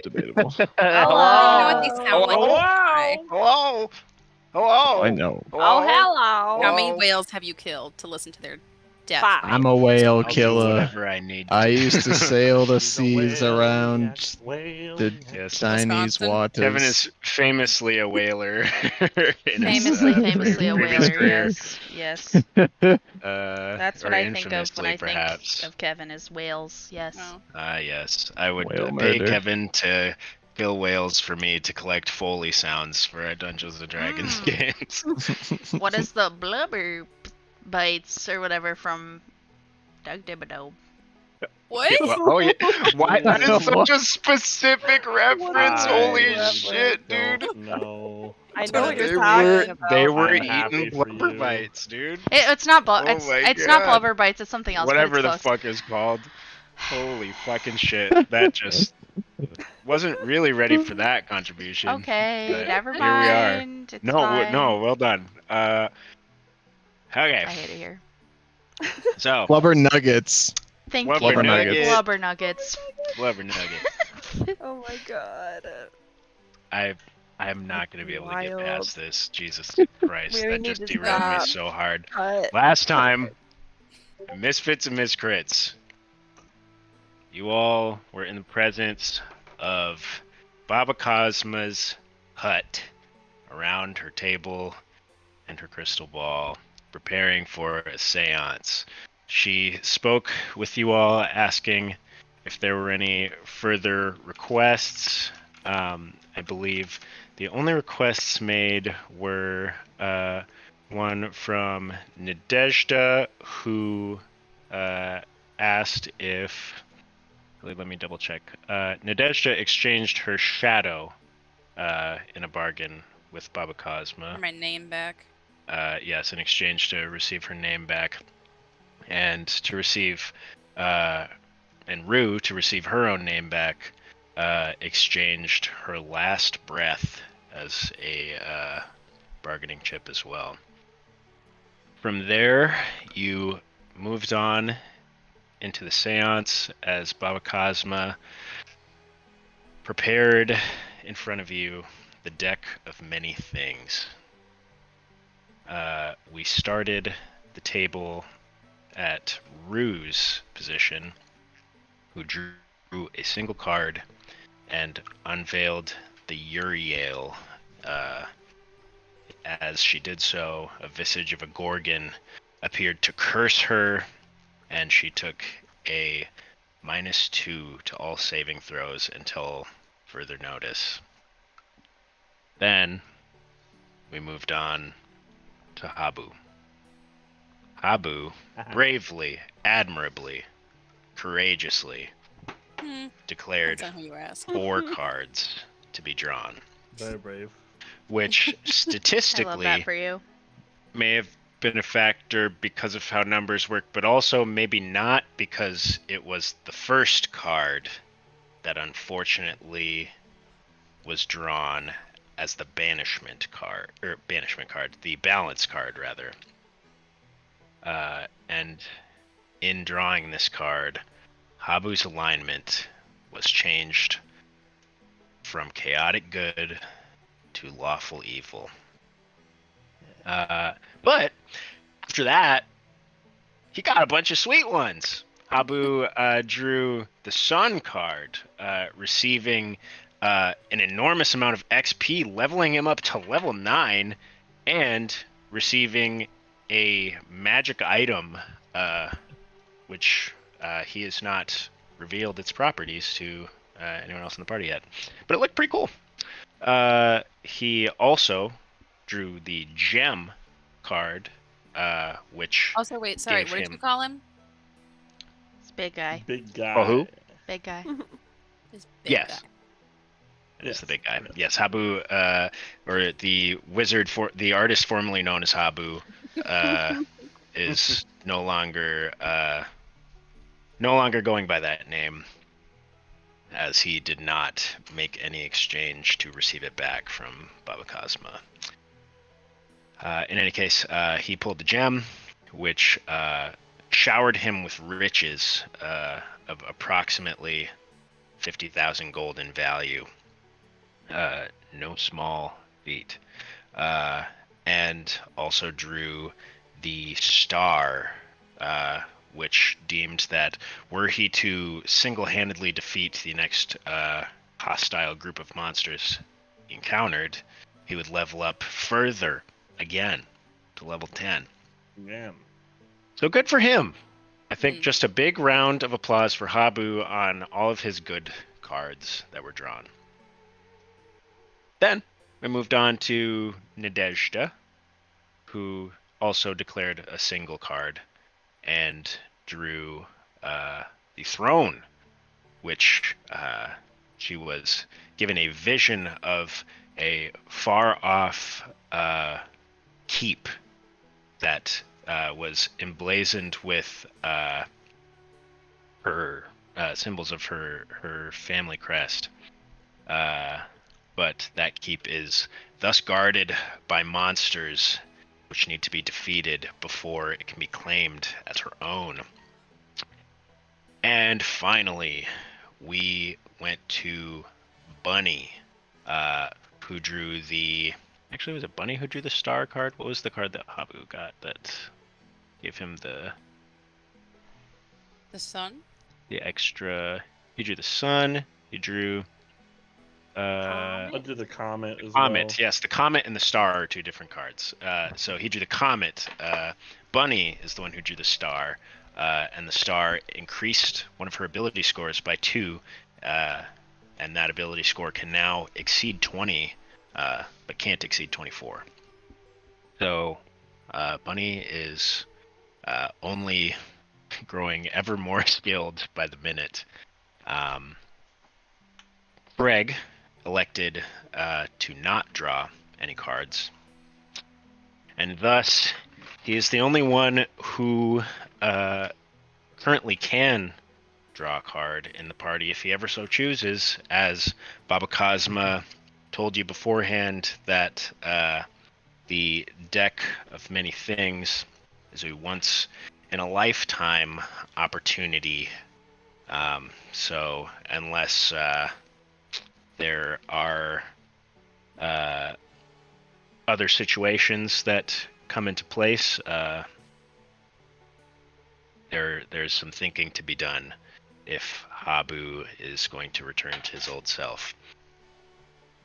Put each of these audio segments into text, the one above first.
Debatable. Hello. You know what they sound like? Hello. Hello. Hello. I know. Oh, hello. How many whales have you killed to listen to their death? 5. I'm a whale I'll do killer. whatever I need. I used to sail the He's a seas whale, around yes, whale, the Yes. Chinese Wisconsin. waters. Kevin is famously a whaler. In his, Famously a previous whaler. career. Yes. That's Or what I think of when infamously, I perhaps. think of Kevin as whales. Yes. Oh. Yes. I would Whale pay murder. Kevin to kill whales for me to collect Foley sounds for our Dungeons & Dragons games. What is the blubber bites or whatever from Doug Thibodeau? What? Oh yeah. Why? That is such a specific reference. Holy I shit, dude. don't know. I know what They you're were talking about. they were I'm happy eating for blubber you. bites, dude. It's not Oh it's my it's not God. blubber bites. It's something else. Whatever but the it's close. fuck is called. Holy fucking shit. That just wasn't really ready for that contribution. Okay, but never here we are. mind. It's No, fine. no, well done. Okay. I hate it here. So, Blubber nuggets. Thank Blubber you. nuggets. Blubber nuggets. blubber nugget. Oh my god. I'm not going to be able to get Wild. past this. Jesus Christ, We that need just to derailed me stop. so hard. Cut. Last time, Misfits and Miscrits, you all were in the presence of Baba Cosma's hut, around her table and her crystal ball, preparing for a seance. She spoke with you all, asking if there were any further requests. I believe the only requests made were one from Nadezhda, who asked if... Let me double check. Nadezhda exchanged her shadow in a bargain with Baba Cosma. My name back. Yes, in exchange to receive her name back, and to receive, and Rue to receive her own name back, exchanged her last breath as a bargaining chip as well. From there, you moved on into the seance as Baba Cosma prepared in front of you the deck of many things. We started the table at Rue's position, who drew a single card and unveiled the Uriel. As she did so, a visage of a Gorgon appeared to curse her, and she took a -2 to all saving throws until further notice. Then we moved on to Habu. Habu bravely, admirably, courageously declared Depends on who you ask. 4 cards to be drawn, Very brave. which I love that statistically for you. may have been a factor because of how numbers work, but also maybe not, because it was the first card that unfortunately was drawn as the banishment card, the balance card rather. And in drawing this card, Habu's alignment was changed from chaotic good to lawful evil. But after that, he got a bunch of sweet ones. Habu drew the Sun card, receiving an enormous amount of XP, leveling him up to level 9, and receiving a magic item, which he has not revealed its properties to anyone else in the party yet. But it looked pretty cool. He also drew the Gem card, which... Also, wait, sorry, gave what did him- you call him? It's big guy. Big guy. Oh, who? Big guy. His big Yes. guy. It is the big guy. Yes, Habu, or the wizard, the artist formerly known as Habu, is no longer going by that name, as he did not make any exchange to receive it back from Baba Cosma. In any case, he pulled the gem, which showered him with riches of approximately 50,000 gold in value. No small feat. And also drew the star, which deemed that were he to single-handedly defeat the next hostile group of monsters he encountered, he would level up further again to level 10. Yeah. So good for him. I think just a big round of applause for Habu on all of his good cards that were drawn. Then we moved on to Nadezhda, who also declared a single card and drew the throne, which she was given a vision of a far-off keep that was emblazoned with her symbols of her family crest. But that keep is thus guarded by monsters which need to be defeated before it can be claimed as her own. And finally, we went to Bunny, who drew the... Actually, was it Bunny who drew the star card? What was the card that Habu got that gave him the sun? The extra... He drew the sun, he drew... I did the comet as Comet, well. yes. The comet and the star are two different cards. So he drew the comet. Bunny is the one who drew the star. And the star increased one of her ability scores by 2. And that ability score can now exceed 20, but can't exceed 24. So Bunny is only growing ever more skilled by the minute. Greg elected to not draw any cards, and thus he is the only one who currently can draw a card in the party if he ever so chooses, as Baba Cosma told you beforehand that the deck of many things is a once in a lifetime opportunity. So unless there are other situations that come into place, there's some thinking to be done if Habu is going to return to his old self.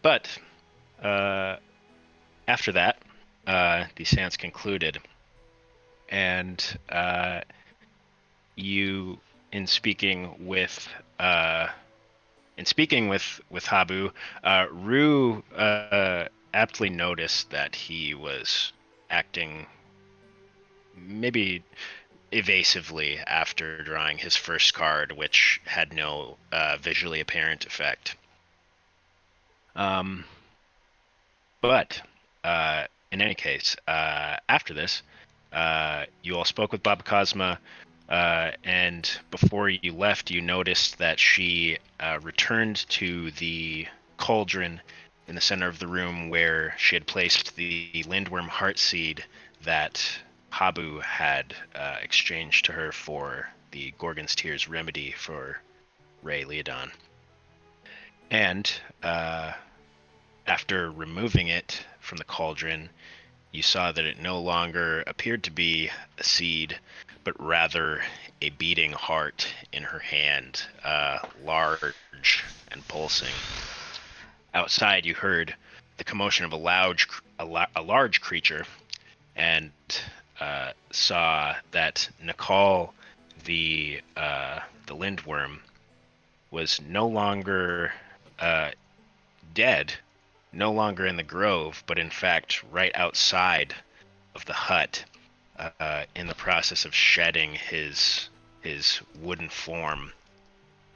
But after that, the seance concluded, and you, in speaking with Habu, Rue aptly noticed that he was acting maybe evasively after drawing his first card, which had no visually apparent effect. But in any case, after this, you all spoke with Baba Cosma, and before you left, you noticed that she returned to the cauldron in the center of the room where she had placed the lindworm heartseed that Habu had exchanged to her for the Gorgon's Tears remedy for Ray Leodon. And after removing it from the cauldron, you saw that it no longer appeared to be a seed, but rather a beating heart in her hand, large and pulsing. Outside, you heard the commotion of a large creature, and saw that Nicole, the lindworm, was no longer dead, no longer in the grove, but in fact right outside of the hut, in the process of shedding his wooden form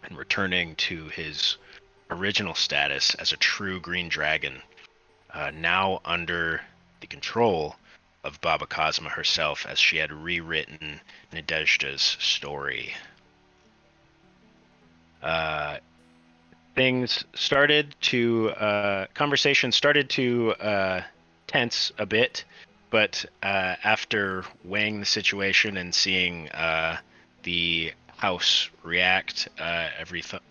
and returning to his original status as a true green dragon, now under the control of Baba Cosma herself, as she had rewritten Nadezhda's story. Conversation started to tense a bit, but after weighing the situation and seeing the house react,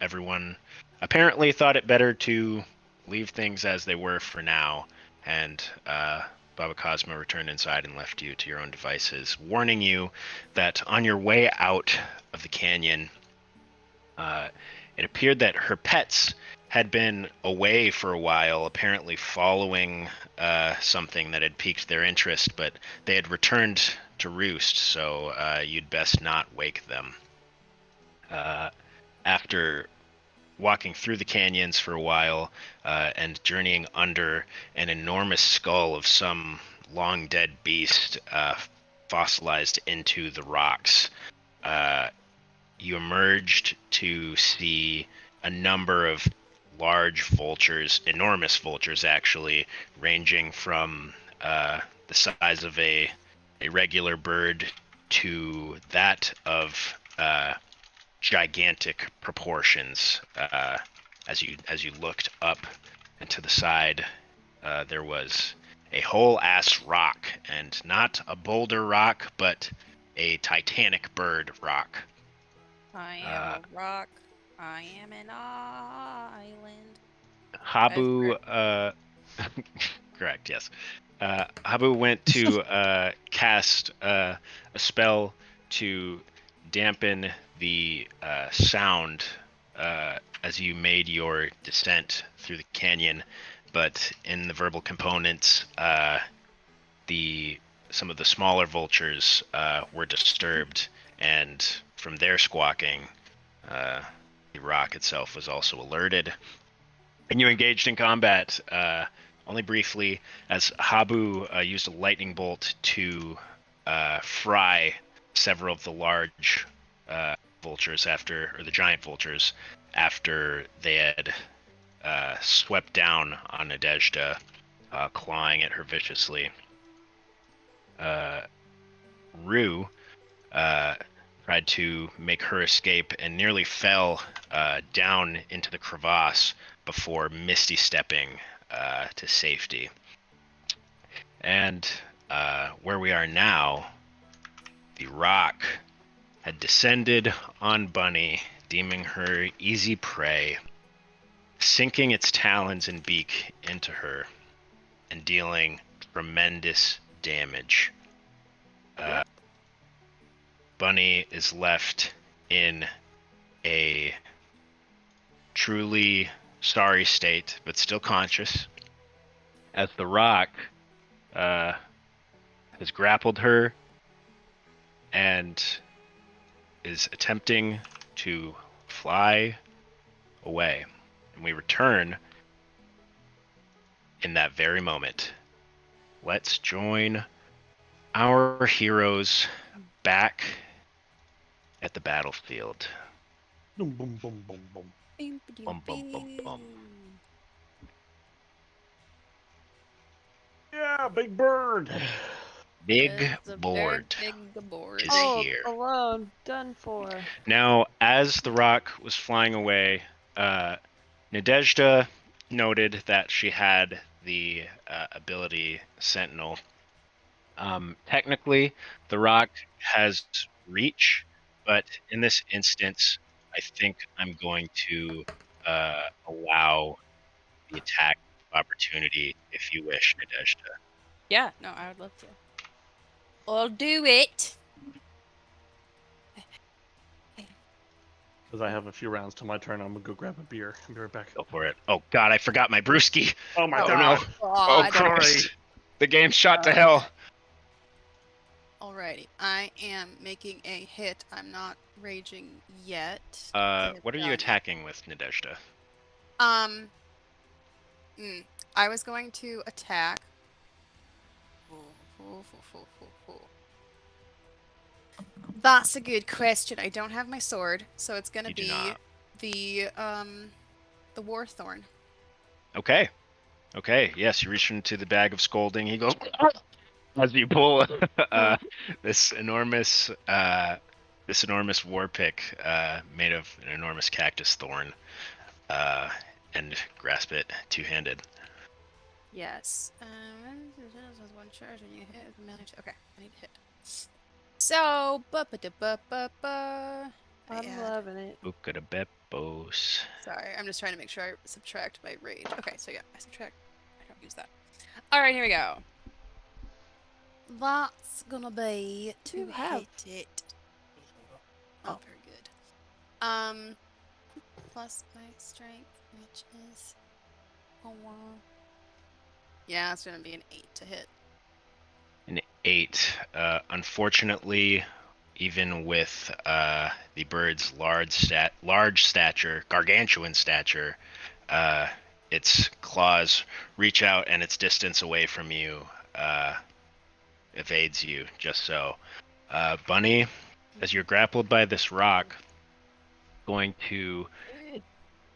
everyone apparently thought it better to leave things as they were for now, and Baba Cosmo returned inside and left you to your own devices, warning you that on your way out of the canyon, it appeared that her pets had been away for a while, apparently following something that had piqued their interest, but they had returned to roost, so you'd best not wake them. After walking through the canyons for a while and journeying under an enormous skull of some long dead beast fossilized into the rocks, you emerged to see a number of large vultures, enormous vultures actually, ranging from the size of a regular bird to that of gigantic proportions. As you looked up and to the side, there was a whole ass rock, and not a boulder rock, but a titanic bird rock. I am a rock. I am an island. Habu, correct, yes. Habu went to cast a spell to dampen the sound as you made your descent through the canyon, but in the verbal components, some of the smaller vultures were disturbed, and from their squawking, the rock itself was also alerted. And you engaged in combat only briefly, as Habu used a lightning bolt to fry several of the large vultures or the giant vultures, after they had swept down on Nadezhda, clawing at her viciously. Rue tried to make her escape and nearly fell down into the crevasse before misty stepping to safety. And where we are now, the rock had descended on Bunny, deeming her easy prey, sinking its talons and beak into her and dealing tremendous damage. Bunny is left in a truly sorry state, but still conscious, as the rock has grappled her and is attempting to fly away. And we return in that very moment. Let's join our heroes back at the battlefield. Boom, boom, boom, boom, boom. Bum, bum, bum, bum. Yeah, big bird. Big It's a very board big board. is Oh, here. alone, done for. Now, as the rock was flying away, Nadezhda noted that she had the ability Sentinel. Technically, the rock has reach, but in this instance, I think I'm going to allow the attack of opportunity if you wish, Nadezhda. Yeah, no, I would love to. I'll do it. Because I have a few rounds till my turn, I'm gonna go grab a beer. I'll be right back. Go for it. Oh God, I forgot my brewski. Oh my Oh, god! no. Oh, I don't- Christ. The game's shot to hell. Alrighty, I am making a hit. I'm not raging yet. What are you attacking with, Nadezhda? I was going to attack. That's a good question. I don't have my sword, so it's gonna You do be not. the Warthorn. Okay. Okay. Yes, you reach into the bag of scolding. He goes as you pull this enormous war pick made of an enormous cactus thorn, and grasp it two-handed. Yes. One charge and you hit with a melee. Okay, I need to hit. So, I'm add? loving it. Buca de Bepos. Sorry, I'm just trying to make sure I subtract my rage. Okay, so yeah, I subtract. I don't use that. All right, here we go. That's gonna be to You have. hit it. Oh, very good. Plus my strength, which is 4. Yeah, it's gonna be an 8 to hit. An 8. Unfortunately, even with the bird's large stature, gargantuan stature, its claws reach out and its distance away from you evades you, just so. Bunny, as you're grappled by this rock, going to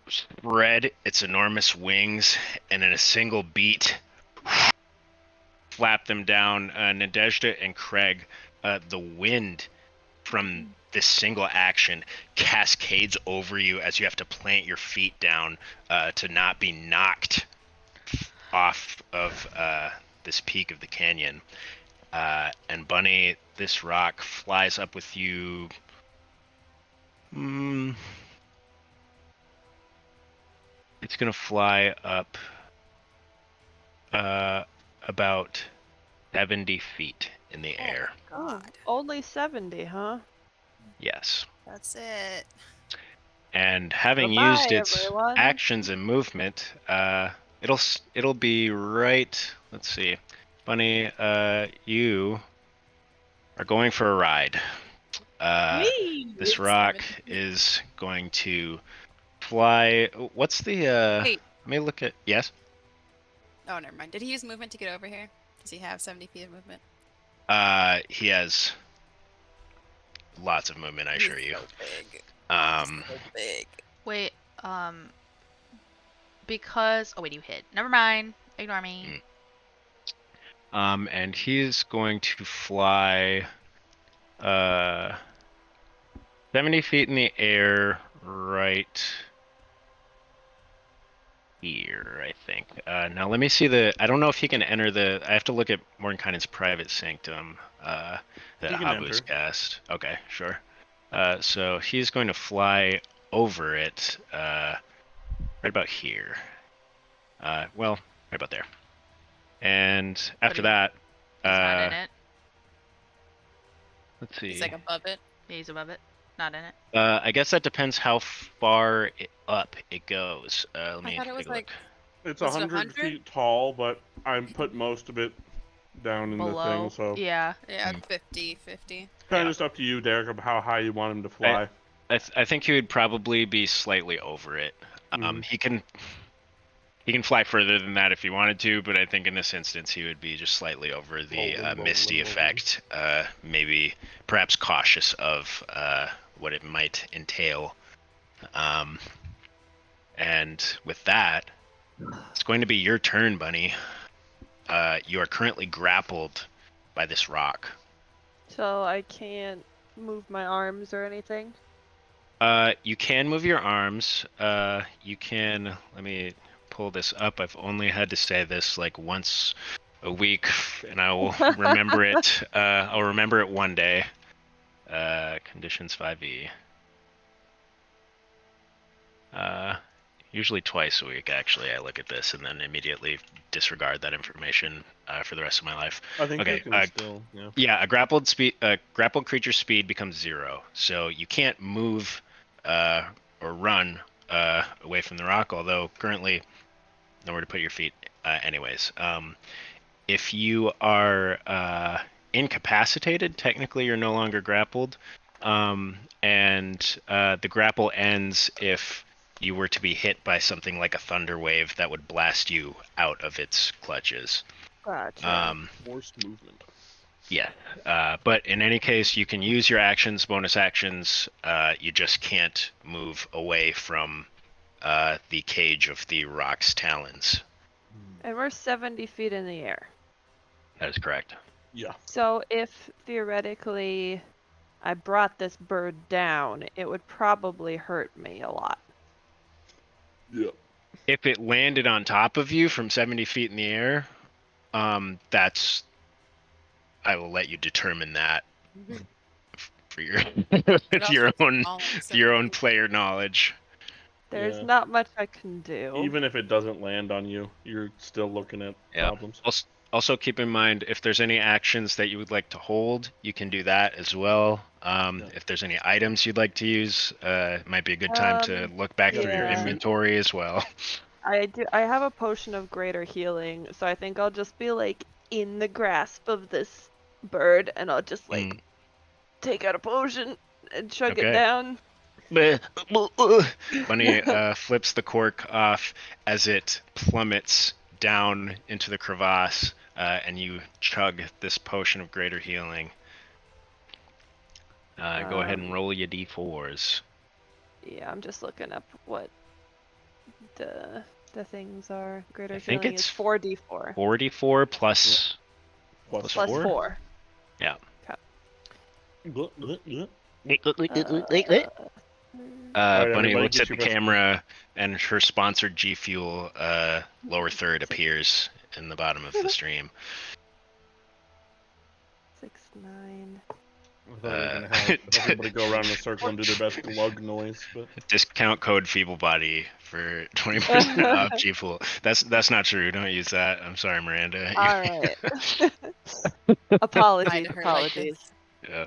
spread its enormous wings and in a single beat flap them down. Nadezhda and Craig, the wind from this single action cascades over you as you have to plant your feet down to not be knocked off of this peak of the canyon. And Bunny, this rock flies up with you. It's gonna fly up about 70 feet in the air. Oh, God. Only 70, huh? Yes. That's it. And having Bye-bye, used its everyone. actions and movement, it'll be right. Let's see, Bunny, you are going for a ride. This rock is going to fly. What's the? Wait. Let me look at. Yes. Oh, never mind. Did he use movement to get over here? Does he have 70 feet of movement? He has lots of movement, I assure you. So big. Um, So big. Wait, because you hit. Never mind. Ignore me. and he's going to fly 70 feet in the air right here, I think. Now let me see I don't know if he can enter I have to look at Mordenkainen's private sanctum that He can Abu's enter. cast. Okay, sure. So he's going to fly over it right about here. Well, right about there. And after that, He's not in it. let's see. He's like above it. He's above it. Not in it. I guess that depends how far up it goes. Let me I thought it was take a look. It's Was it 100 100? feet tall, but I put most of it down in the Below. thing, so Yeah. Yeah, 50. kind Yeah. of just up to you, Derek, of how high you want him to fly. I think he would probably be slightly over it. Mhm. He can fly further than that if he wanted to, but I think in this instance he would be just slightly over the misty effect. Maybe perhaps cautious of what it might entail. And with that, it's going to be your turn, Bunny. You are currently grappled by this rock. So I can't move my arms or anything? You can move your arms. You can. Let me pull this up. I've only had to say this like once a week, and I will remember it. I'll remember it one day. Conditions 5e. Usually twice a week, actually. I look at this and then immediately disregard that information for the rest of my life. I think Okay, you can still, yeah. Yeah, a grappled creature's speed becomes 0, so you can't move or run away from the rock. Although currently, nowhere to put your feet. Anyways, if you are incapacitated, technically you're no longer grappled, and the grapple ends if you were to be hit by something like a thunder wave that would blast you out of its clutches. Gotcha. Forced movement. Yeah, but in any case, you can use your actions, bonus actions. You just can't move away from the cage of the rock's talons. And we're 70 feet in the air. That is correct. Yeah. So if theoretically I brought this bird down, it would probably hurt me a lot. Yeah. If it landed on top of you from 70 feet in the air, I will let you determine that for your It also your can own fall on your own something. player knowledge. There's Yeah. not much I can do. Even if it doesn't land on you, you're still looking at Yeah. problems. Also keep in mind if there's any actions that you would like to hold, you can do that as well. Yeah. If there's any items you'd like to use, it might be a good time to look back through your yeah. inventory as well. I have a potion of greater healing, so I think I'll just be like in the grasp of this bird, and I'll just like take out a potion and chug it Okay. down. Bunny flips the cork off as it plummets down into the crevasse, and you chug this potion of greater healing. Go ahead and roll your d4s. Yeah, I'm just looking up what the things are. Greater I think healing it's is 4d4 4d4 plus Plus plus 4? 4. Yeah. Alright, Bunny everybody, looks get at the your best- camera, and her sponsored G Fuel lower third appears in the bottom of the stream. 6, 9. I thought we were gonna have everybody go around in a circle and do their best glug noise, but Discount code FeebleBody for 20% off G Fuel. That's not true. Don't use that. I'm sorry, Miranda. All right. Apologies. Hide her like Apologies. this. Yeah.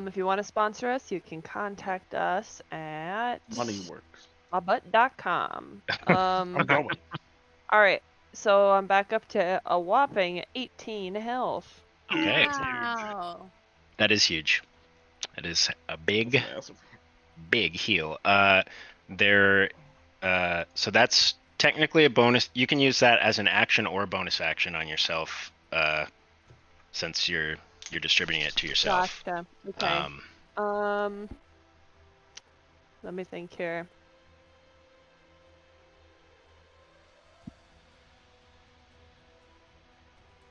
If you want to sponsor us, you can contact us at money works. mabutt.com. I'm going. All right. So I'm back up to a whopping 18 health. Okay. Wow. That is huge. That is a big Massive. heal. So that's technically a bonus. You can use that as an action or bonus action on yourself, since you're distributing it to yourself. Gotcha. Okay. Let me think here.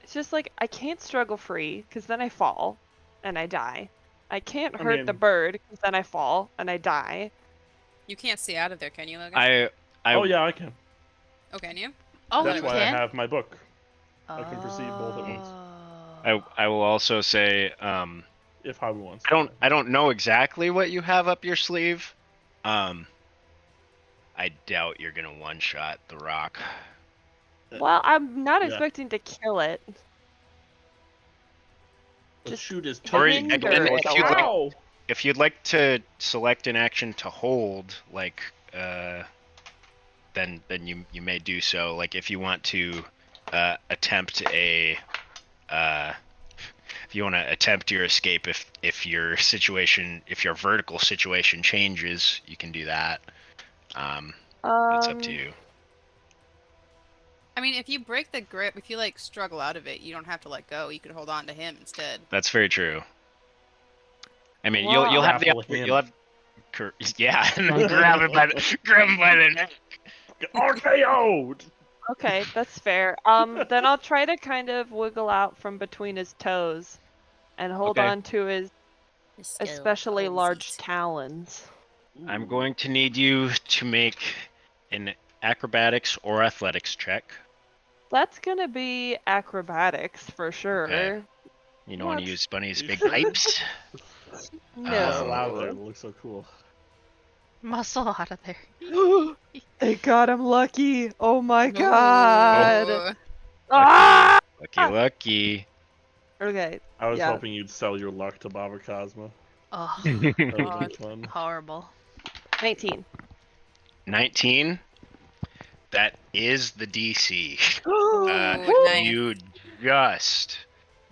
It's just like I can't struggle free because then I fall and I die. I can't hurt the mean- bird because then I fall and I die. You can't see out of there, can you, Logan? Oh yeah, I can. Oh, can you? Oh, That's you why can? I have my book. I can perceive both at once. I will also say, If Hobby wants. I don't know exactly what you have up your sleeve. I doubt you're gonna one shot the rock. Well, I'm not Yeah. expecting to kill it. Just shoot his Or tongue. again, it if you'd like- Ow! If you'd like to select an action to hold, like, then you may do so. Like if you want to attempt if you want to attempt your escape, if your vertical situation changes, you can do that. It's up to you. I mean, if you break the grip, if you like struggle out of it, you don't have to let go. You could hold on to him instead. That's very true. I mean, Well, you'll have yeah, and then grab him by the neck. RKO! Okay, that's fair. Then I'll try to kind of wiggle out from between his toes and hold Okay. on to his especially large talons. I'm going to need you to make an acrobatics or athletics check. That's gonna be acrobatics for sure. Okay. You don't want to What? use Bunny's You big sure? pipes. Muscle out there. It No. looks so cool. Muscle out of there. Thank God I'm lucky. Oh my God. Ooh. Ah! Lucky. Okay. I was Yeah. hoping you'd sell your luck to Baba Cosmo. Oh, That would be God. fun. horrible. 19. 19. That is the DC. Ooh, nice. You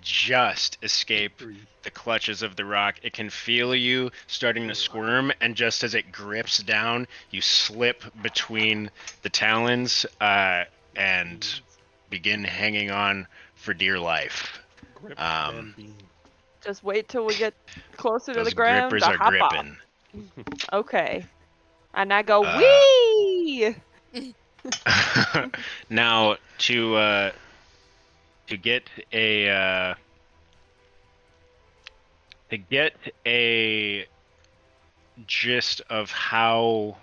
just escape the clutches of the rock. It can feel you starting to squirm, and just as it grips down, you slip between the talons and begin hanging on for dear life. Grip Um, and beam. Just wait till we get closer to Those the ground grippers to are hop gripping. off. Okay. And I go, Uh, wee! Now to get a gist of how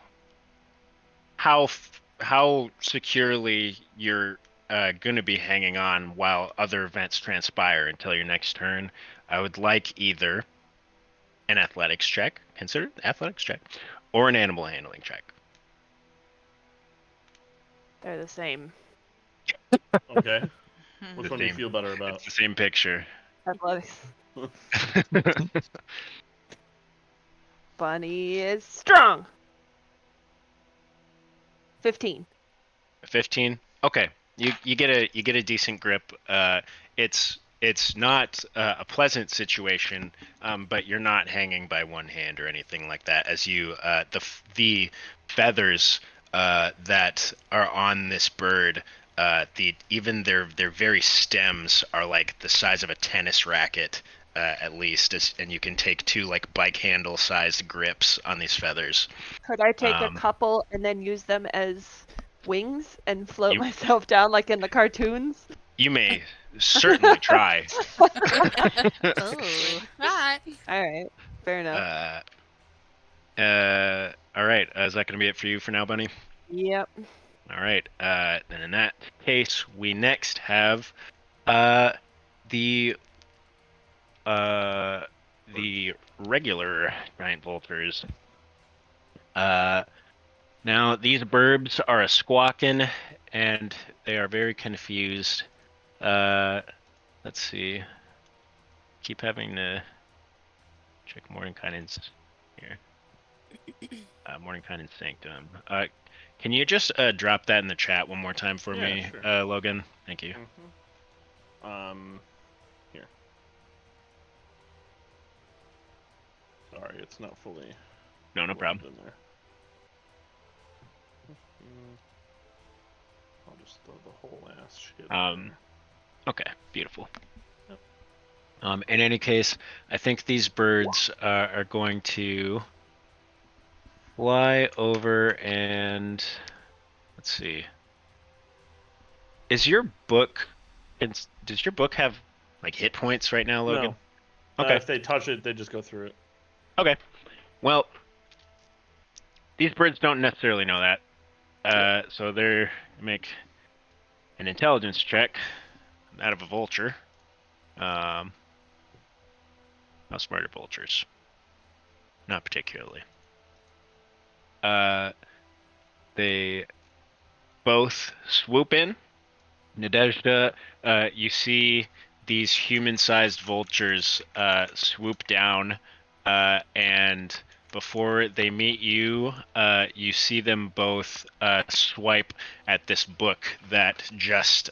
securely you're going to be hanging on while other events transpire until your next turn, I would like either an athletics check, consider it athletics check, or an animal handling check. They're the same. Okay. Hmm. Which The one do you same- feel better about? It's the same picture. Athletics. Bunny is strong. 15. 15. Okay, you get a decent grip. It's not a pleasant situation, but you're not hanging by one hand or anything like that. As you the feathers that are on this bird, even their very stems are like the size of a tennis racket. At least, and you can take 2 like bike handle sized grips on these feathers. Could I take a Um, couple and then use them as wings and float You- myself down like in the cartoons? You may certainly try. Oh. Alright. Alright, fair enough. All right. Is that going to be it for you for now, Bunny? Yep. All right. Then in that case, we next have the the regular giant vultures. Now these burbs are a squawking, and they are very confused. Let's see. Keep having to check Mordenkainen's here. Mordenkainen's sanctum. Can you just drop that in the chat one more time for Yeah, me, sure. Logan? Thank you. Here. Sorry, it's not fully. No loaded problem. In there. I'll just throw the whole ass shit. in there. Okay, beautiful. In any case, I think these birds are going to fly over and let's see. Is your book? Does your book have like hit points right now, Logan? No. Okay. If they touch it, they just go through it. Okay. Well, these birds don't necessarily know that. So they make an intelligence check. That of a vulture. How smart are vultures? Not particularly. They both swoop in. Nadezhda, you see these human-sized vultures swoop down, and before they meet you, you see them both swipe at this book that just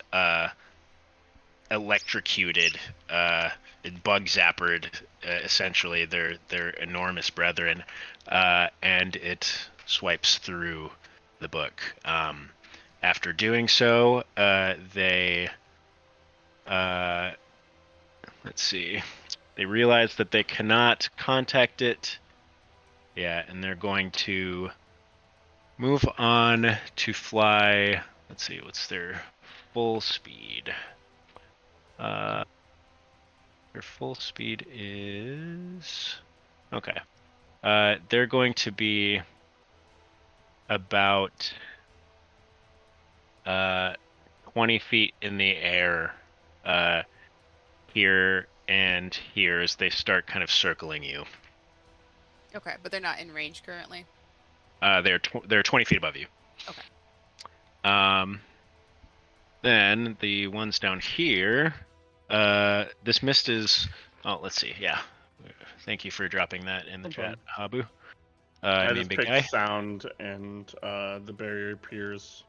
electrocuted, bug zappered, essentially their enormous brethren, and it swipes through the book. After doing so, they let's see. They realize that they cannot contact it. Yeah, and they're going to move on to fly. Let's see, what's their full speed? Their full speed is okay. They're going to be about 20 feet in the air here and here as they start kind of circling you. Okay, but they're not in range currently. They're 20 feet above you. Okay. Then the ones down here. This mist is. Oh, let's see. Yeah. Thank you for dropping that in the chat, Habu. I mean, just big picked guy. sound, and the barrier appears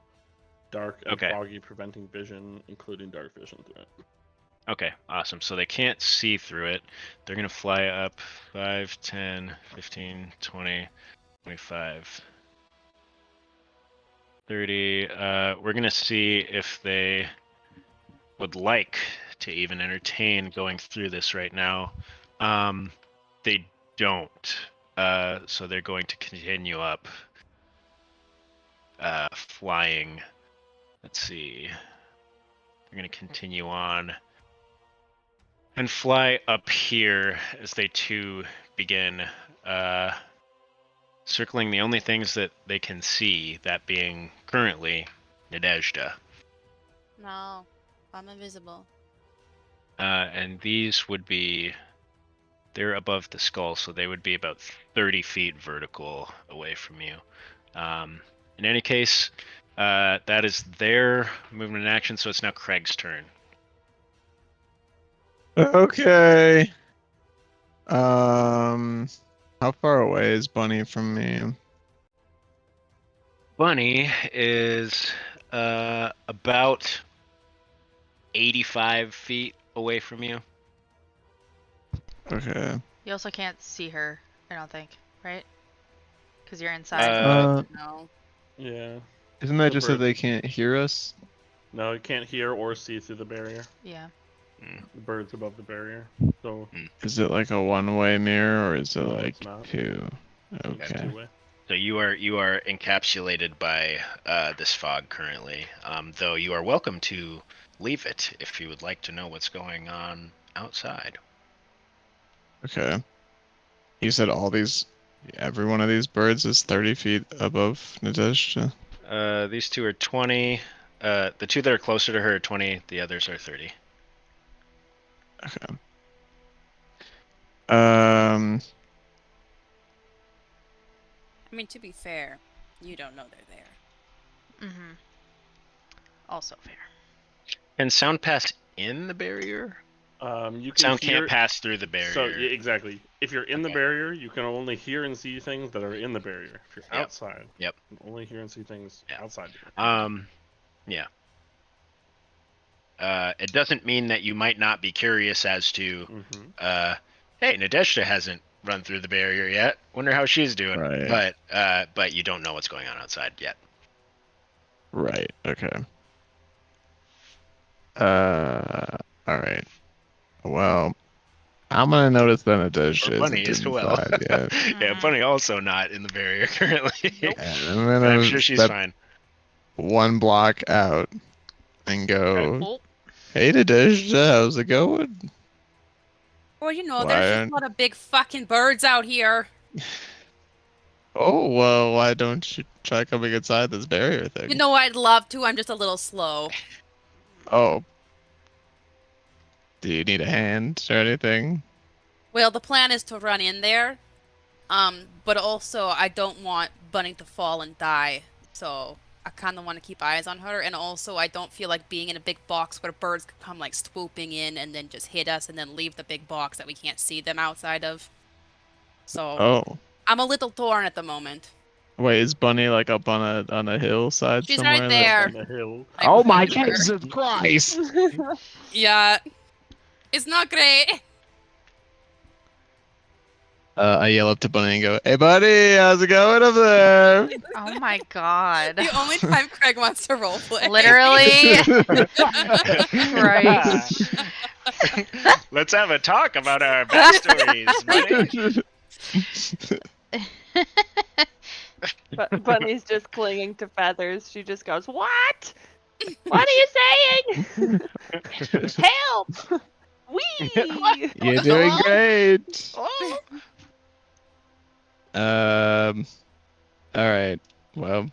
dark and Okay. foggy, preventing vision, including dark vision through it. Okay, awesome. So they can't see through it. They're going to fly up 5, 10, 15, 20, 25, 30. We're going to see if they would like to even entertain going through this right now. They don't. So they're going to continue up flying. Let's see. They're going to continue on and fly up here as they too begin circling the only things that they can see, that being currently Nadezhda. No, I'm invisible. And these would be they're above the skull, so they would be about 30 feet vertical away from you. In any case, that is their movement and action, so it's now Craig's turn. Okay. How far away is Bunny from me? Bunny is about 85 feet away from you. Okay. You also can't see her, I don't think, right? Because you're inside. No. Yeah. Isn't that The just that bird. they can't hear us? No, you can't hear or see through the barrier. Yeah. The bird's above the barrier. So Is it like a one-way mirror or is it No, like it's not. two? it's Okay. two-way. So you are encapsulated by this fog currently, though you are welcome to leave it if you would like to know what's going on outside. Okay. You said every one of these birds is 30 feet above Nadezhda? These two are 20. The two that are closer to her are 20. The others are 30. Okay. I mean, to be fair, you don't know they're there. Mm-hmm. Also fair. Can sound pass in the barrier? You can Sound hear... can't pass through the barrier. So yeah, exactly. If you're in the Okay. barrier, you can only hear and see things that are in the barrier. If you're Yep. outside, Yep. you can only hear and see things Yeah. outside. Yeah. It doesn't mean that you might not be curious as to, Mm-hmm. hey, Nadezhda hasn't run through the barrier yet. Wonder how she's doing. Right. But you don't know what's going on outside yet. Right. Okay. Alright. Well, I'm gonna notice that Nadezhda Or Bunny isn't as well. inside yet. Yeah, Bunny also not in the barrier currently. And I'm sure she's step fine. one block out and go, Oh, hey Nadezhda, how's it going? Well, you know, Why there's just aren't- a lot of big fucking birds out here. Oh, well, why don't you try coming inside this barrier thing? You know, I'd love to. I'm just a little slow. Oh. Do you need a hand or anything? Well, the plan is to run in there, but also I don't want Bunny to fall and die, so I kind of want to keep eyes on her, and also I don't feel like being in a big box where birds could come like swooping in and then just hit us and then leave the big box that we can't see them outside of. So Oh. I'm a little torn at the moment. Wait, is Bunny like up on a hillside She's somewhere? right there. On the hill. I Oh my believe her. Jesus Christ! Yeah, it's not great. I yell up to Bunny and go, hey buddy, how's it going up there? oh my god. The only time Craig wants to roleplay. Literally. Christ. Let's have a talk about our backstories, buddy. But Bunny's just clinging to feathers. She just goes, "What? What are you saying? Help! Wee!" You're doing great. Oh. Alright. Well,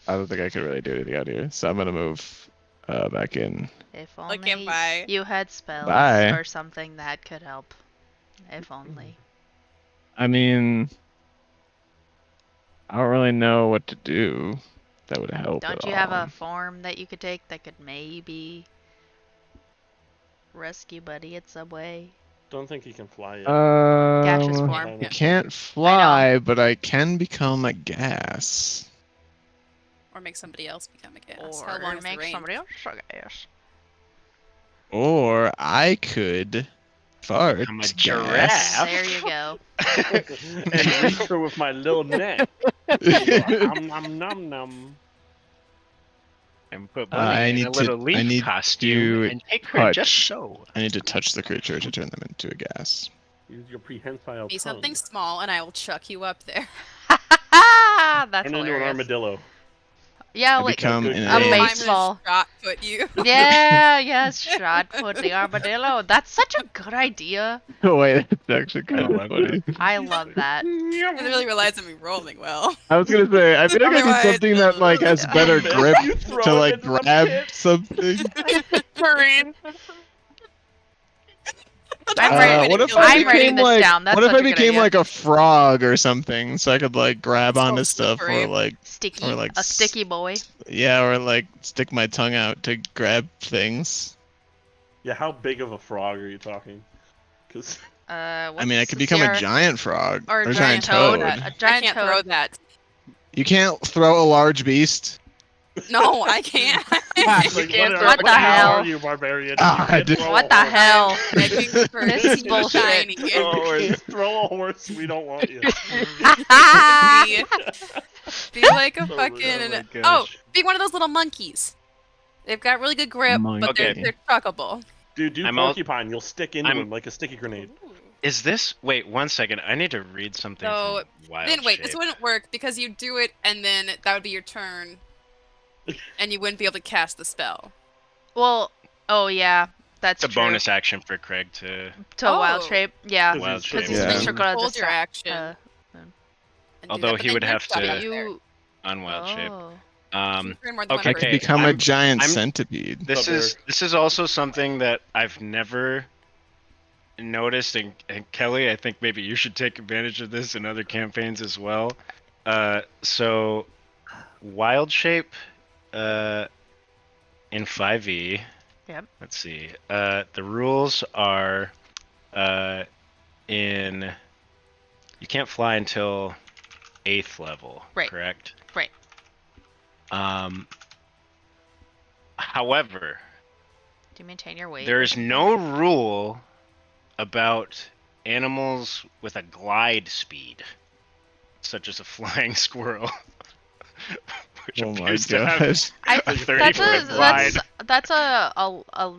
I don't think I could really do anything out here, so I'm gonna move back in. If Okay, only bye. you had spells Bye. or something that could help. If only. I mean, I don't really know what to do that would help. Don't at you have all. a form that you could take that could maybe rescue Buddy in some way? Don't think he can fly yet. Gaseous Um, form. I can't fly, but I can become a gas. Or make somebody else become a gas. Or How long is the make range? somebody else a gas. Or I could fart. I'm a gas. giraffe. There you go. And reach her with my little neck. Nom nom nom nom. And put I Bunny in need a to- little leaf I need costume to and take her just touch. so. I need to touch the creature to turn them into a gas. Use your prehensile Be tongue. something small, and I will chuck you up there. That's Turn into an hilarious. armadillo. Yeah, I like become good an a game. ant. baseball. Shot put you. Yeah, yes, shot put the armadillo. That's such a good idea. Oh wait, that's actually kind I of like funny. I love that. I didn't really realize I'm rolling well. I was gonna say, I feel like I Otherwise, need something that like has better grip You throw to it like into the grab pit. something. Marine. I'm ready. What if I'm I I'm writing became this like? down. That's What if such I a good became idea. like a frog or something, so I could like grab So onto stuff, or slippery. like, Sticky, or like a sticky boy. yeah, or like stick my tongue out to grab things. Yeah, how big of a frog are you talking? Because I mean, I could become a giant frog or or a a giant giant toad. toad. A I giant can't toad. throw that. You can't throw a large beast. No, I can't. like, can't what throw- the hell hell? are you, barbarian? Ah, You can't dude. throw What a the horse. hell? Begging for This is bullshit. shiny. You can't throw a horse. We don't want you. Be like a Oh fucking. my Oh, gosh. be one of those little monkeys. They've got really good grip, but Okay. they're truckable. Dude, do I'm al- porcupine. You'll stick into I'm- him like a sticky grenade. Is this? Wait, 1 second. I need to read something So, from Wild Then wait, Shape. this wouldn't work because you do it and then that would be your turn, and you wouldn't be able to cast the spell. Well, oh yeah, that's It's a true. bonus action for Craig to. To a wild Oh. shape. Yeah, Wild because shape. he's Yeah. been circled out of the Hold your action. uh, and do Although that, but he then would you're have stuck to- out there. you. On Wild Shape. Oh. Um, Turn more than okay, one I could person. become a I'm- giant I'm- centipede. this Sup, is also something that I've never noticed, and Kelly, I think maybe you should take advantage of this in other campaigns as well. So Wild Shape, in 5e. Yep. Let's see. The rules are, in you can't fly until 8th level. Right. Correct. Right. However, Do you maintain your weight? there is no rule about animals with a glide speed, such as a flying squirrel, which Oh my appears to have gosh. I, a 30 that's foot glide. that's a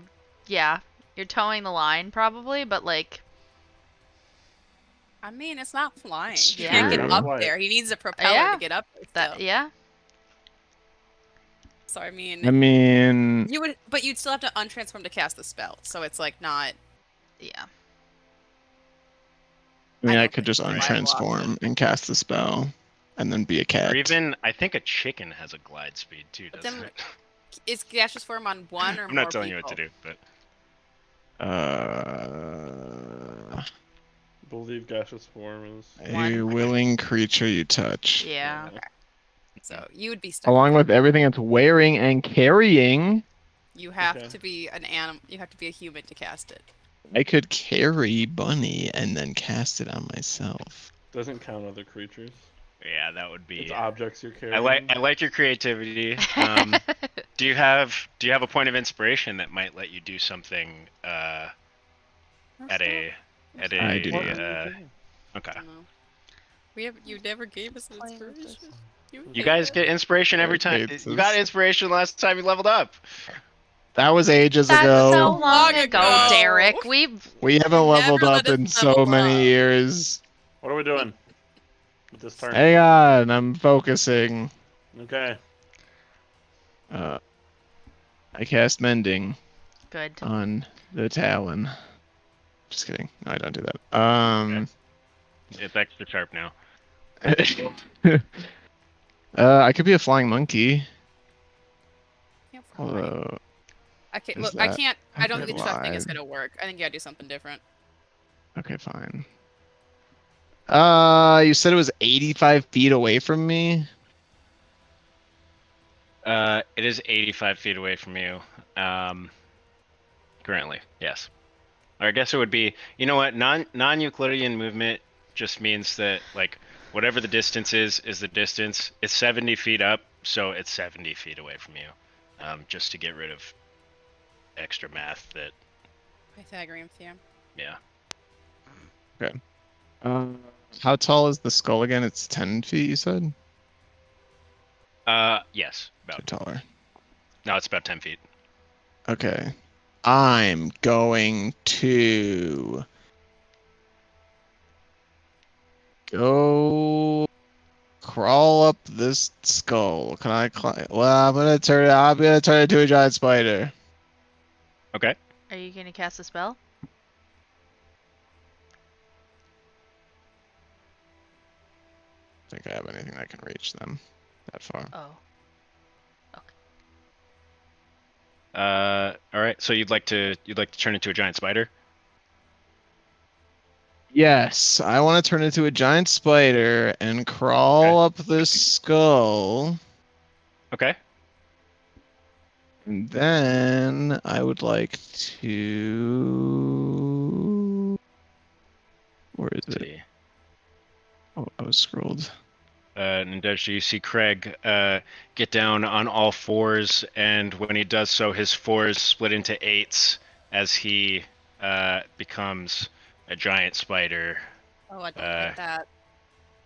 yeah. You're towing the line probably, but like I mean, it's not flying. It's He can't true. get Yeah. up Right. there. He needs a propeller Yeah. to get up there. that still. yeah. So I I mean, mean, you would, but you'd still have to untransform to cast the spell. So it's like not. Yeah. I don't could think just it's a viable untransform and cast the spell, and then be a cat. Or even, I think a chicken has a glide speed too, But doesn't then- it? Is gaseous form on one or I'm more not telling you people? what to do, but I believe gaseous form is. a One. willing creature you touch, Yeah. So you would be stuck. along with everything it's wearing and carrying. You have Okay. to be an animal. You have to be a human to cast it. I could carry Bunny and then cast it on myself. Doesn't count other creatures. yeah, that would be. It's objects you're carrying. I like your creativity. Do you have a point of inspiration that might let you do something at a I do not. okay. I don't know. You never gave us an inspiration. You guys get inspiration every time. Okay, You got inspiration last time you leveled up. That was ages That's ago. so long Long ago, ago. Derek. We've We haven't leveled Never up let us in so level many up. years. What are we doing with this turn? Hang on, I'm focusing. Okay. I cast Mending good. on the Talon. Just kidding. No, I don't do that. It's extra sharp now. I could be a flying monkey. Can't fly. Although, I can't. is Look, I that can't. I don't think the truck thing is glide? gonna work. I think you gotta do something different. okay, fine. You said it was 85 feet away from me. It is 85 feet away from you. Currently, yes. Or I guess it would be. You know what? Non-Euclidean movement just means that like whatever the distance is the distance. It's 70 feet up, so it's 70 feet away from you. Just to get rid of extra math. That Pythagorean theorem. yeah. How tall is the skull again? It's 10 feet, you said? Yes. Or About. taller. No, it's about 10 feet. Okay. I'm going to go crawl up this skull. Can I climb? Well, I'm gonna turn it into a giant spider. Okay. Are you gonna cast a spell? I think I have anything that can reach them that far. Oh. All right. So you'd like to turn into a giant spider? Yes, I want to turn into a giant spider and crawl up the skull. Okay. And then I would like to. Where is Let's it? see. Oh, I was scrolled. Nadezhda, you see Craig get down on all fours, and when he does so, his fours split into eights as he becomes a giant spider. Oh, I don't Uh, like that.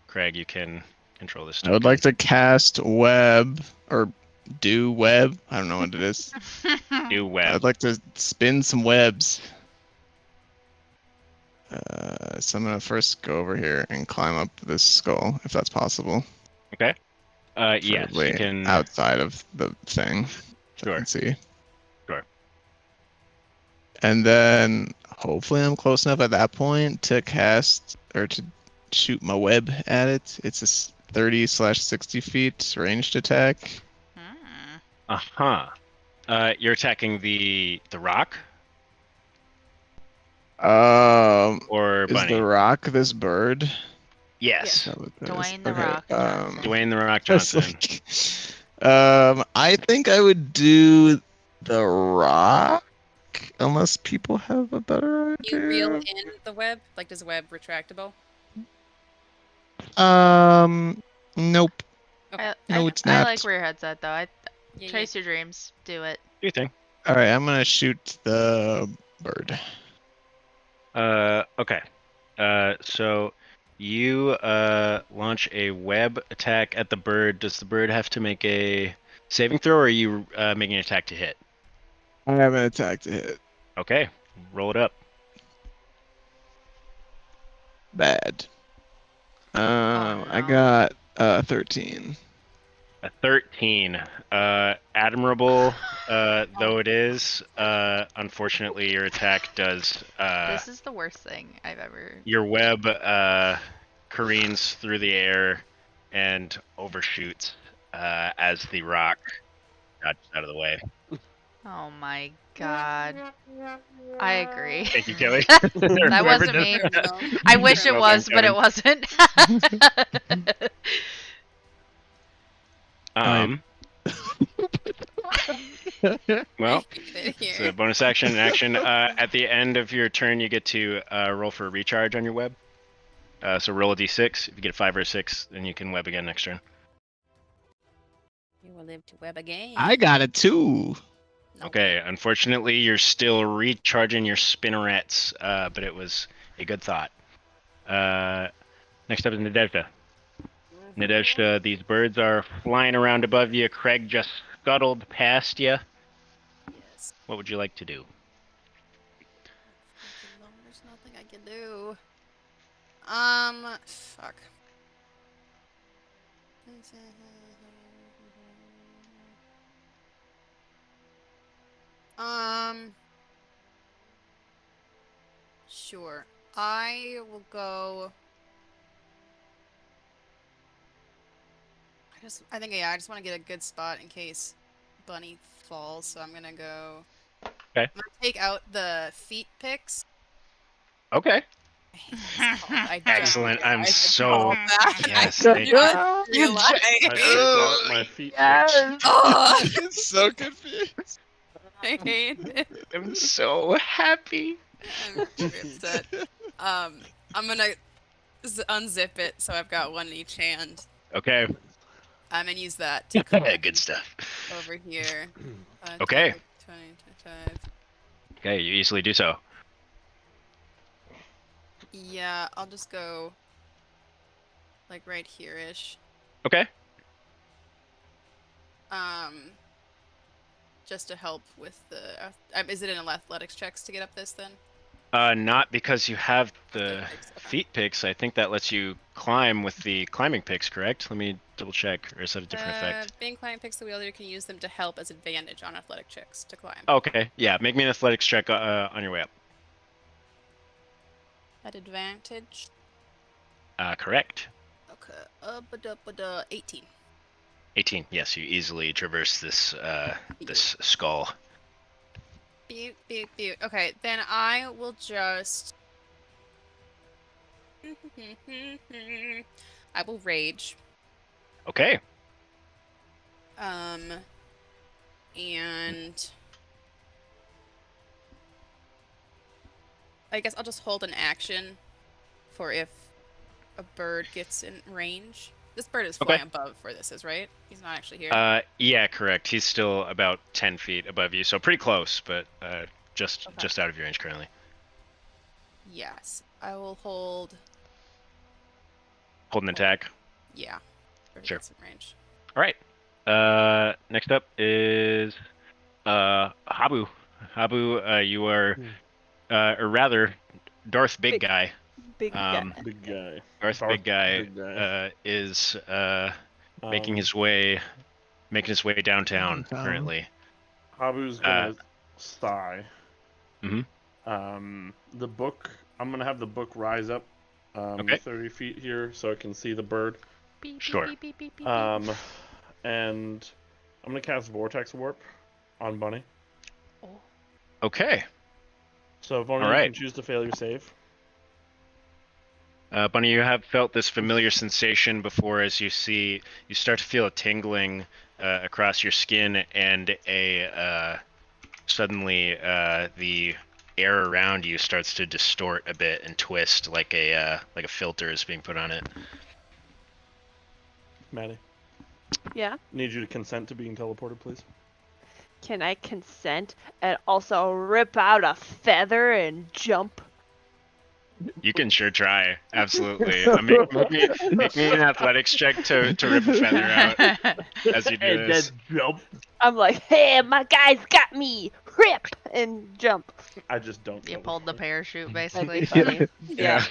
Craig, you can control this I would token. like to cast web or do web. I don't know what it is. Do web. I'd like to spin some webs. So I'm gonna first go over here and climb up this skull, if that's possible. Okay. Yes, you Preferably can. outside of the thing. So I Sure. can see. Sure. And then hopefully I'm close enough at that point to cast or to shoot my web at it. It's a 30/60 feet ranged attack. Hmm. Uh-huh. You're attacking the rock or Is bunny? the rock this bird? Yes. Is that what that is? Dwayne the Okay, Rock Johnson. Dwayne the Rock It's Johnson. I think I would do the rock, unless people have a better You reel idea. in the web? Like, does the web retractable? Nope. Okay. No, it's I not. like where your head's at, though. Yeah, Chase your dreams. Do it. Do you think? All right, I'm gonna shoot the bird. Okay. So you launch a web attack at the bird. Does the bird have to make a saving throw, or are you making an attack to hit? I have an attack to hit. Okay, roll it up. Bad. I no. got 13. A 13. Admirable though it is, unfortunately your attack does This is the worst thing I've ever. your web careens through the air and overshoots as the rock dodges out of the way. Oh my god. I agree. Thank you, Kelly. That wasn't me. I wish it Well was, done, but it Kevin. wasn't. Well, it's a bonus action. At the end of your turn, you get to roll for a recharge on your web. So roll a d6. If you get a 5 or a 6, then you can web again next turn. You will live to web again. I got it too. Okay, unfortunately, you're still recharging your spinnerets, but it was a good thought. Next up is Nadezhda. Nadezhda, these birds are flying around above you. Craig just scuttled past you. Yes. What would you like to do? There's nothing I can do. Fuck. Sure. I will go. I think I just want to get a good spot in case Bunny falls, so I'm gonna go. Okay. I'm gonna take out the feet picks. Okay. I hate that it's called. I Excellent. don't I'm realize it's so called that. yes. I Thank just I realized. forgot my feet. Oh, It's so confused. I hate it. I'm so happy. I'm very upset. I'm gonna unzip it so I've got one in each hand. Okay. I'm gonna use that to Good stuff. over here. Okay. 20, 25. Okay, you easily do so. Yeah, I'll just go like right here-ish. Okay. Just to help with the. Is it in athletics checks to get up this then? Not because you have the Picks, okay. feet picks. I think that lets you climb with the climbing picks, correct? Let me double check, or is that a different effect? Being climbing picks, the wielder can use them to help as advantage on athletic checks to climb. Okay, yeah, make me an athletics check on your way up. At advantage. Correct. Okay. 18. 18. Yes, you easily traverse this this skull. Okay, then I will just I will rage. Okay. And I guess I'll just hold an action for if a bird gets in range. This bird is flying above where this is, right? He's not actually here. Yeah, correct. He's still about 10 feet above you, so pretty close, but just out of your range currently. Yes, I will hold. Hold an attack. Yeah. Or Sure. gets in range. All right. Next up is Habu. Habu, you are, or rather, Darth Big Guy. Big guy. Big guy. Darth Big Guy, Big guy. is making his way downtown currently. Habu's gonna sigh. Mhm. The book. I'm gonna have the book rise up, 30 feet here, so I can see the bird. Beep, Sure. beep, beep, beep, beep, beep. And I'm gonna cast Vortex Warp on Bunny. Okay. So Bunny, you can choose to fail your save. Bunny, you have felt this familiar sensation before as you start to feel a tingling across your skin, and suddenly the air around you starts to distort a bit and twist like a filter is being put on it. Maddie, Yeah. need you to consent to being teleported, please. Can I consent and also rip out a feather and jump? You can sure try. Absolutely. Make me an athletics check to rip a feather out as you do this. Jump. I'm like, hey, my guy's got me. Rip and jump. I just don't. You pulled the parachute, That'd basically. be funny. Yeah.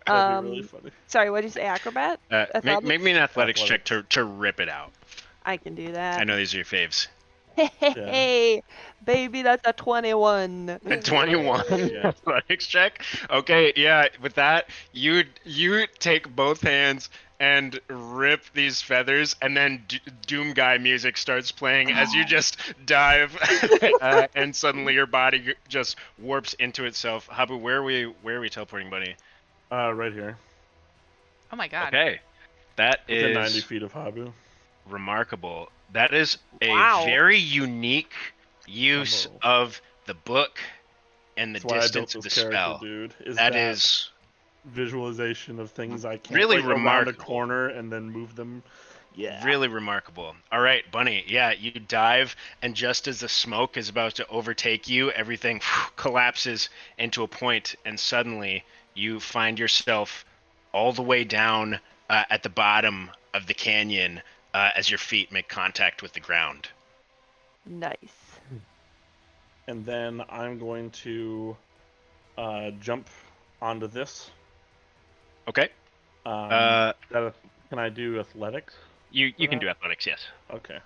That'd be really funny. Sorry, what did you say? Acrobat? Make me an athletics check to rip it out. I can do that. I know these are your faves. Hey, baby, that's a 21. A 21 athletics check. Okay, yeah. With that, you take both hands and rip these feathers, and then Doom Guy music starts playing as you just dive, and suddenly your body just warps into itself. Habu, where are we teleporting, buddy? Right here. Oh my god. Okay, that Within is 90 feet of Habu. remarkable. That is a very unique use Combo. of the book and the That's why I built distance of this the character, spell. dude. That is visualization of things I can't really around a remarkable. corner and then move them. Yeah. Really remarkable. All right, Bunny. Yeah, you dive, and just as the smoke is about to overtake you, everything collapses into a point, and suddenly you find yourself all the way down at the bottom of the canyon as your feet make contact with the ground. Nice. And then I'm going to jump onto this. Okay. Can I do athletics? You can do athletics, yes. Okay.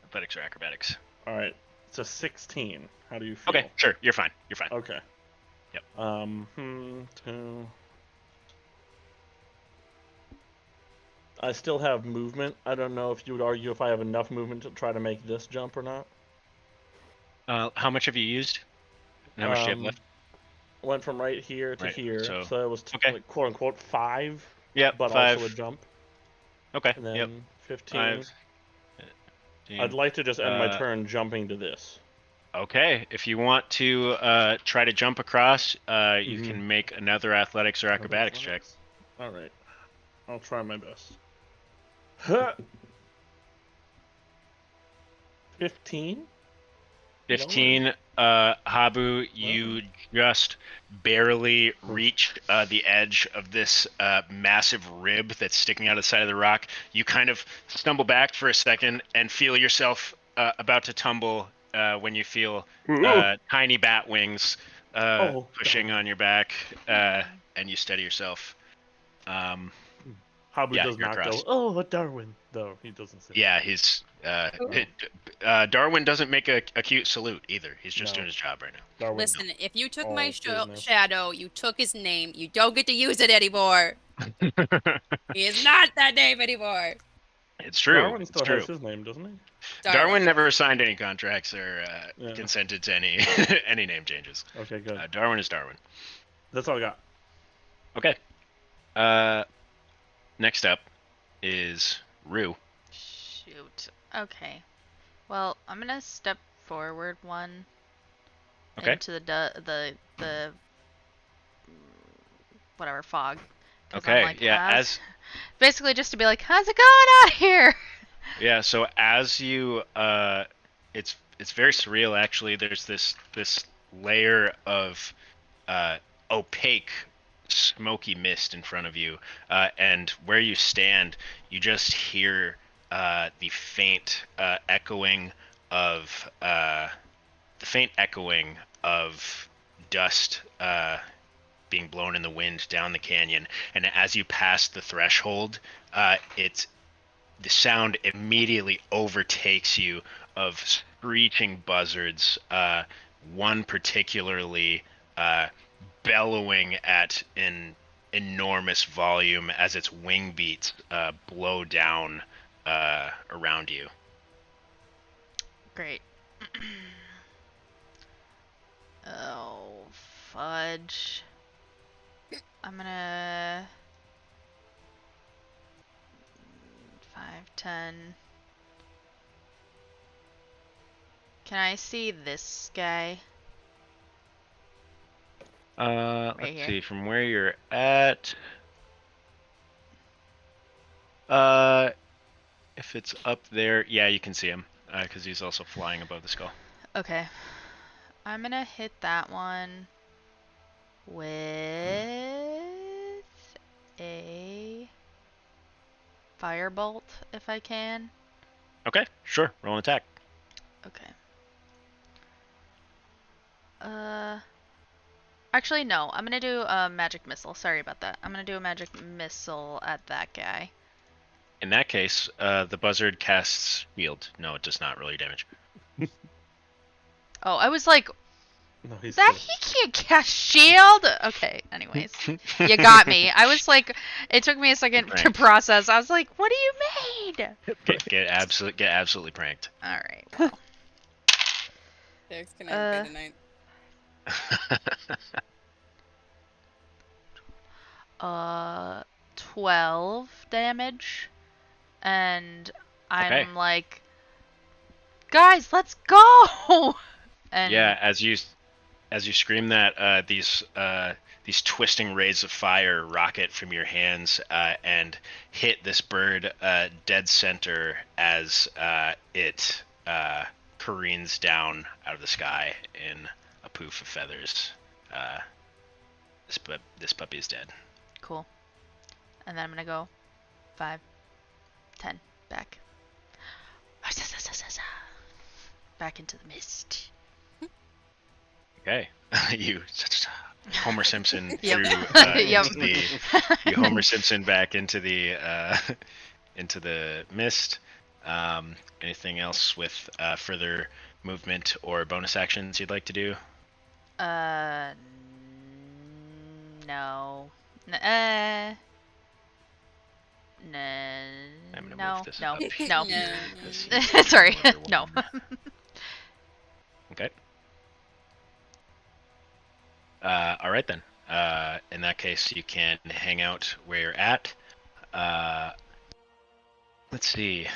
Athletics or acrobatics. All right. It's a 16. How do you feel? Okay, sure. You're fine. You're fine. Okay. Yep. I still have movement. I don't know if you would argue if I have enough movement to try to make this jump or not. How much have you used? And how much do you have left? Went from right here to here, so it was like, quote unquote 5. Yep, but 5. Also a jump. Okay. And then yep. 15. 15. I'd like to just end my turn jumping to this. Okay, if you want to try to jump across, you can make another athletics or acrobatics check. All right, I'll try my best. 15. 15. Habu, you just barely reach the edge of this massive rib that's sticking out of the side of the rock. You kind of stumble back for a second and feel yourself about to tumble when you feel tiny bat wings pushing on your back, and you steady yourself. Habu does not across. go, oh, Darwin, though. He doesn't say Yeah, he's... Darwin doesn't make a cute salute either. He's just doing his job right now. Darwin, Listen, if you took all my business. shadow, you took his name. You don't get to use it anymore. He is not that name anymore. It's true. Darwin still it's true. has his name, doesn't he? Darwin never signed any contracts or consented to any any name changes. Okay, good. Darwin is Darwin. That's all I got. Okay. Next up is Rue. Shoot. Okay. Well, I'm gonna step forward one Okay. into the whatever fog. 'Cause I'm Okay. like, Yeah. As basically just to be like, how's it going out here? Yeah, so as you it's very surreal actually. There's this layer of opaque smoky mist in front of you, and where you stand, you just hear the faint echoing of dust being blown in the wind down the canyon. And as you pass the threshold, the sound immediately overtakes you of screeching buzzards, one particularly bellowing at an enormous volume as its wing beats blow down around you. Great. Oh, fudge. I'm gonna 5, 10. Can I see this guy? Let's here. see, from where you're at. If it's up there, yeah, you can see him, because he's also flying above the skull. Okay. I'm gonna hit that one with a firebolt if I can. Okay, sure. Roll an attack. Okay. Actually, no. I'm gonna do a magic missile. Sorry about that. I'm gonna do a magic missile at that guy. In that case, the buzzard casts shield. No, it does not roll your damage. Oh, I was like, No, he's that still- he can't cast shield? Okay, anyways. You got me. I was like, it took me a second to Pranked. process. I was like, what do you mean? Get absolutely pranked. Alright, well. Derek's gonna invade tonight. 12 damage. And I'm Okay. like, guys, let's go! And Yeah, as you scream that, these twisting rays of fire rocket from your hands and hit this bird dead center as it careens down out of the sky in a poof of feathers. This puppy is dead. cool. And then I'm gonna go 5, 10, back. Back into the mist. Okay, you Homer Simpson Yep. through Yep. you Homer Simpson back into the mist. Anything else with further movement or bonus actions you'd like to do? No. I'm gonna No. move this No. up No. here, 'cause No. he's Sorry. Wonder No. Woman. Okay. All right then. In that case, you can hang out where you're at. Let's see.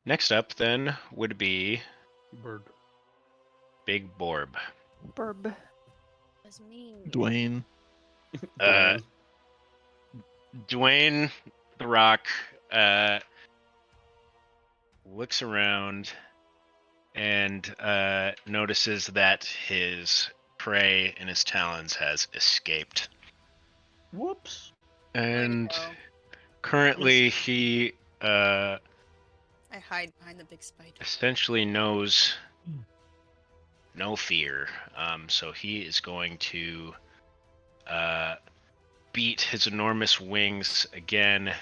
Next up then would be Bird. Big Borb. Burb. That's mean. Dwayne. Dwayne the Rock looks around and notices that his prey in his talons has escaped. Whoops. And Way to go. currently he I hide behind the big spider. essentially knows no fear. So he is going to beat his enormous wings again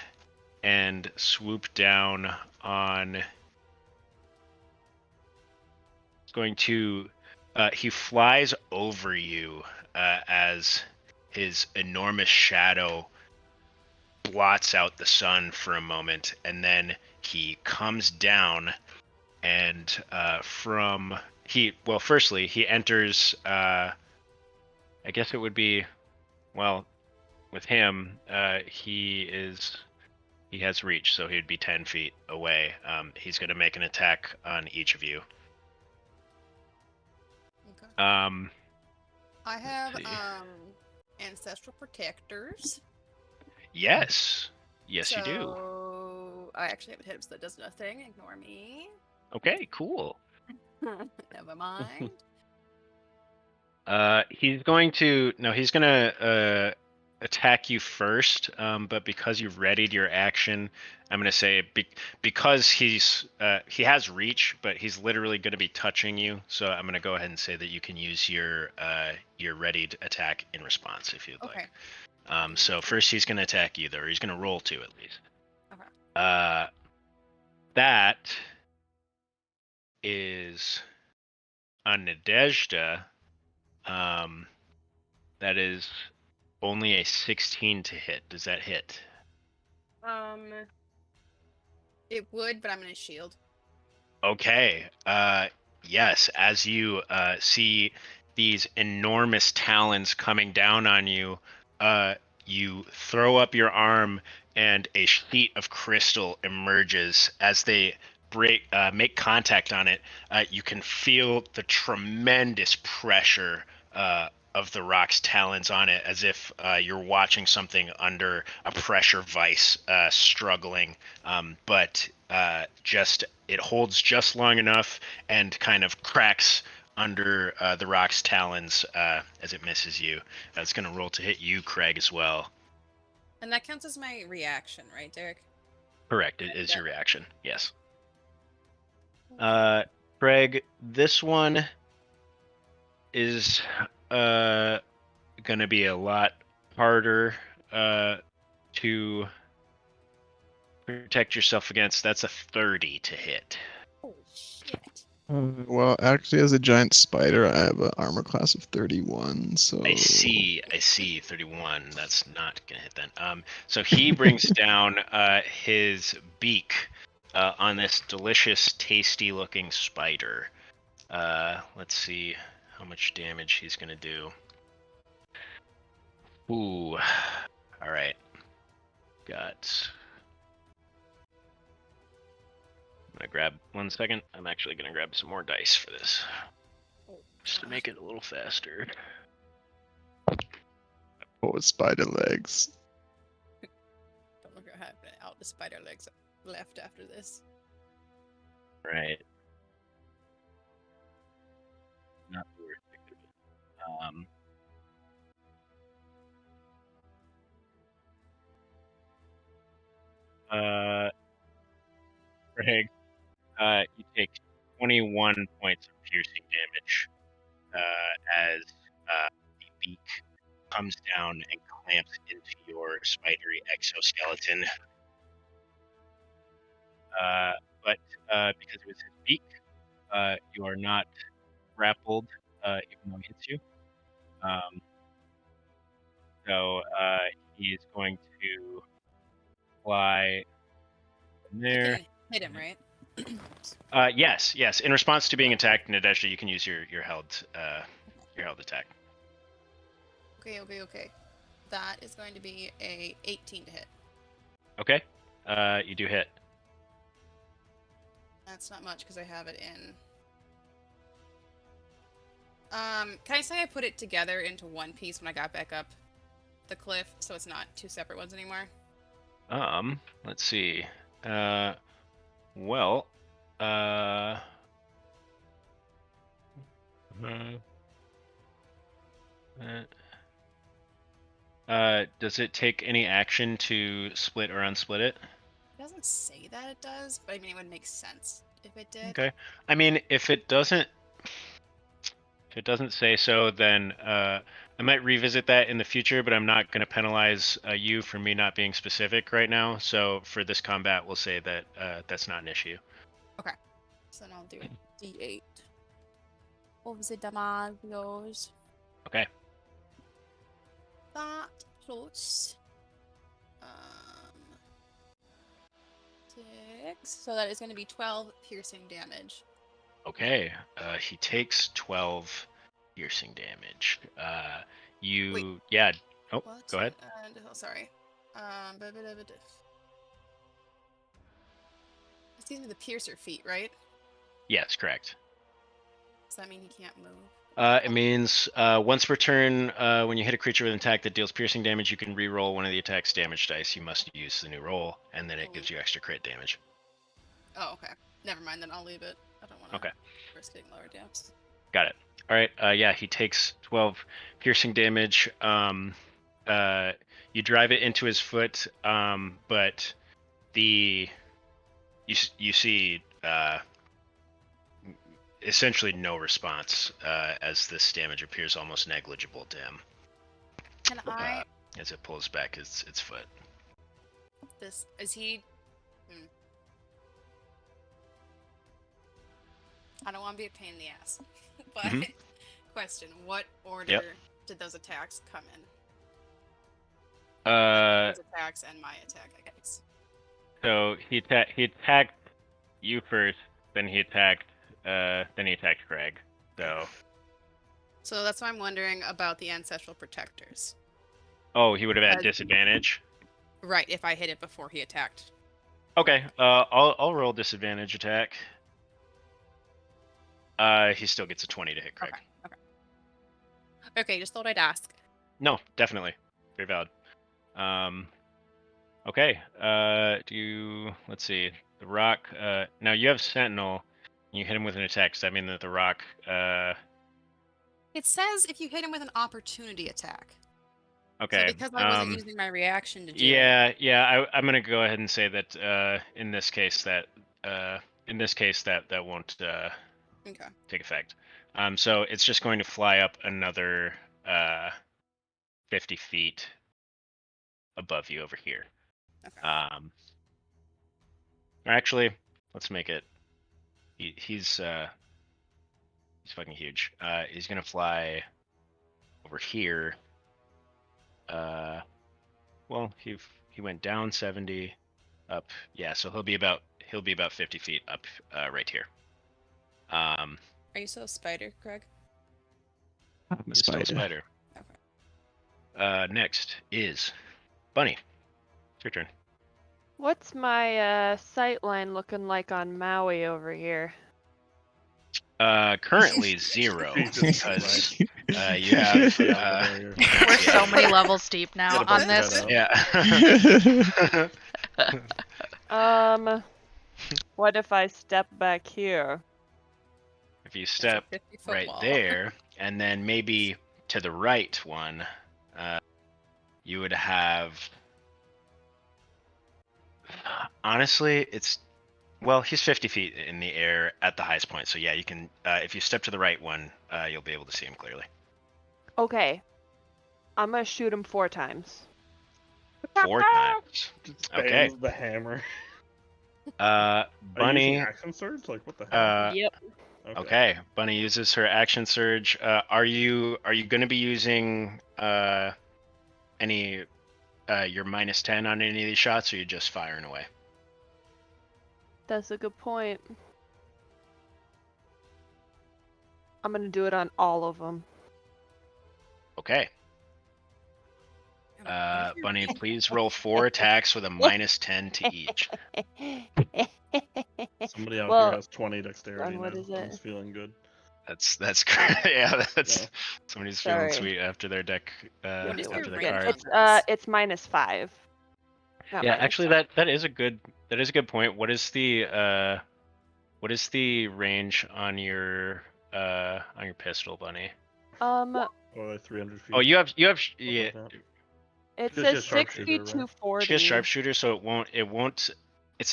and swoop down on. He's going to. He flies over you as his enormous shadow blots out the sun for a moment, and then he comes down and firstly he enters I guess it would be, well, with him, he has reach, so he'd be 10 feet away. He's going to make an attack on each of you. Okay. Let's I have see. ancestral protectors. Yes, you do. So I actually have a hit, so that does nothing. Ignore me. Okay, cool. Never mind. He's going to attack you first, but because you've readied your action, I'm going to say because he has reach, but he's literally going to be touching you. So I'm going to go ahead and say that you can use your readied attack in response if you'd Okay. like. So first he's going to attack you, though, or he's going to roll to at least. Okay. That is on Nadezhda. That is only a 16 to hit. Does that hit? It would, but I'm gonna shield. Okay. Yes. As you see these enormous talons coming down on you, you throw up your arm, and a sheet of crystal emerges. As they make contact on it, you can feel the tremendous pressure of the rock's talons on it, as if you're watching something under a pressure vice struggling. But just it holds just long enough and kind of cracks under the rock's talons as it misses you. It's going to roll to hit you, Craig, as well. And that counts as my reaction, right, Derek? Correct. It is your reaction. Yes. Craig, this one is going to be a lot harder to protect yourself against. That's a 30 to hit. Oh shit. Well, actually, as a giant spider, I have an armor class of 31, so... I see. 31. That's not gonna hit then. So he brings down his beak on this delicious, tasty-looking spider. Let's see how much damage he's gonna do. Ooh. All right. Got. I'm gonna grab 1 second. I'm actually gonna grab some more dice for this, just to make it a little faster. Oh, spider legs. Don't look at out the spider legs left after this. Right. Not worth it. Craig, you take 21 points of piercing damage as the beak comes down and clamps into your spidery exoskeleton. But because it was his beak, you are not grappled, even though he hits you. So he's going to fly from there. I can hit him, right? Yes. In response to being attacked, Nadezhda, you can use your held attack. Okay. That is going to be a 18 to hit. Okay. You do hit. That's not much because I have it in. Can I say I put it together into one piece when I got back up the cliff, so it's not two separate ones anymore? Let's see. Does it take any action to split or unsplit it? It doesn't say that it does, but I mean, it would make sense if it did. Okay. I mean, if it doesn't say so, then I might revisit that in the future, but I'm not going to penalize you for me not being specific right now. So for this combat, we'll say that that's not an issue. Okay. So then I'll do D8 of the damages. Okay. That plus 6. So that is going to be 12 piercing damage. Okay. He takes 12 piercing damage. Wait. Yeah. Oh, What? go ahead. Oh, sorry. It's either the piercer feat, right? Yes, correct. Does that mean he can't move? It means once per turn, when you hit a creature with an attack that deals piercing damage, you can re-roll one of the attack's damage dice. You must use the new roll, and then it gives you extra crit damage. Oh, okay. Never mind, then I'll leave it. I don't want to Okay. risk getting lower depths. Got it. All right. Yeah, he takes 12 piercing damage. You drive it into his foot, but you see essentially no response as this damage appears almost negligible to him Can I? as it pulls back its foot. Is he? I don't want to be a pain in the ass, but question: what order did those attacks come in? His attacks and my attack, I guess. So he attacked you first, then he attacked Craig. So that's why I'm wondering about the ancestral protectors. Oh, he would have had disadvantage. Right, if I hit it before he attacked. Okay. I'll roll disadvantage attack. He still gets a 20 to hit Craig. Okay, just thought I'd ask. No, definitely. Very valid. Okay. Let's see. The rock. Now you have Sentinel. And you hit him with an attack. Does that mean that the rock? It says if you hit him with an opportunity attack. Okay. So because I wasn't using my reaction to do it. Yeah. I'm gonna go ahead and say that in this case that won't take effect. So it's just going to fly up another 50 feet above you over here. Okay. Or actually, let's make it. He's fucking huge. He's gonna fly over here. Well, he went down 70, up. Yeah, so he'll be about 50 feet up, right here. Are you still a spider, Greg? I'm a Still a spider. Okay. Next is Bunny. It's your turn. What's my sight line looking like on Maui over here? Currently 0 Jesus because you have. We're so many levels deep now Gotta on bust this. that Yeah. What if I step back here? If you step 50-foot right wall. there, and then maybe to the right one, you would have. Honestly, he's 50 feet in the air at the highest point, so yeah, you can. If you step to the right one, you'll be able to see him clearly. Okay. I'm gonna shoot him 4 times. 4 times. Okay. The hammer. Bunny. Are you using action surge? Like what the hell? Yep. Okay. Bunny uses her action surge. Are you going to be using any your -10 on any of these shots, or are you just firing away? That's a good point. I'm gonna do it on all of them. Okay. Bunny, please roll 4 attacks with a -10 to each. Somebody out here has 20 dexterity. What is it? He's feeling good. That's great. Yeah, that's Yeah. somebody's feeling sweet after their deck. What is after your their range card. It's -5. Not Yeah, minus actually, 5. that is a good point. What is the range on your pistol, Bunny? Like 300 feet. Oh, you have yeah. Like that. It She says has sharpshooter, right? 6240. She has sharpshooter, so it won't.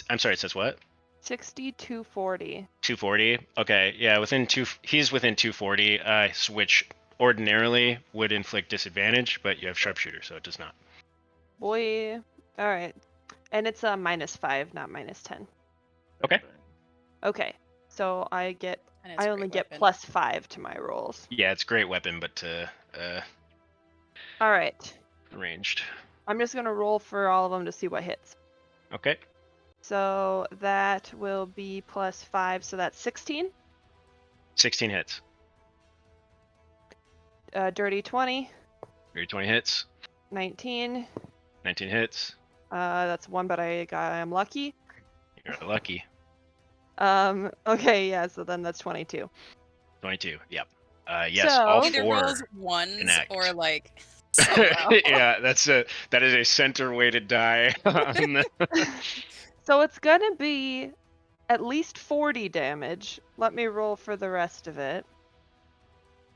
I'm sorry. It says what? 6240. 240. Okay, yeah. He's within 240. Which ordinarily would inflict disadvantage, but you have sharpshooter, so it does not. Boy. All right. And it's a -5, not -10. Okay. Okay. So I only get +5 to my rolls. Yeah, it's a great weapon, but All right. ranged. I'm just gonna roll for all of them to see what hits. Okay. So that will be +5, so that's 16. 16 hits. Dirty 20. Dirty 20 hits. 19. 19 hits. That's one, but I'm lucky. You're lucky. Okay, yeah, so then that's 22. 22. Yep. Yes, So- all Either four. rolls ones connect. or like somehow. Yeah, that is a center weighted die. So it's gonna be at least 40 damage. Let me roll for the rest of it.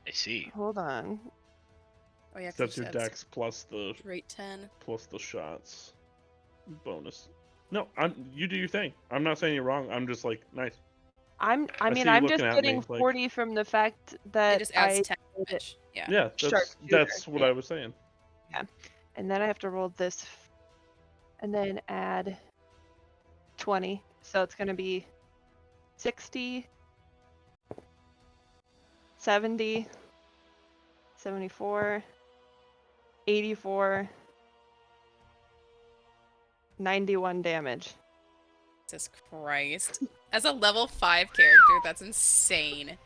I see. Hold on. Oh yeah, 'cause That's you your said dex plus the Rate 10. shots bonus. No, you do your thing. I'm not saying you're wrong. I'm just like nice. I see mean, you I'm just looking at getting me, like- 40 from the fact It that just adds I 10 damage. Yeah. Yeah, Sharpshooter, that's what yeah. I was saying. and then I have to roll this and then add 20. So it's going to be 60, 70, 74, 84, 91 damage. Jesus Christ. As a level 5 character, that's insane.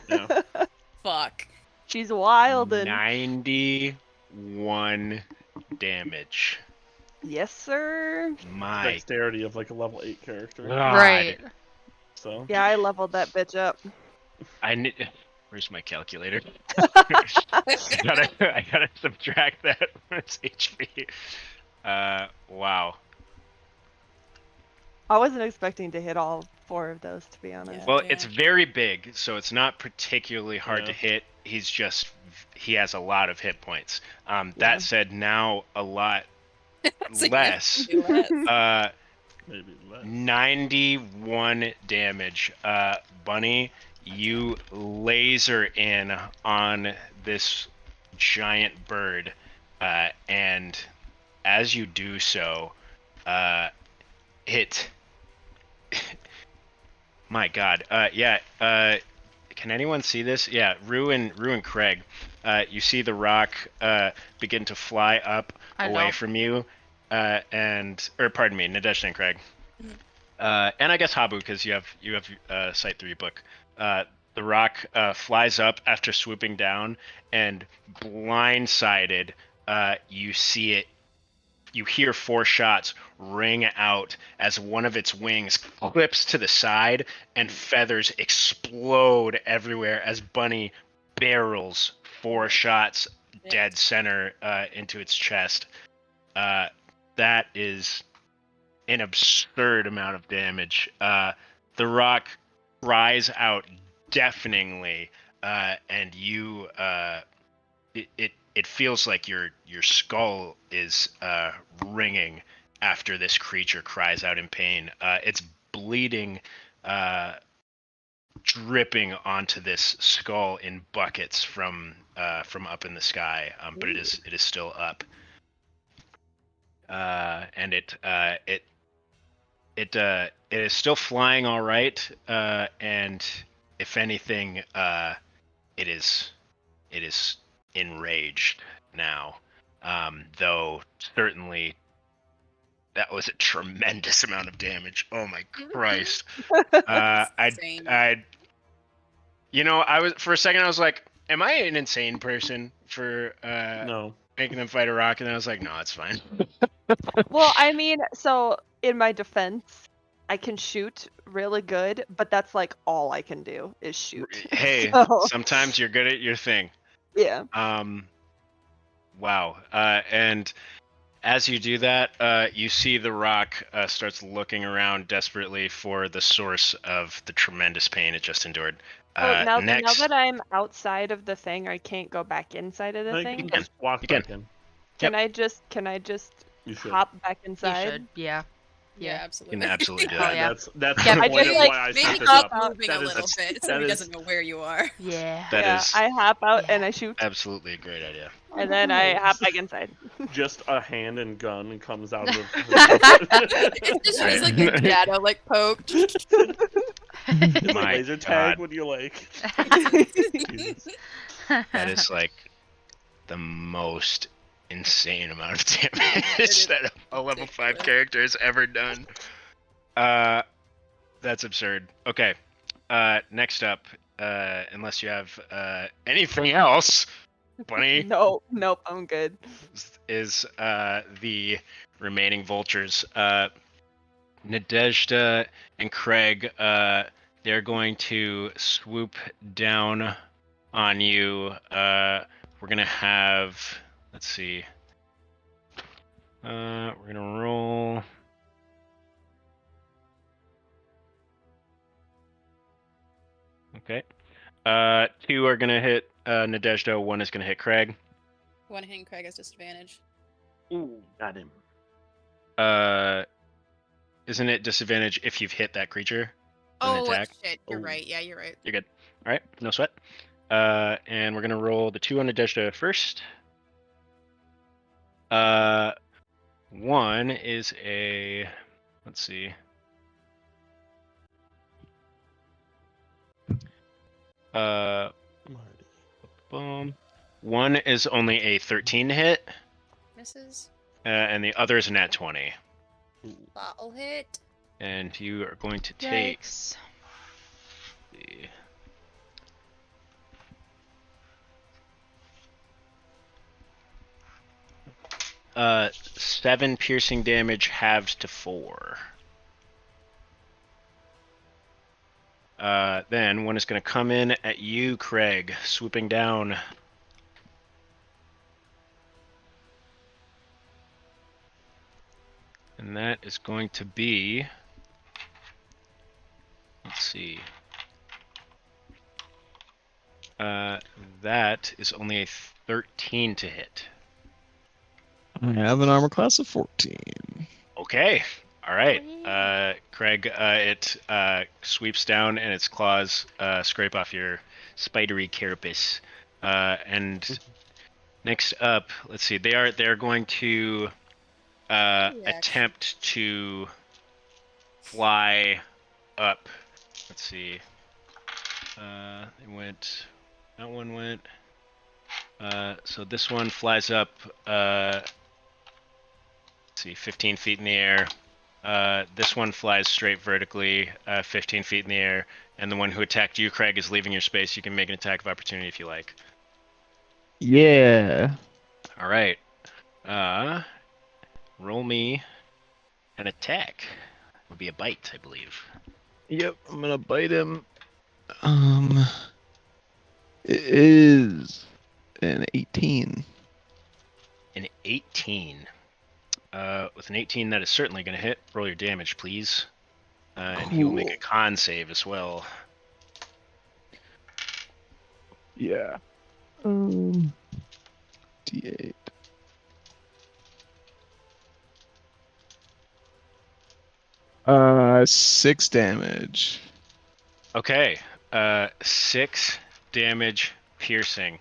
Yeah. Fuck. She's wild and 91 damage. yes, sir. My Dexterity of like a level 8 character. God. Right. So Yeah, I leveled that bitch up. I need. Where's my calculator? I gotta subtract that from its HP. Wow. I wasn't expecting to hit all 4 of those, to be honest. Yeah. Well, it's very big, so it's not particularly hard Yeah. to hit. He has a lot of hit points. Yeah. That said, now a lot less. Significantly less. maybe less. 91 damage. Bunny, you laser in on this giant bird, and as you do so, it. My God. Can anyone see this? Yeah, Rue and Craig. You see the rock begin to fly up I away don't. from you, or pardon me, Nadesh and Craig. And I guess Habu, because you have sight through your book. The rock flies up after swooping down, and blindsided, you see it. You hear 4 shots ring out as one of its wings clips to the side, and feathers explode everywhere as Bunny barrels 4 shots dead center into its chest. That is an absurd amount of damage. The rock cries out deafeningly, and you it feels like your skull is ringing after this creature cries out in pain. It's bleeding, dripping onto this skull in buckets from up in the sky, but it is still up. And it is still flying all right, and if anything, it is enraged now, though certainly that was a tremendous amount of damage. Oh my Christ. insane. I was for a second I was like, am I an insane person for No. making them fight a rock? And then I was like, no, it's fine. Well, I mean, so in my defense, I can shoot really good, but that's like all I can do is shoot. Hey, So- sometimes you're good at your thing. Yeah. Wow. And as you do that, you see the rock starts looking around desperately for the source of the tremendous pain it just endured. So now Next, that I'm outside of the thing, I can't go back inside of the No, you thing. can just walk You can. back in. Can I just You should. hop back You inside? should. Yeah. Yeah, Yeah. you absolutely. can absolutely do Oh, that. yeah. That's Yeah, the I point just, of like, why I Maybe set this keep up. moving That a is- little bit so that he is- doesn't know where you are. Yeah. That Yeah, is I hop out Yeah. and I shoot, absolutely a great idea. and then I hop back inside. Just a hand and gun and comes out of It's just Right. he's like a shadow, like poke. It's like My laser tag God. when you're like. Jesus. That is like the most insane amount of damage is that a level 5 ridiculous. character has ever done. That's absurd. Okay. Next up, unless you have anything else, Bunny Nope, I'm good. is the remaining vultures. Nadezhda and Craig, they're going to swoop down on you. We're gonna have, let's see. We're gonna roll. Okay. 2 are gonna hit Nadezhda. 1 is gonna hit Craig. One hitting Craig has disadvantage. Ooh, got him. Isn't it disadvantage if you've hit that creature? With an Oh attack? shit! You're Oh. right. Yeah, you're right. You're good. All right, no sweat. And we're gonna roll the 2 on Nadezhda first. 1 is a, let's see. Boom. 1 is only a 13 to hit, Misses. and the other is a nat 20. That'll hit. And you are going to take Yikes. the 7 piercing damage halves to 4. Then 1 is going to come in at you, Craig, swooping down. And that is going to be, let's see. That is only a 13 to hit. I have an armor class of 14. Okay. All right. Yeah. Craig, it sweeps down and its claws scrape off your spidery carapace. And next up, let's see. They're going to attempt to fly up. Let's see. They went. That one went. So this one flies up. Let's see, 15 feet in the air. This one flies straight vertically, 15 feet in the air. And the one who attacked you, Craig, is leaving your space. You can make an attack of opportunity if you like. Yeah. All right. Roll me an attack. It would be a bite, I believe. Yep, I'm gonna bite him. It is an 18. An 18. With an 18, that is certainly going to hit. Roll your damage, please. And he will make a con save as well. Yeah. D8. Uh, 6 damage. Okay. 6 damage piercing.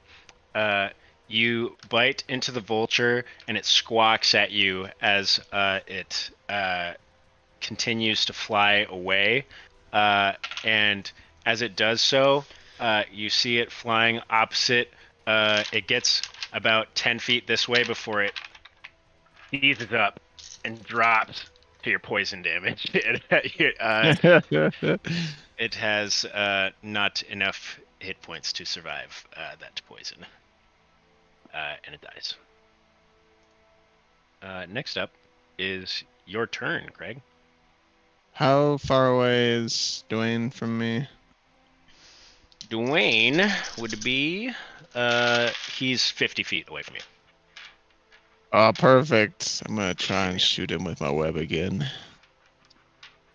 You bite into the vulture, and it squawks at you as it continues to fly away. And as it does so, you see it flying opposite. It gets about 10 feet this way before it eases up and drops to your poison damage. It has not enough hit points to survive that poison. And it dies. Next up is your turn, Craig. How far away is Dwayne from me? Dwayne would be, he's 50 feet away from you. Oh, perfect. I'm gonna try and shoot him with my web again.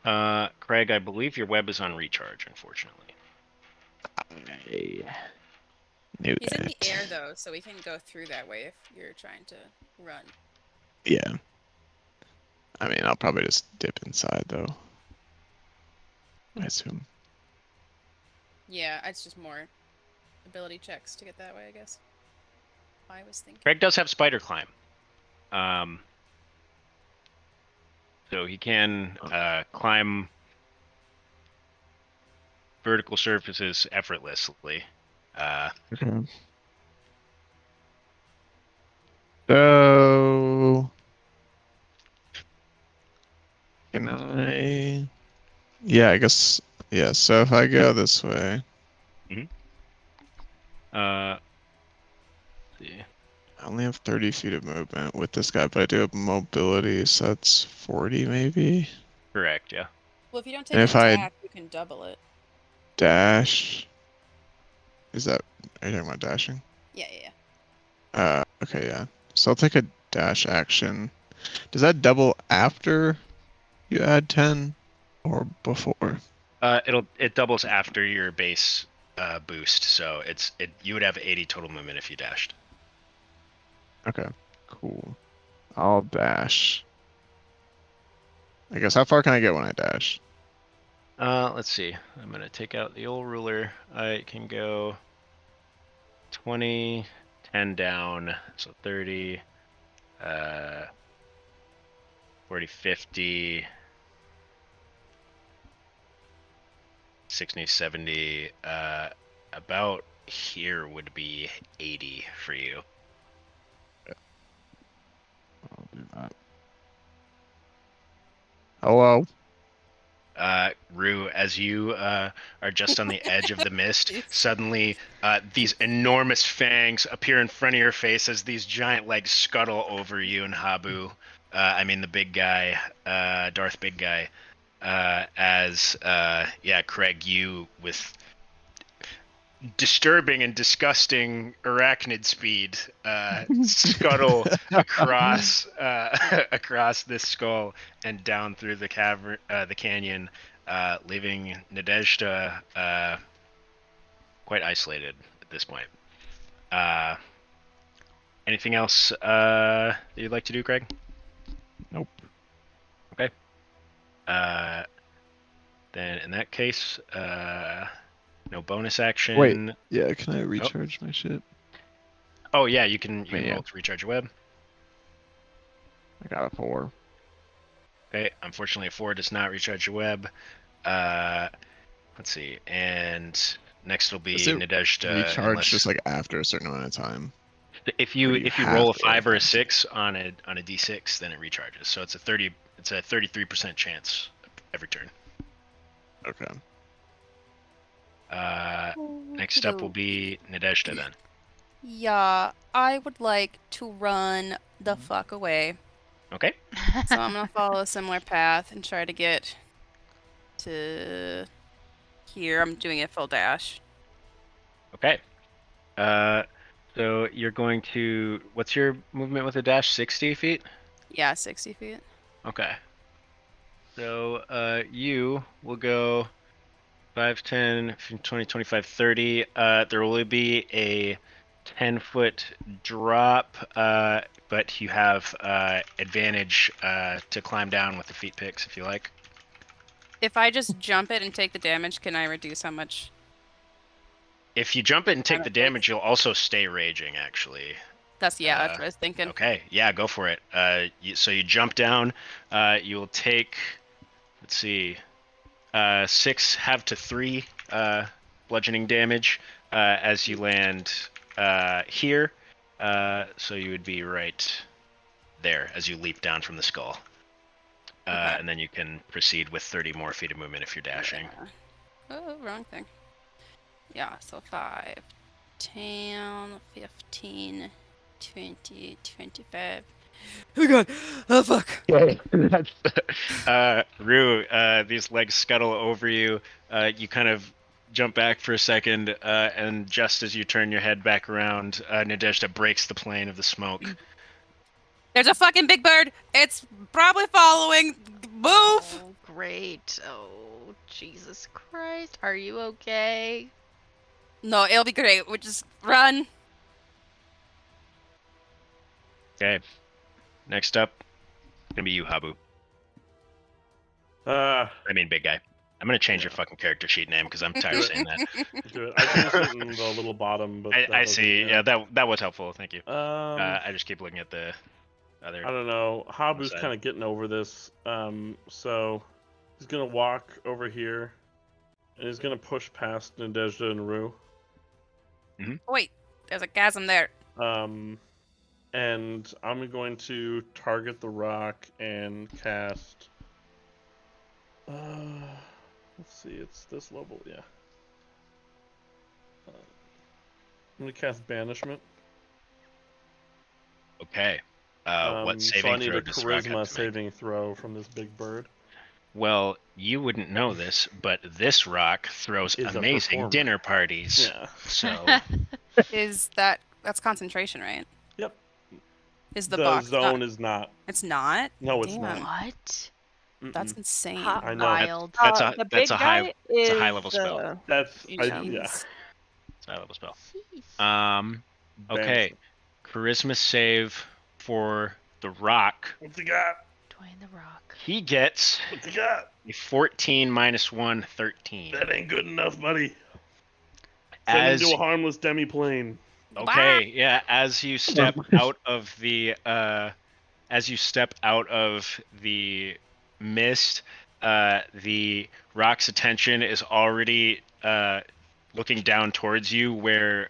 Craig, I believe your web is on recharge, unfortunately. I knew He's in the that. air though, so we can go through that way if you're trying to run. Yeah. I mean, I'll probably just dip inside though. I assume. Yeah, it's just more ability checks to get that way, I guess. I was thinking. Craig does have spider climb. So he can climb vertical surfaces effortlessly. Okay. So can I? Yeah, I guess. Yeah. So if I go this way, I only have 30 feet of movement with this guy, but I do have mobility, so that's 40 maybe. Correct, yeah. Well, if you don't take And an if I attack, you can double it. dash, are you talking about dashing? Yeah, yeah, yeah. Okay, yeah. So I'll take a dash action. Does that double after you add 10 or before? It doubles after your base boost, so you would have 80 total movement if you dashed. Okay, cool. I'll dash. I guess how far can I get when I dash? Let's see. I'm gonna take out the old ruler. I can go 20, 10 down, so 30, 40, 50, 60, 70. About here would be 80 for you. I'll do that. Hello? Rue, as you are just on the edge of the mist, suddenly these enormous fangs appear in front of your face as these giant legs scuttle over you and Habu. I mean the big guy, Darth Big Guy. Craig, you with disturbing and disgusting arachnid speed scuttle across across this skull and down through the cavern, the canyon, leaving Nadezhda quite isolated at this point. Anything else that you'd like to do, Craig? Nope. Okay. Then in that case, no bonus action. Wait, yeah, can I recharge my shit? Oh yeah, you can Yeah. roll to recharge your web. I got a 4. Okay, unfortunately a 4 does not recharge your web. Let's see, and next will be Does it Nadezhda. recharge just like after a certain amount of time? If you have roll a to 5 or a have to? 6 on a d6, then it recharges. So it's a 33% chance every turn. Okay. Next up will be Nadezhda then. Yeah, I would like to run the fuck away. Okay. So I'm gonna follow a similar path and try to get to here. I'm doing a full dash. Okay. So you're going to, what's your movement with a dash? 60 feet? Yeah, 60 feet. Okay. So you will go 5, 10, 15, 20, 25, 30. There will be a 10-foot drop, but you have advantage to climb down with the feet picks if you like. If I just jump it and take the damage, can I reduce how much? If you jump it and take the Damage. damage, you'll also stay raging, actually. That's what I was thinking. Okay, yeah, go for it. So you jump down. You'll take, let's see, 6 half to 3 bludgeoning damage as you land here. So you would be right there as you leap down from the skull. Okay. And then you can proceed with 30 more feet of movement if you're dashing. Yeah. Oh, wrong thing. Yeah, so 5, 10, 15, 20, 25. Oh god! Oh fuck! Rue, these legs scuttle over you. You kind of jump back for a second, and just as you turn your head back around, Nadezhda breaks the plane of the smoke. There's a fucking big bird! It's probably following! Move! Oh, great. Oh, Jesus Christ. Are you okay? No, it'll be great. We'll just run. Okay. Next up, it's gonna be you, Habu. Uh, I mean, big guy. I'm gonna change your fucking character sheet name because I'm tired of saying that. do it. I changed it in the little bottom, but that I doesn't- see. Yeah, that was helpful. Thank you. I I just keep looking at the other. don't know. Habu's side. kind of getting over this. So he's gonna walk over here, and he's gonna push past Nadezhda and Rue. Wait, there's a chasm there. And I'm going to target the rock and cast. Let's see, it's this level, yeah. I'm gonna cast Banishment. Okay. What So I saving need throw a does the rock have charisma to make? saving throw from this big bird. Well, you wouldn't know this, but this rock throws Is a amazing performer. dinner parties. Yeah. So Is that's concentration, right? Yep. Is the The box zone not? is not. It's not. No, it's Damn, not. What? that's Mm-mm. insane. Hot I know. wild. The that's big a guy it's a is high level spell. That's yeah. Jeez. It's a high level spell. Jeez. Okay. Charisma save for the rock. What's he got? Dwayne the Rock. He gets What's he got? a 14 minus 1, 13. That ain't good enough, buddy. Send him As to a harmless demi-plane. okay, yeah, as you step out of the mist, the rock's attention is already looking down towards you where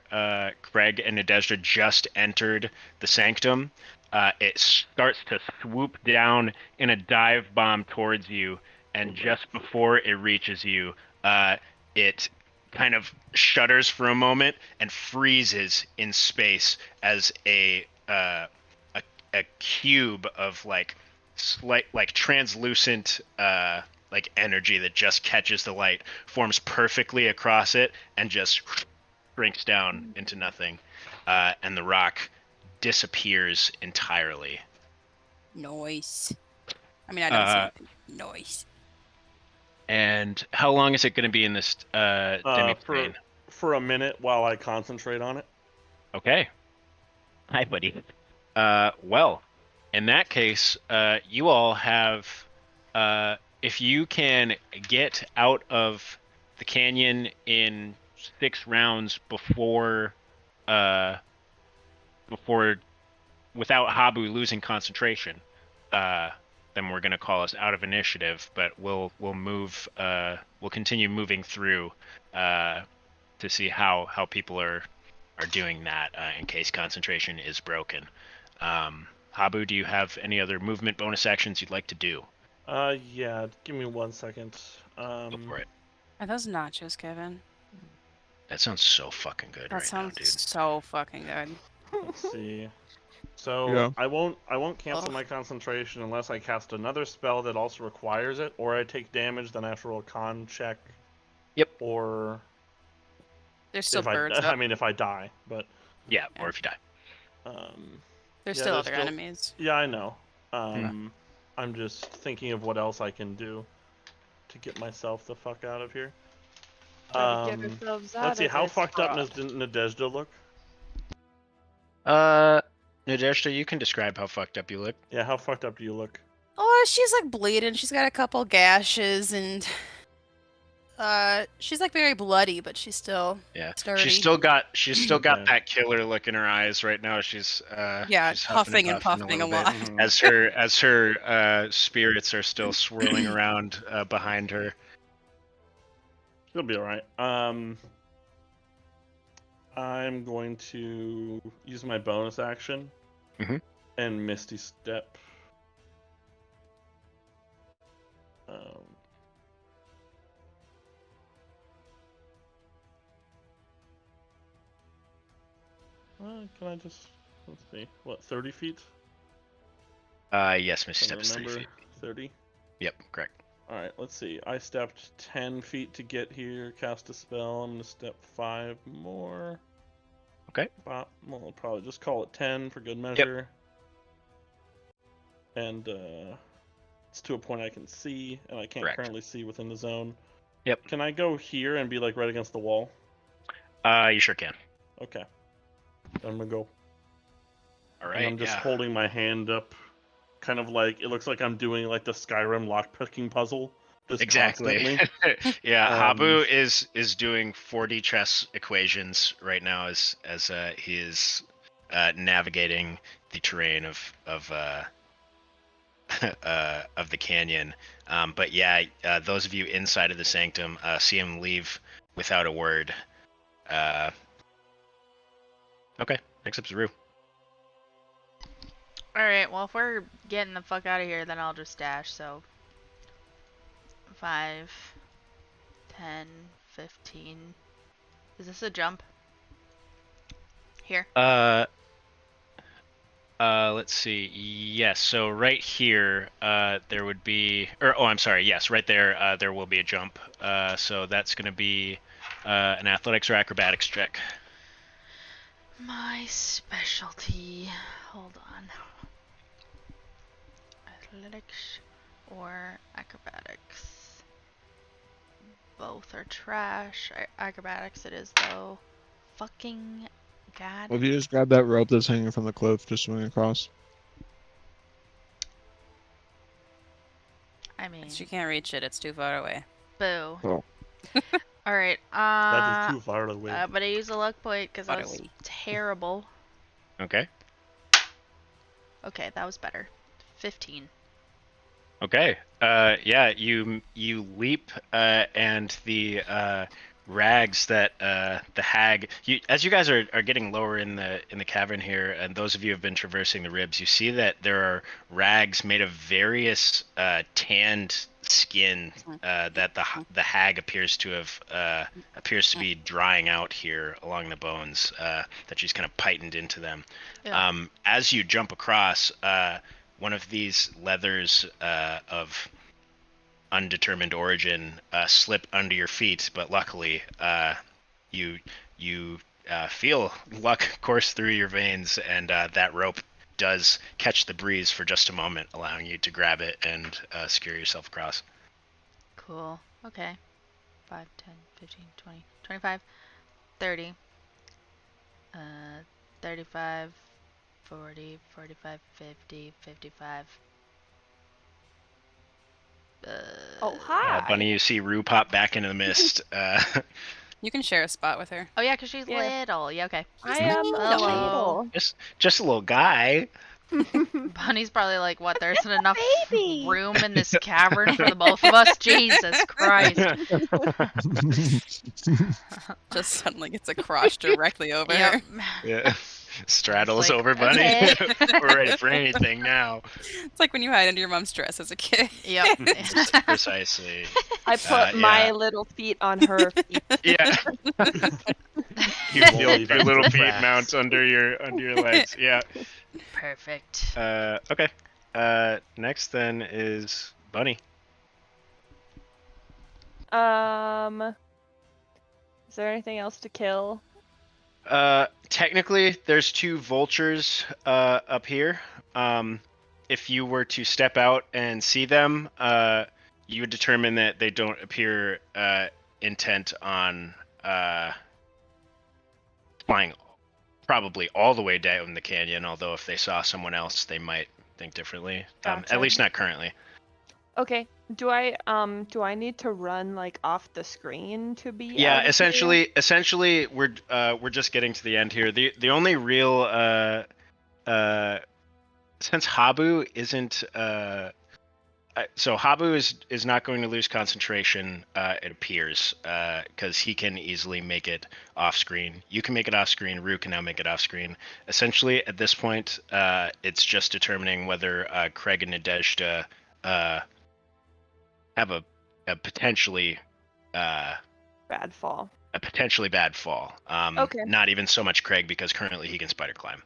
Craig and Nadezhda just entered the sanctum. It starts to swoop down in a dive bomb towards you, and just before it reaches you, it kind of shudders for a moment and freezes in space as a cube of like translucent like energy that just catches the light, forms perfectly across it, and just shrinks down into nothing, and the rock disappears entirely. Noise. I mean, I don't see anything. Noise. And how long is it going to be in this demi-plane? For a minute while I concentrate on it. Okay. Hi, buddy. Well, in that case, you all have, if you can get out of the canyon in 6 rounds before without Habu losing concentration, then we're gonna call us out of initiative. But we'll continue moving through to see how people are doing that in case concentration is broken. Habu, do you have any other movement bonus actions you'd like to do? Yeah. Give me 1 second. Go for it. Are those nachos, Kevin? That sounds so fucking good That right now, sounds dude. so fucking good. Let's see. So Yeah. I won't cancel Ugh. my concentration unless I cast another spell that also requires it, or I take damage, then I have to roll a con check. Yep. Or There's still if birds I up. mean if I die, but Yeah, or if you die. There's yeah, still there's other still- enemies. yeah, I know. I'm just thinking of what else I can do to get myself the fuck out of here. Try to get ourselves out Let's see, of how this fucked up fraud. does Nadezhda look? Nadezhda, you can describe how fucked up you look. Yeah, how fucked up do you look? Oh, she's like bleeding. She's got a couple gashes and she's like very bloody, but she's still Yeah, sturdy. she's still got Okay. that killer look in her eyes right now. She's she's huffing and puffing puffing a little bit lot. as her spirits are still swirling around behind her. She'll be alright. I'm going to use my bonus action Mhm. and Misty Step. Can I just, let's see, what, 30 feet? Yes, Misty Can I Step is 30 remember? feet. 30? Yep, correct. Alright, let's see. I stepped 10 feet to get here, cast a spell. I'm going to step 5 more. Okay. Well, I'll probably just call it 10 for good measure. And it's to a point I can see, and I can't Correct. currently see within the zone. Yep. Can I go here and be like right against the wall? You sure can. Okay. I'm gonna go. All right. And I'm just yeah. holding my hand up, kind of like it looks like I'm doing like the Skyrim lockpicking puzzle. Just Exactly. constantly. Yeah, Habu is doing 4D chess equations right now as he is navigating the terrain of the canyon. But yeah, those of you inside of the sanctum see him leave without a word. Okay, next up's Rue. Alright, well, if we're getting the fuck out of here, then I'll just dash, so. 5, 10, 15. Is this a jump? Here. Let's see. Yes, so right here, there would be, I'm sorry. Yes, right there, there will be a jump. So that's going to be an athletics or acrobatics check. My specialty. Hold on. Athletics or acrobatics. Both are trash. Acrobatics it is though. Fucking god. Well, if you just grab that rope that's hanging from the cliff, just swing across. I mean, She can't reach it. It's too far away. boo. Oh. All right. That is too far away. I'm gonna use a luck point because that Far was away. terrible. Okay. Okay, that was better. 15. Okay. Yeah, you leap, and the rags that the hag. As you guys are getting lower in the cavern here, and those of you who have been traversing the ribs, you see that there are rags made of various tanned skin that the hag appears to be drying out here along the bones. That she's kind of pightened into them. Yeah. As you jump across, one of these leathers of undetermined origin slip under your feet, but luckily you feel luck course through your veins, and that rope does catch the breeze for just a moment, allowing you to grab it and secure yourself across. Cool. Okay. 5, 10, 15, 20, 25, 30. 35, 40, 45, 50, 55. Oh, hi. Bunny, you see Rue pop back into the mist. You can share a spot with her. Oh yeah, because she's Yeah. little. Yeah, okay. I am Hello. just a little guy. Bunny's probably like, what? There isn't enough baby. room in this cavern for the both of us? Jesus Christ. Just suddenly gets a crotch directly over Yep. her. Yeah. Straddles Like, over Bunny. okay. We're ready for anything now. It's like when you hide under your mom's dress as a kid. Yep. Precisely. I put my yeah. little feet on her feet. Yeah. You Won't feel leave your any little feet cracks. mount under your legs. Yeah. Perfect. Okay. Next then is Bunny. Is there anything else to kill? Technically, there's 2 vultures up here. If you were to step out and see them, you would determine that they don't appear intent on flying probably all the way down the canyon, although if they saw someone else, they might think differently. Gotcha. At least not currently. Okay. Do I need to run like off the screen to be? Yeah, out of essentially, we're just getting to the end here. The only real since Habu isn't so Habu is not going to lose concentration. It appears because he can easily make it off screen. You can make it off screen. Rue can now make it off screen. Essentially, at this point, it's just determining whether Craig and Nadezhda have a potentially bad fall. bad fall. Okay. Not even so much Craig, because currently he can spider climb.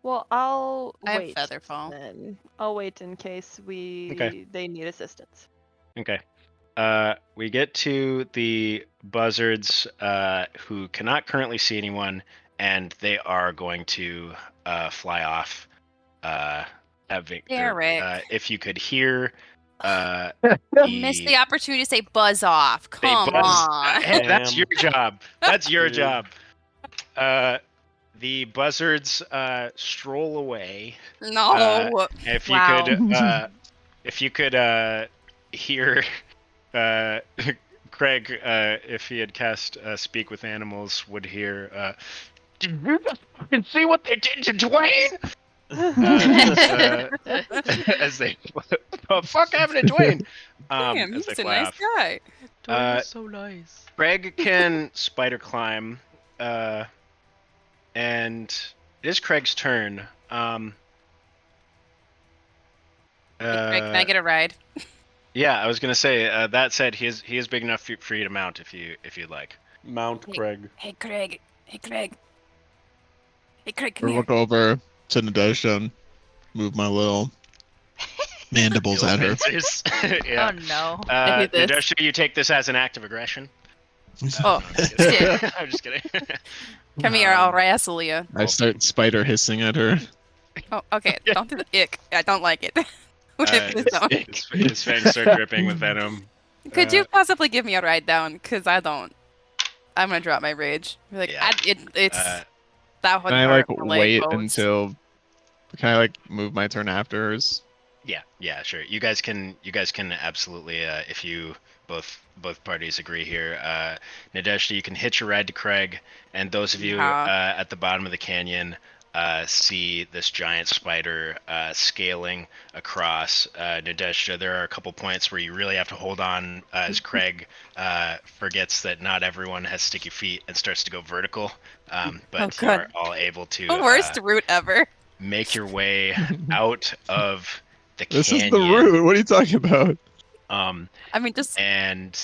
Well, I'll I have wait. feather fall. Then I'll wait in case Okay. they need assistance. Okay. We get to the buzzards, who cannot currently see anyone, and they are going to fly off. Derek. If you could hear. Missed the opportunity to say buzz off. Come on. Hey, that's your job. That's your Dude. job. The buzzards stroll away. No. If you Wow. could hear Craig, if he had cast Speak with Animals, would hear. Did you just fucking see what they did to Dwayne? As they, the fuck happened to Dwayne? Damn, As he's they a fly nice off. guy. Dwayne is so nice. Craig can spider climb, and it is Craig's turn. Hey, Craig, can I get a ride? Yeah, I was gonna say. That said, he is big enough for you to mount if you'd like. Mount Hey. Craig. Hey, Craig. Hey, Craig. Hey, Craig, come Or here. look over to Nadezhda and move my little mandibles at her. Pincers. Yeah. Oh no. I do this. Nadesha, you take this as an act of aggression. Oh, No, I'm just kidding. I'm just kidding. Come here, I'll wrestle you. I start spider hissing at her. Oh, okay. Don't do the ick. I don't like it. Please don't. His fangs start dripping with venom. Could you possibly give me a ride down? Because I don't. I'm gonna drop my rage. Like, Yeah. it's that would Can I hurt like my leg wait bones. until? Can I like move my turn after hers? Yeah, sure. You guys can absolutely, if you both parties agree here, Nadeshda, you can hitch a ride to Craig, and those of you Yeah. at the bottom of the canyon see this giant spider scaling across. Nadeshda, there are a couple points where you really have to hold on as Craig forgets that not everyone has sticky feet and starts to go vertical, but you God. are all able to The worst route ever. make your way out of the This canyon. is the route. What are you talking about? I mean, just And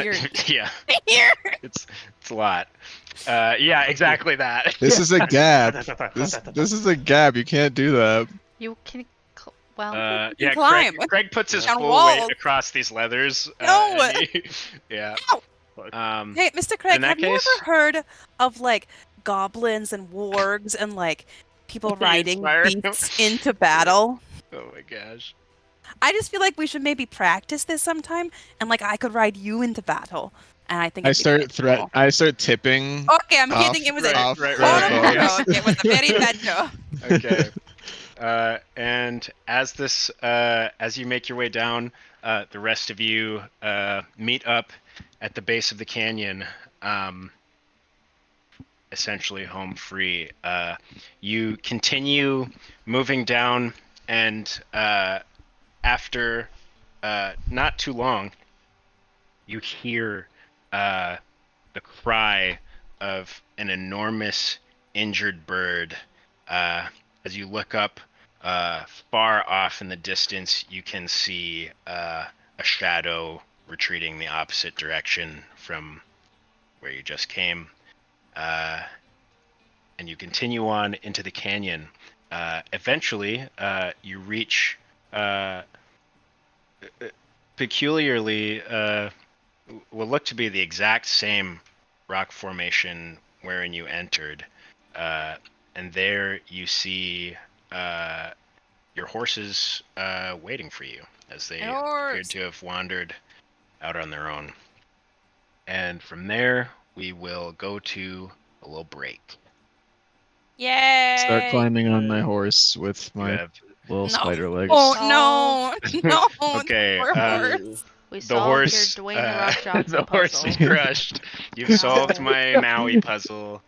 Here. yeah, here. it's a lot. Yeah, exactly that. This is a gap. This is a gap. You can't do that. You can. Well. Yeah, climb. Craig puts his On full walls. weight across these leathers. No. Yeah. Ow. Hey, Mr. Craig, in that have you case- ever heard of like goblins and wargs and like people You riding inspire him. beasts into battle? Oh my gosh. I just feel like we should maybe practice this sometime, and like I could ride you into battle, and I think I it'd be kinda cool. I start tipping. Okay, I'm off- kidding. It was right, a off right, horrible right, bows. joke. It was a very bad joke. Okay. And as you make your way down, the rest of you meet up at the base of the canyon, essentially home free. You continue moving down, and after not too long, you hear the cry of an enormous injured bird. As you look up, far off in the distance, you can see a shadow retreating the opposite direction from where you just came. And you continue on into the canyon. Eventually, you reach peculiarly will look to be the exact same rock formation wherein you entered. And there you see your horses waiting for you as they appeared to have wandered out on their own. And from there, we will go to a little break. Yay! Start climbing on my horse with You my have little No. spider legs. Oh no, no! Okay, Poor horse. We the solved horse. your Dwayne the Rock Johnson the horse puzzle. is crushed. You've solved my Maui puzzle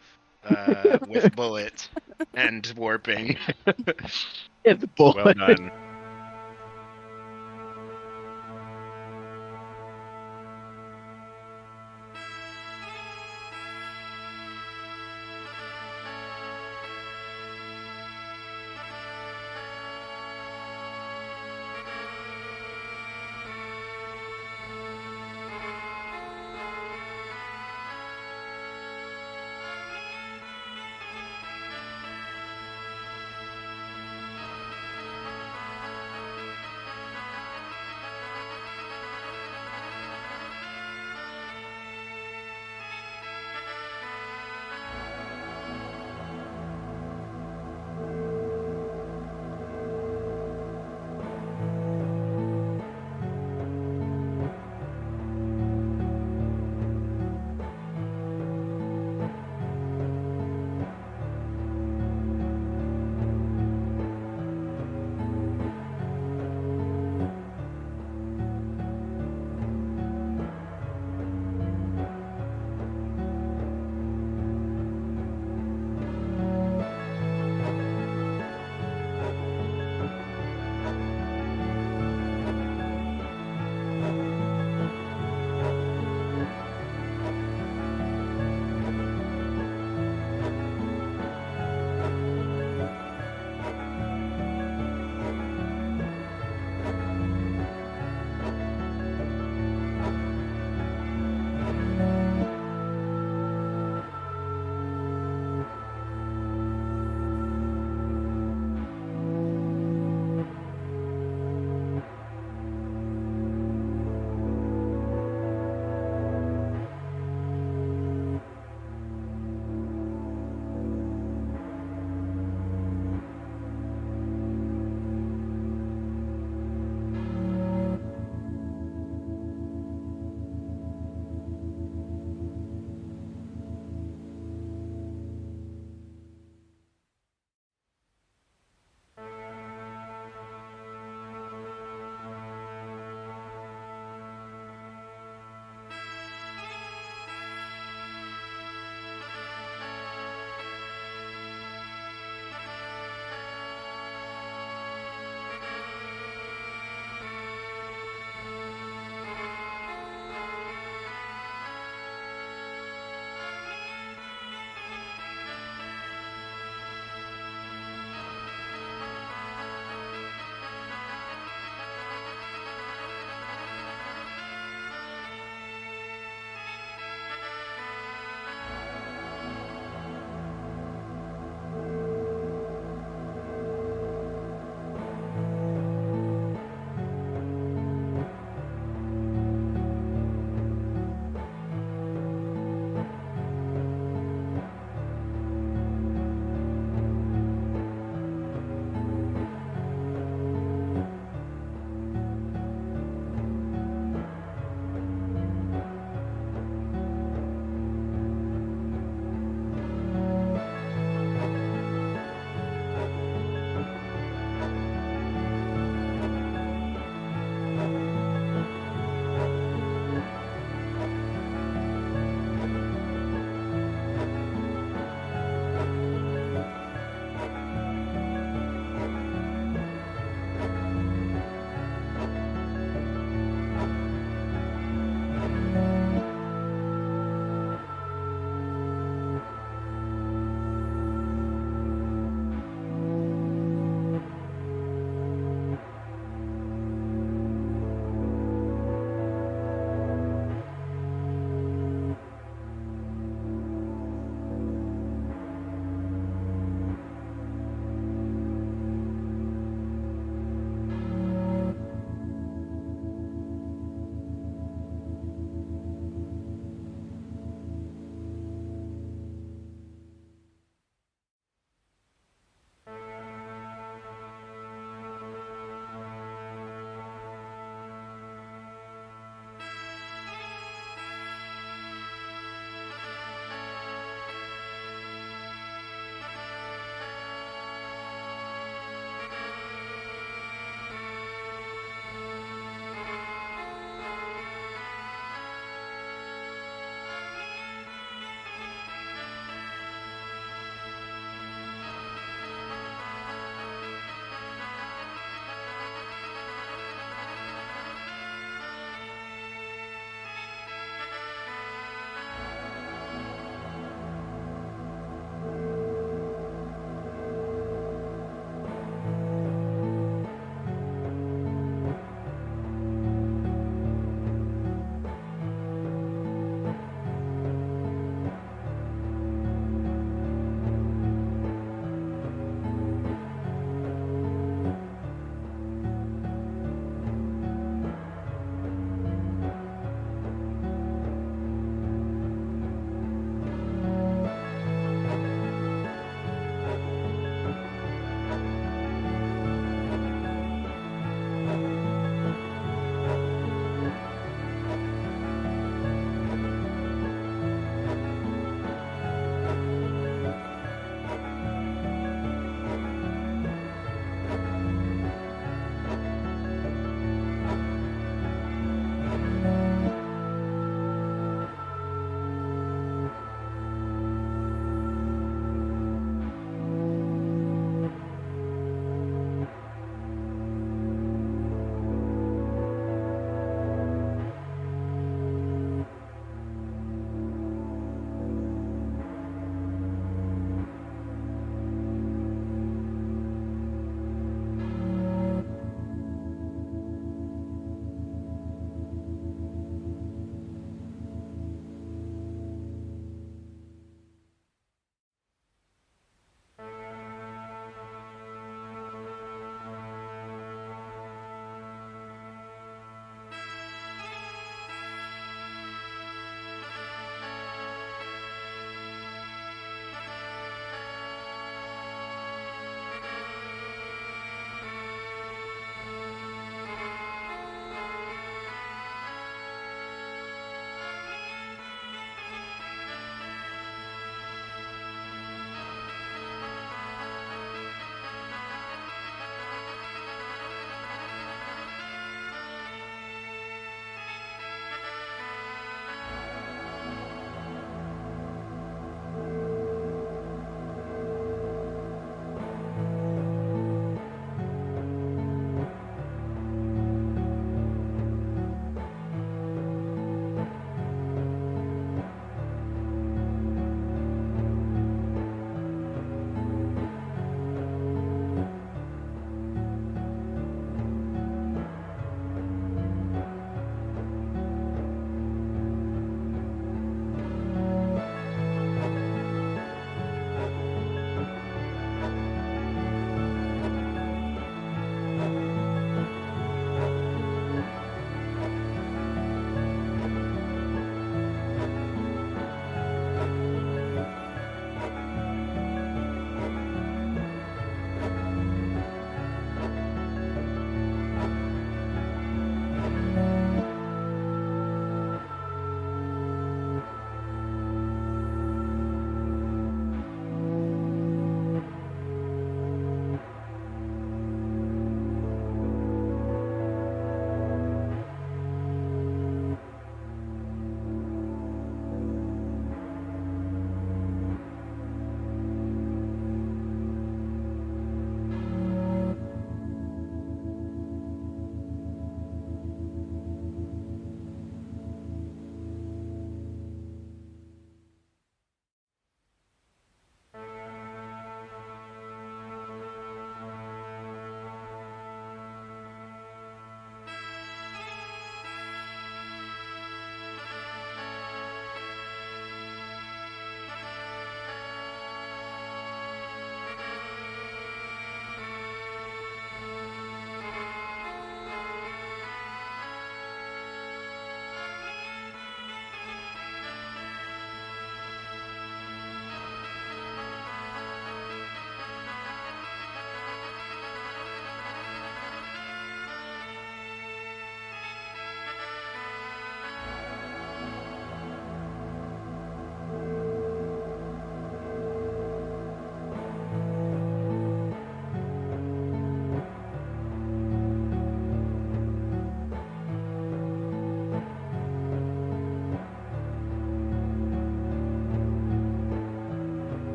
with bullet and warping. The Well bullet. done.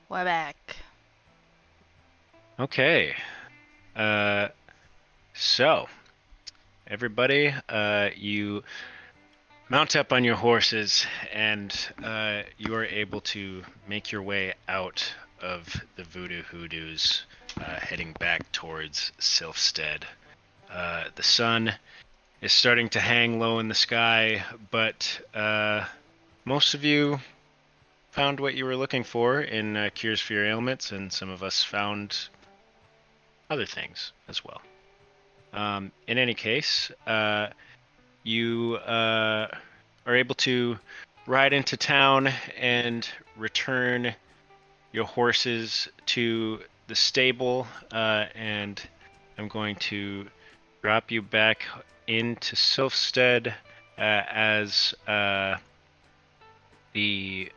We're back. Okay. So everybody, you mount up on your horses, and you are able to make your way out of the Voodoo Hoodoos, heading back towards Sylfstead. The sun is starting to hang low in the sky, but most of you found what you were looking for in cures for your ailments, and some of us found other things as well. In any case, you are able to ride into town and return your horses to the stable, and I'm going to drop you back into Sylfstead as the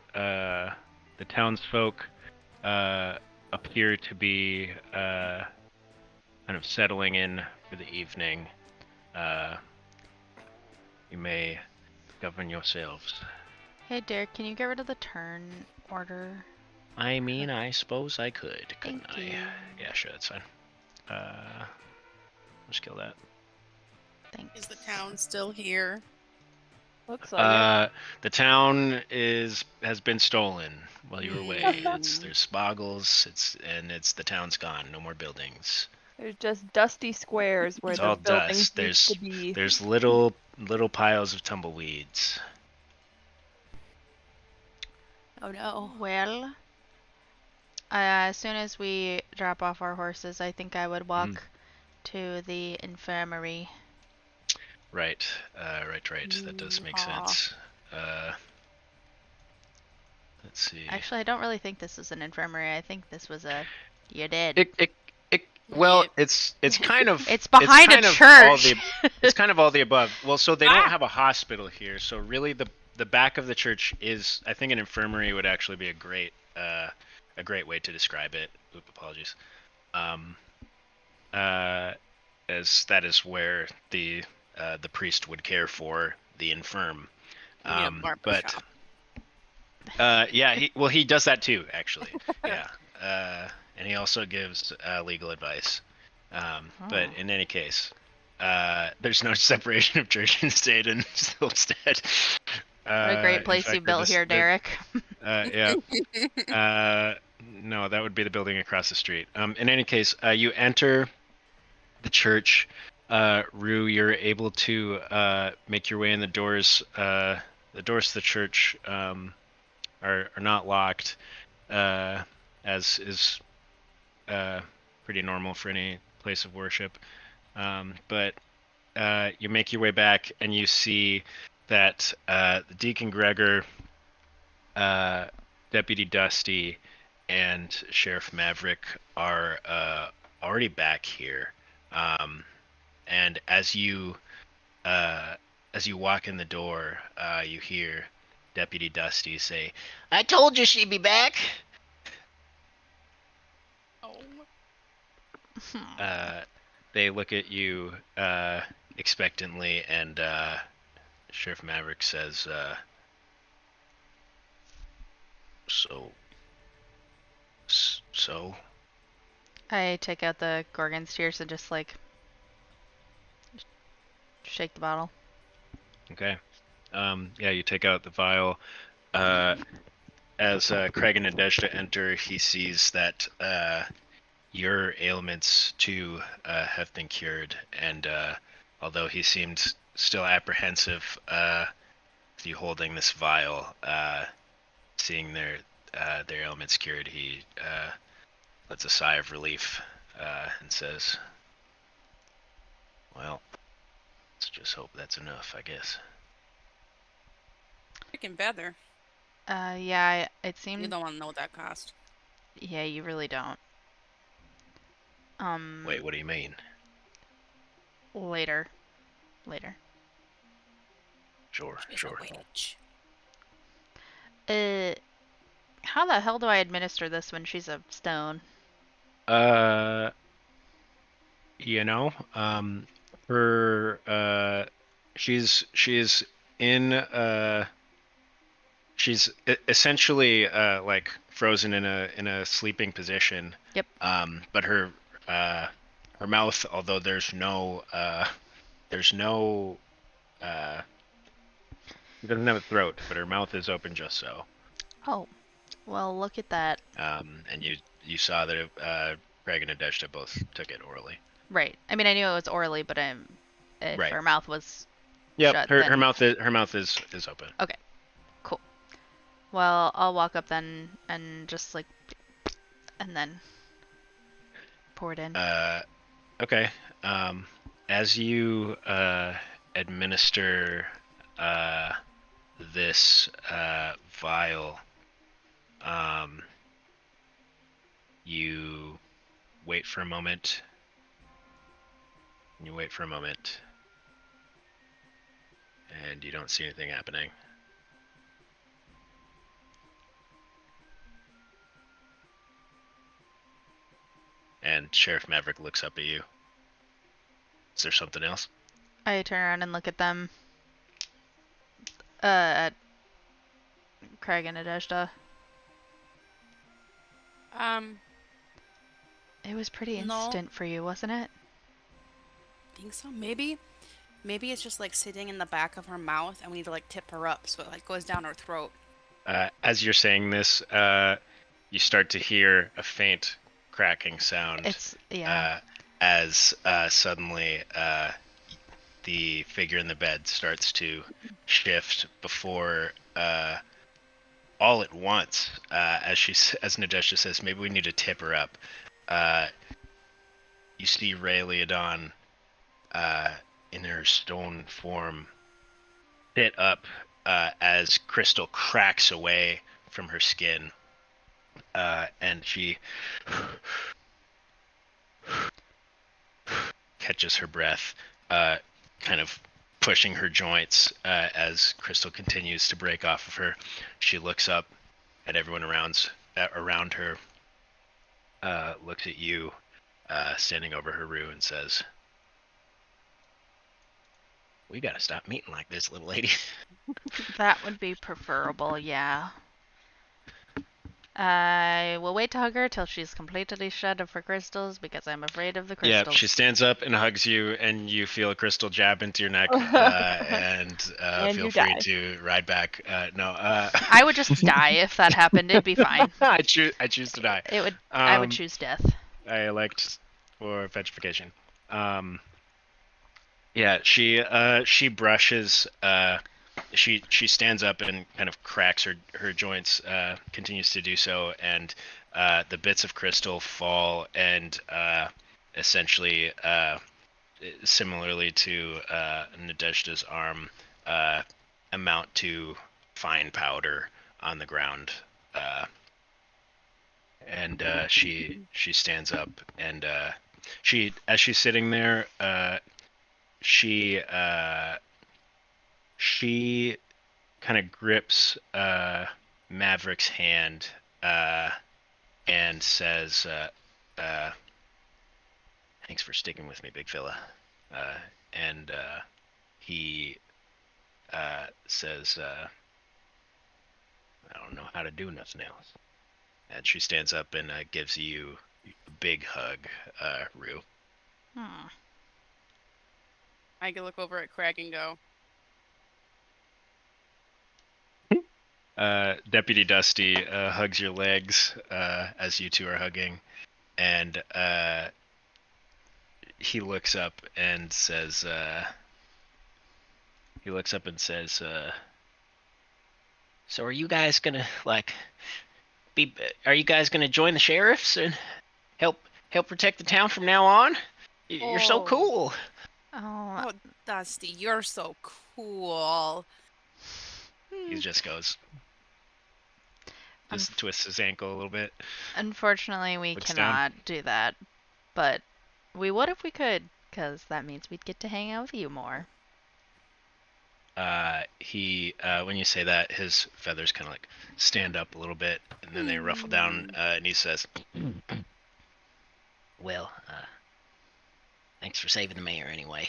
townsfolk appear to be kind of settling in for the evening. You may govern yourselves. Hey, Derek, can you get rid of the turn order? I mean, I suppose I could, couldn't Thank I? you. Yeah, sure, that's fine. Just kill that. Thanks. Is the town still here? Looks like The town has been stolen while you were away. Mm. There's Spoggles. It's the town's gone. No more buildings. there's just dusty squares where It's the all buildings dust. used to be. There's little piles of tumbleweeds. Oh no. Well, as soon as we drop off our horses, I think I would walk to the infirmary. Right. Right. That does make Aw. sense. Let's see. Actually, I don't really think this is an infirmary. I think this was a you're dead. Well, Yep. it's kind of It's behind kind a of church. it's kind of all the above. Well, so they Ah! don't have a hospital here, so really the back of the church is, I think, an infirmary would actually be a great way to describe it. Oop, apologies. As that is where the priest would care for the infirm. You need a barber But shop. yeah, he does that too, actually. Yeah. And he also gives legal advice. But Oh. in any case, there's no separation of church and state in Stilstead. What a great place you built here, Derek. Yeah. No, that would be the building across the street. In any case, you enter the church. Rue, you're able to make your way in the doors. The doors to the church are not locked, as is pretty normal for any place of worship. But you make your way back, and you see that Deacon Gregor, Deputy Dusty, and Sheriff Maverick are already back here. And as you walk in the door, you hear Deputy Dusty say, "I told you she'd be back." Oh. They look at you expectantly, and Sheriff Maverick says, So? I take out the Gorgon's tears and just shake the bottle. Okay. Yeah, you take out the vial. As Craig and Nadeshda enter, he sees that your ailments too have been cured, and although he seemed still apprehensive with you holding this vial, seeing their ailments cured, he lets a sigh of relief and says, "Well, let's just hope that's enough, I guess." Freaking better. Yeah, it You seemed. don't want to know what that cost. Yeah, you really don't. Wait, what do you mean? Later. Sure. She's a witch. How the hell do I administer this when she's a stone? You know, her she's in She's essentially like frozen in a sleeping position. Yep. But her mouth, although there's no she doesn't have a throat, but her mouth is open just so. Oh, well, look at that. And you saw that Greg and Adeshta both took it orally. Right. I mean, I knew it was orally, but if Right. her mouth was Yep. shut, Her then... mouth is open. Okay. Cool. Well, I'll walk up then and just like, and then pour it in. Okay. As you administer this vial, you wait for a moment. You wait for a moment, and you don't see anything happening. And Sheriff Maverick looks up at you. Is there something else? I turn around and look at them. At Craig and Adeshta. It was pretty No. instant for you, wasn't it? Think so? Maybe it's just like sitting in the back of her mouth, and we need to like tip her up so it like goes down her throat. As you're saying this, you start to hear a faint cracking sound. It's, yeah. As suddenly the figure in the bed starts to shift before all at once, as Nadeshda says, maybe we need to tip her up. You see Ray Leodon in her stone form sit up as Crystal cracks away from her skin, and she catches her breath, kind of pushing her joints as Crystal continues to break off of her. She looks up at everyone around her, looks at you standing over her Rue, and says, "We gotta stop meeting like this, little lady." That would be preferable, yeah. I will wait to hug her till she's completely shut of her crystals because I'm afraid of the crystals. Yeah, she stands up and hugs you, and you feel a crystal jab into your neck, and feel free to ride back. I would just die if that happened. It'd be fine. I choose to die. It would. I would choose death. I elect for petrification. Yeah, she brushes. She stands up and kind of cracks her joints. Continues to do so, and the bits of crystal fall, and essentially, similarly to Nadeshda's arm, amount to fine powder on the ground. And she stands up, and as she's sitting there, she kind of grips Maverick's hand and says, "Thanks for sticking with me, big fella." And he says, "I don't know how to do nothing else." And she stands up and gives you a big hug, Rue. I can look over at Craig and go, Deputy Dusty hugs your legs as you two are hugging, and he looks up and says, "So are you guys gonna are you guys gonna join the sheriffs and help protect the town from now on? You're so cool." Oh, Dusty, you're so cool. He just goes, just twists his ankle a little bit. Unfortunately, we Looks cannot do that, but we would if we could, because that means we'd get to hang out with you more. He when you say that, his feathers kind of like stand up a little bit, and then they ruffle down, and he says, "Well, thanks for saving the mayor anyway."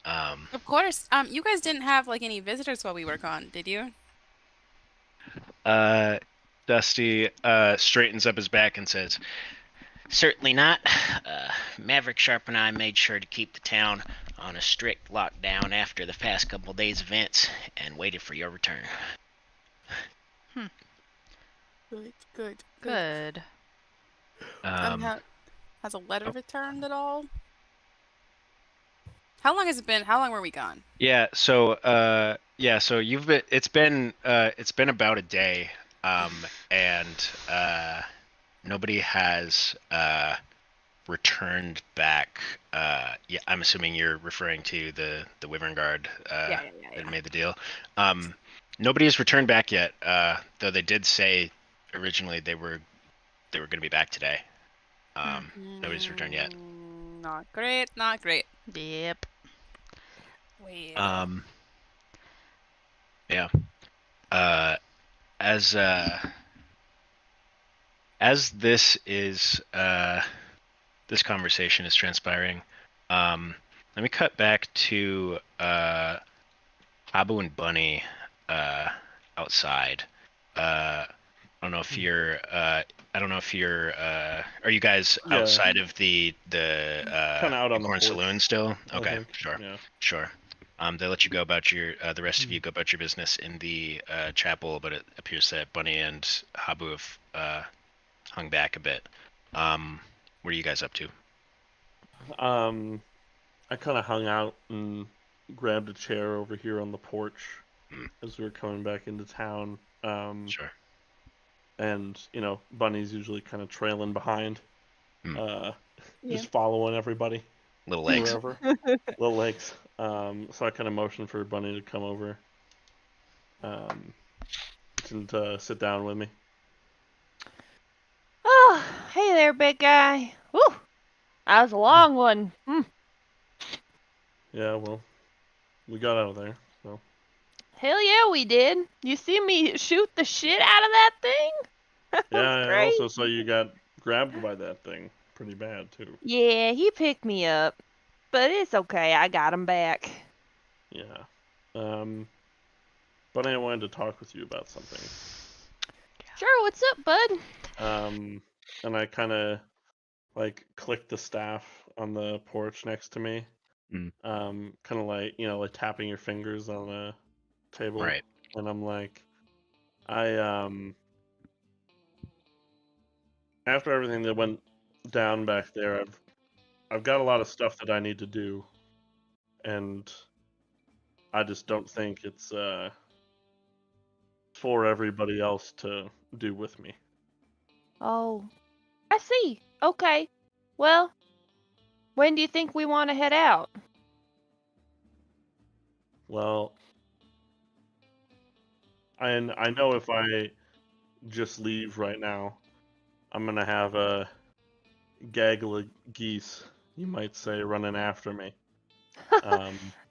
Of course. You guys didn't have like any visitors while we were gone, did you? Dusty straightens up his back and says, "Certainly not. Maverick Sharp and I made sure to keep the town on a strict lockdown after the past couple days' events and waited for your return." Good. Good. Has a letter returned at all? How long has it been? How long were we gone? So you've been it's been about a day, and nobody has returned back. Yeah, I'm assuming you're referring to the Wyvern Guard Yeah. that made the deal. Nobody has returned back yet, though they did say originally they were going to be back today. Nobody's returned yet. Not great. Yep. Well. Yeah. As this is this conversation is transpiring, let me cut back to Abu and Bunny outside. I don't know if you're. Are you guys Yeah. outside of the Kind of out on the Corn porch, Saloon still? I Okay, think. sure. Yeah. Sure. They let you go about your the rest of you go about your business in the chapel, but it appears that Bunny and Habu have hung back a bit. What are you guys up to? I kind of hung out and grabbed a chair over here on the porch as we were coming back into town. Sure. And Bunny's usually kind of trailing behind, Yeah. just following everybody. Little legs. Wherever. Little legs. So I kind of motioned for Bunny to come over and sit down with me. Oh, hey there, big guy. Whew. That was a long one. Yeah, well, we got out of there, so. Hell yeah, we did. You see me shoot the shit out of that thing? That was Yeah, I great. also saw you got grabbed by that thing pretty bad, too. Yeah, he picked me up. But it's okay, I got him back. Yeah. Bunny, I wanted to talk with you about something. Sure, what's up, bud? And I kind of, clicked the staff on the porch next to me. Kind of like tapping your fingers on a table. Right. And I'm like, after everything that went down back there, I've got a lot of stuff that I need to do, and I just don't think it's for everybody else to do with me. Oh, I see. Okay. Well, when do you think we want to head out? Well, I know if I just leave right now, I'm gonna have a gaggle of geese, you might say, running after me.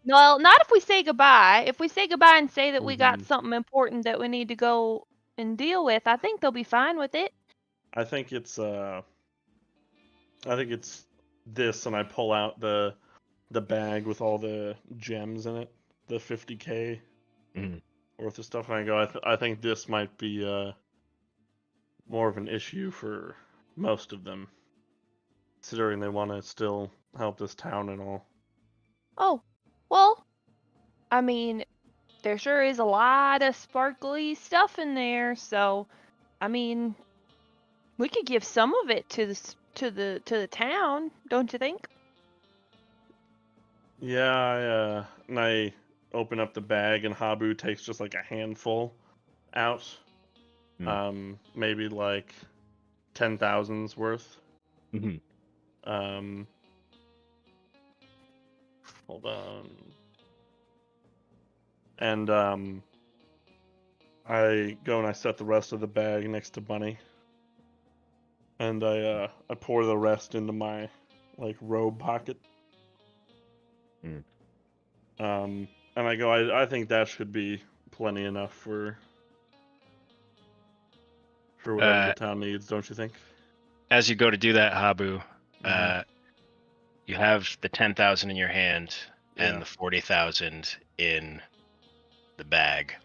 Well, not if we say goodbye. If we say goodbye and say that we got Mhm. something important that we need to go and deal with, I think they'll be fine with it. I think it's this, and I pull out the bag with all the gems in it, the 50K worth of stuff, and I go, I think this might be more of an issue for most of them, considering they want to still help this town and all. Oh, well, I mean, there sure is a lot of sparkly stuff in there, so I mean, we could give some of it to the town, don't you think? Yeah, and I open up the bag, and Habu takes just like a handful out, maybe like 10,000's worth. Hold on. And I go and I set the rest of the bag next to Bunny, and I pour the rest into my robe pocket. And I go, I think that should be plenty enough for whatever the town needs, don't you think? As you go to do that, Habu, you have the 10,000 in your hand, and the 40,000 in the bag.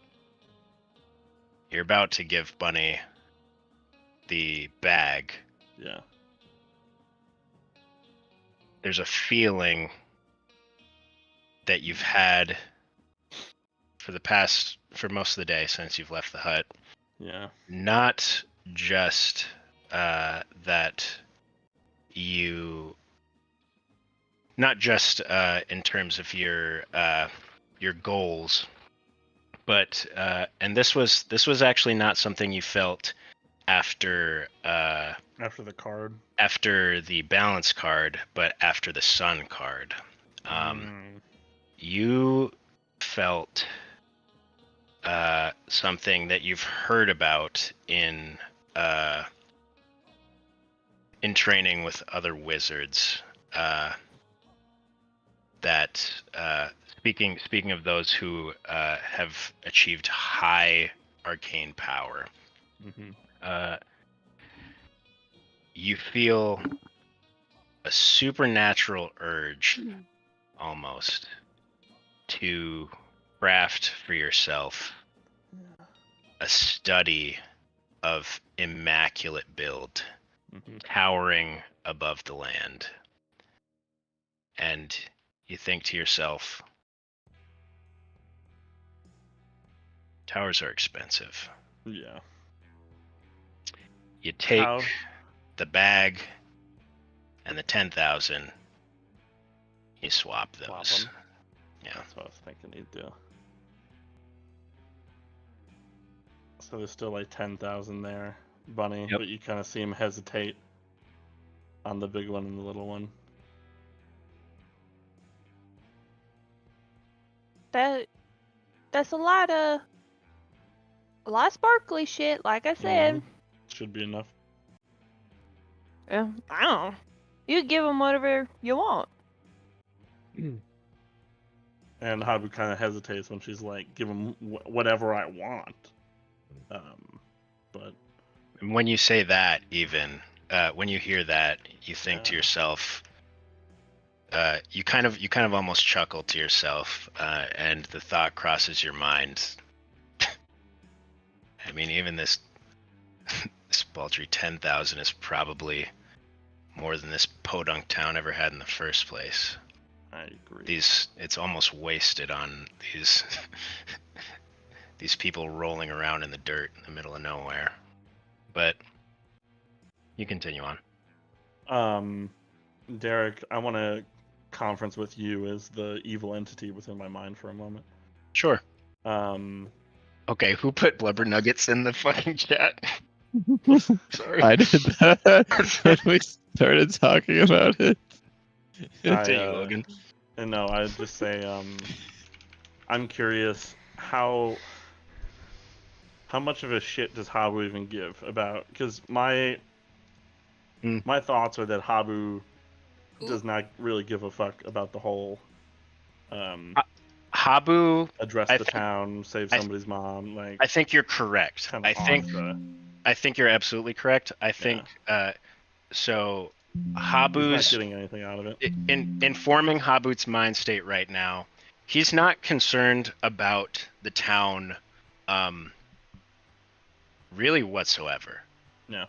You're about to give Bunny the bag. Yeah. There's a feeling that you've had for most of the day since you've left the hut. Yeah. Not just that you, not just in terms of your goals, but and this was actually not something you felt after the card, after the balance card, but after the sun card. You felt something that you've heard about in training with other wizards. That speaking of those who have achieved high arcane power, you feel a supernatural urge, almost, to craft for yourself a study of immaculate build, towering above the land. And you think to yourself, towers are expensive. Yeah. You take the bag and the 10,000, you swap those. Yeah. That's what I was thinking you'd do. So there's still like 10,000 there, Bunny, but you kind of see him hesitate on the big one and the little one. That's a lot of sparkly shit, like I said. Should be enough. Yeah, I don't know. You give him whatever you want. And Habu kind of hesitates when she's like, give him whatever I want. But when you say that, even when you hear that, you think to yourself, you kind of almost chuckle to yourself, and the thought crosses your mind. I mean, even this paltry 10,000 is probably more than this podunk town ever had in the first place. I agree. It's almost wasted on these people rolling around in the dirt in the middle of nowhere. But you continue on. Derek, I want to conference with you as the evil entity within my mind for a moment. Sure. Okay, who put blubber nuggets in the fucking chat? Sorry. I did that when we started talking about it. To you, Logan. And no, I'd just say, I'm curious how much of a shit does Habu even give about? Because my thoughts are that Habu does not really give a fuck about the whole Habu address the town, save somebody's mom. Like, I think you're correct. I think you're absolutely correct. I think so. Habu's not getting anything out of it. Informing Habu's mind state right now, he's not concerned about the town, really whatsoever. No.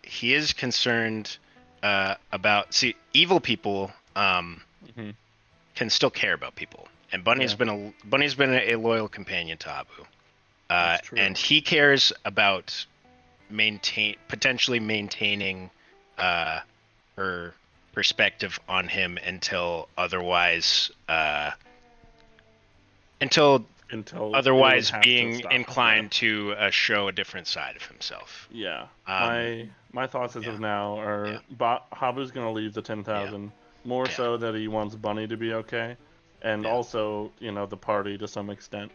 He is concerned about evil people can still care about people, and Bunny's been a loyal companion to Habu, and he cares about potentially maintaining her perspective on him until otherwise being inclined to show a different side of himself. Yeah. My thoughts as of now are Habu's gonna leave the 10,000 more so that he wants Bunny to be okay, and also the party to some extent,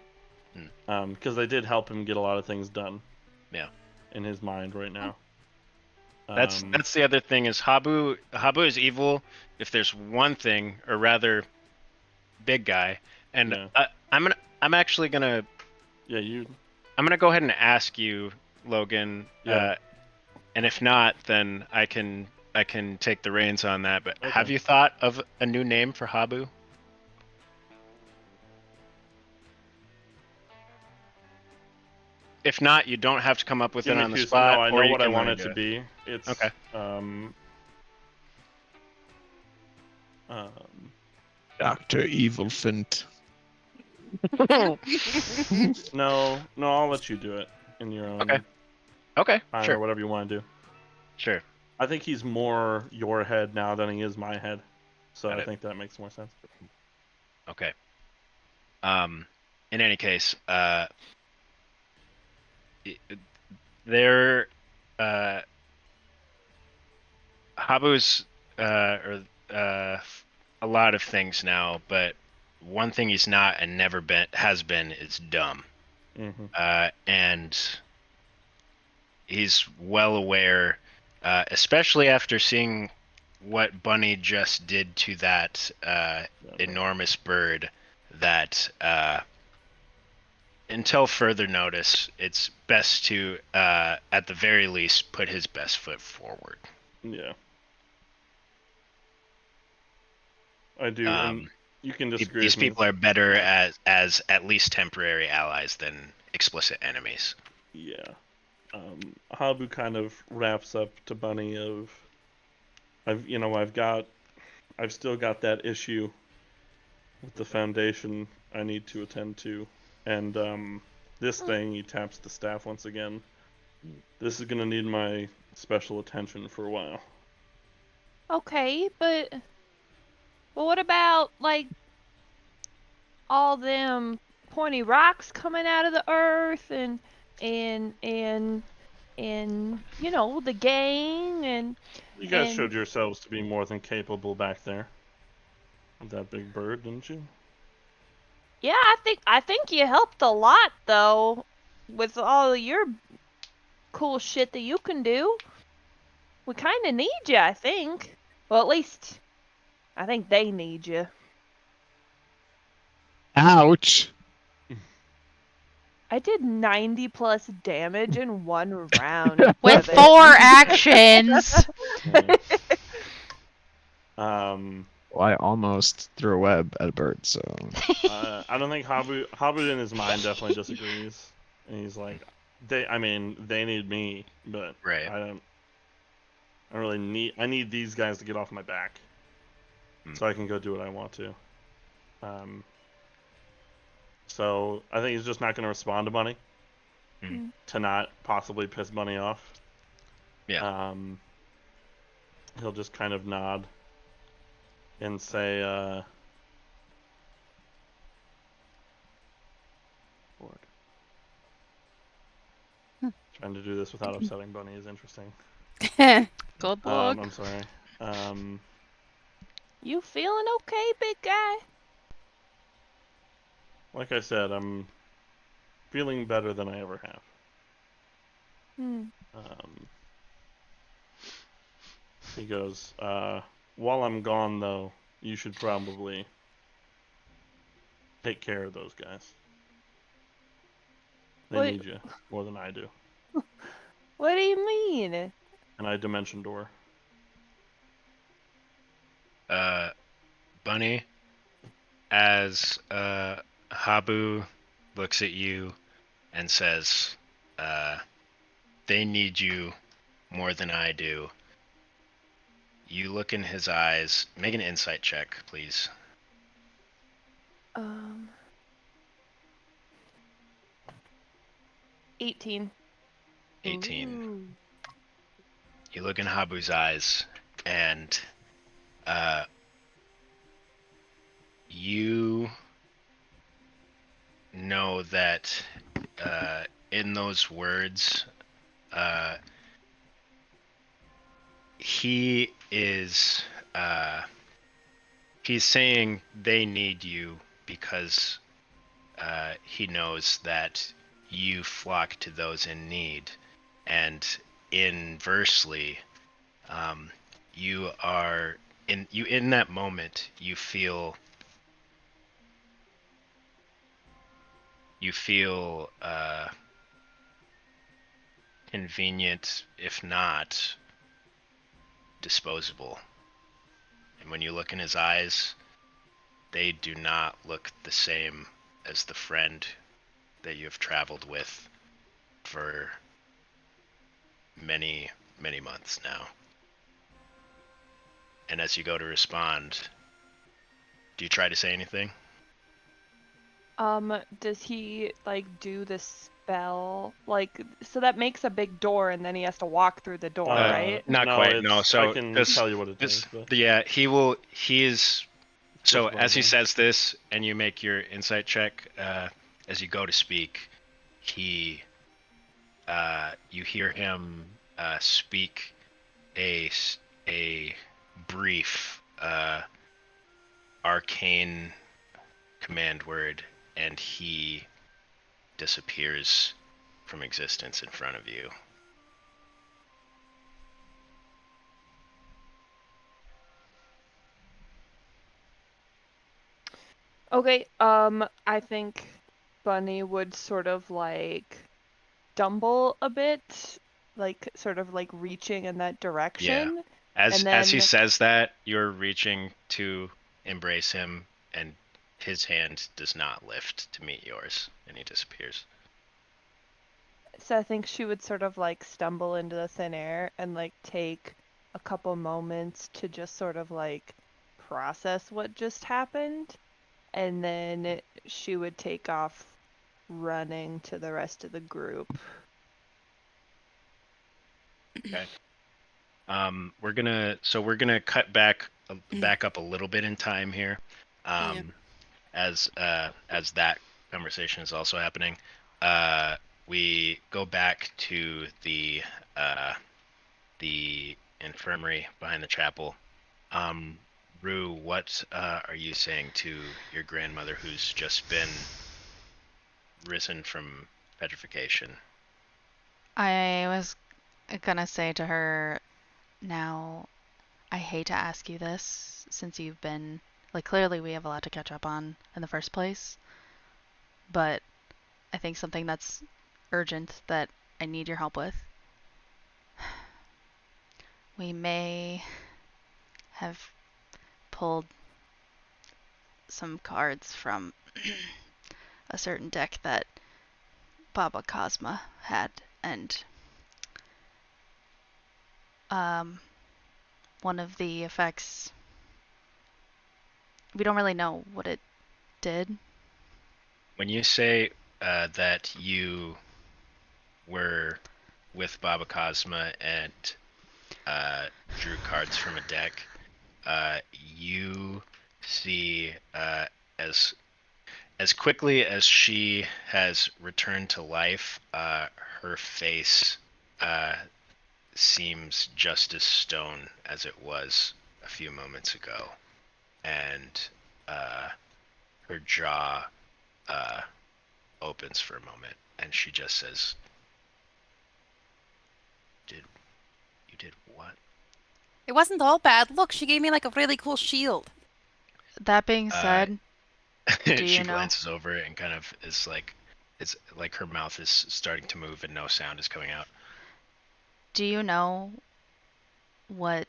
because they did help him get a lot of things done. Yeah. In his mind right now. That's the other thing is Habu is evil. If there's one thing, or rather, big guy, and I'm actually gonna. Yeah, you. I'm gonna go ahead and ask you, Logan. Yeah. And if not, then I can take the reins on that. But have you thought of a new name for Habu? if not, you don't have to come up with Give it me on the two. spot. No, I or know you what I can want learn it to be. It's Okay. Dr. Evilfint. No, I'll let you do it in your own Okay. time Sure. or whatever you want to do. Sure. I think he's more your head now than he is my head, so Got I it. think that makes more sense. Okay. In any case, there, Habu's a lot of things now, but one thing he's not and never has been is dumb. Mm-hmm. And he's well aware, especially after seeing what Bunny just did to that enormous bird, that until further notice, it's best to, at the very least, put his best foot forward. Yeah. I do, and you can disagree These with me. people are better as at least temporary allies than explicit enemies. Yeah. Habu kind of wraps up to Bunny of, I've still got that issue with the Foundation I need to attend to, and this thing, he taps the staff once again. This is gonna need my special attention for a while. Okay, but what about like all them pointy rocks coming out of the earth and you know, the gang and You guys showed yourselves to be more than capable back there with that big bird, didn't you? Yeah, I think you helped a lot though with all your cool shit that you can do. We kind of need you, I think. Well, at least I think they need you. Ouch. I did 90 plus damage in one round. With it. 4 actions. Well, I almost threw a web at a bird, so. I don't think Habu in his mind definitely disagrees, and he's like, they need me, but Right. I need these guys to get off my back, so I can go do what I want to. So I think he's just not going to respond to Bunny, to not possibly piss Bunny off. Yeah. He'll just kind of nod and say, trying to do this without upsetting Bunny is interesting. Good luck. I'm sorry. You feeling okay, big guy? Like I said, I'm feeling better than I ever have. He goes, while I'm gone, though, you should probably take care of those guys. They need you more than I do. What do you mean? And I dimension door. Bunny, as Habu looks at you and says, they need you more than I do. You look in his eyes. Make an insight check, please. 18. 18. Ooh. You look in Habu's eyes, and you know that in those words, he is he's saying they need you because he knows that you flock to those in need, and inversely, you are in that moment you feel convenient, if not disposable. And when you look in his eyes, they do not look the same as the friend that you have traveled with for many, many months now. And as you go to respond, do you try to say anything? Does he like do the spell? Like, so that makes a big door, and then he has to walk through the door, right? Not no, quite. No. it's- So I can this, tell you what it this, is, but- yeah, he is. So Just as he rambling. says this, and you make your insight check, as you go to speak, you hear him speak a brief arcane command word, and he disappears from existence in front of you. Okay, I think Bunny would sort of like stumble a bit, like sort of like reaching in that direction. As And as he then- says that, you're reaching to embrace him, and his hand does not lift to meet yours, and he disappears. So I think she would sort of like stumble into the thin air and like take a couple moments to just sort of like process what just happened. And then she would take off running to the rest of the group. Okay. We're gonna cut back up a little bit in time here, as that conversation is also happening. We go back to the infirmary behind the chapel. Rue, what are you saying to your grandmother who's just been risen from petrification? I was gonna say to her, now, I hate to ask you this since you've been, like, clearly we have a lot to catch up on in the first place, but I think something that's urgent that I need your help with. We may have pulled some cards from a certain deck that Baba Cosma had, and one of the effects, we don't really know what it did. When you say that you were with Baba Cosma and drew cards from a deck, you see as quickly as she has returned to life, her face seems just as stone as it was a few moments ago, and her jaw opens for a moment, and she just says, You did what?" It wasn't all bad. Look, she gave me like a really cool shield. That being said, do she you know? glances over and kind of is like, it's like her mouth is starting to move and no sound is coming out. Do you know what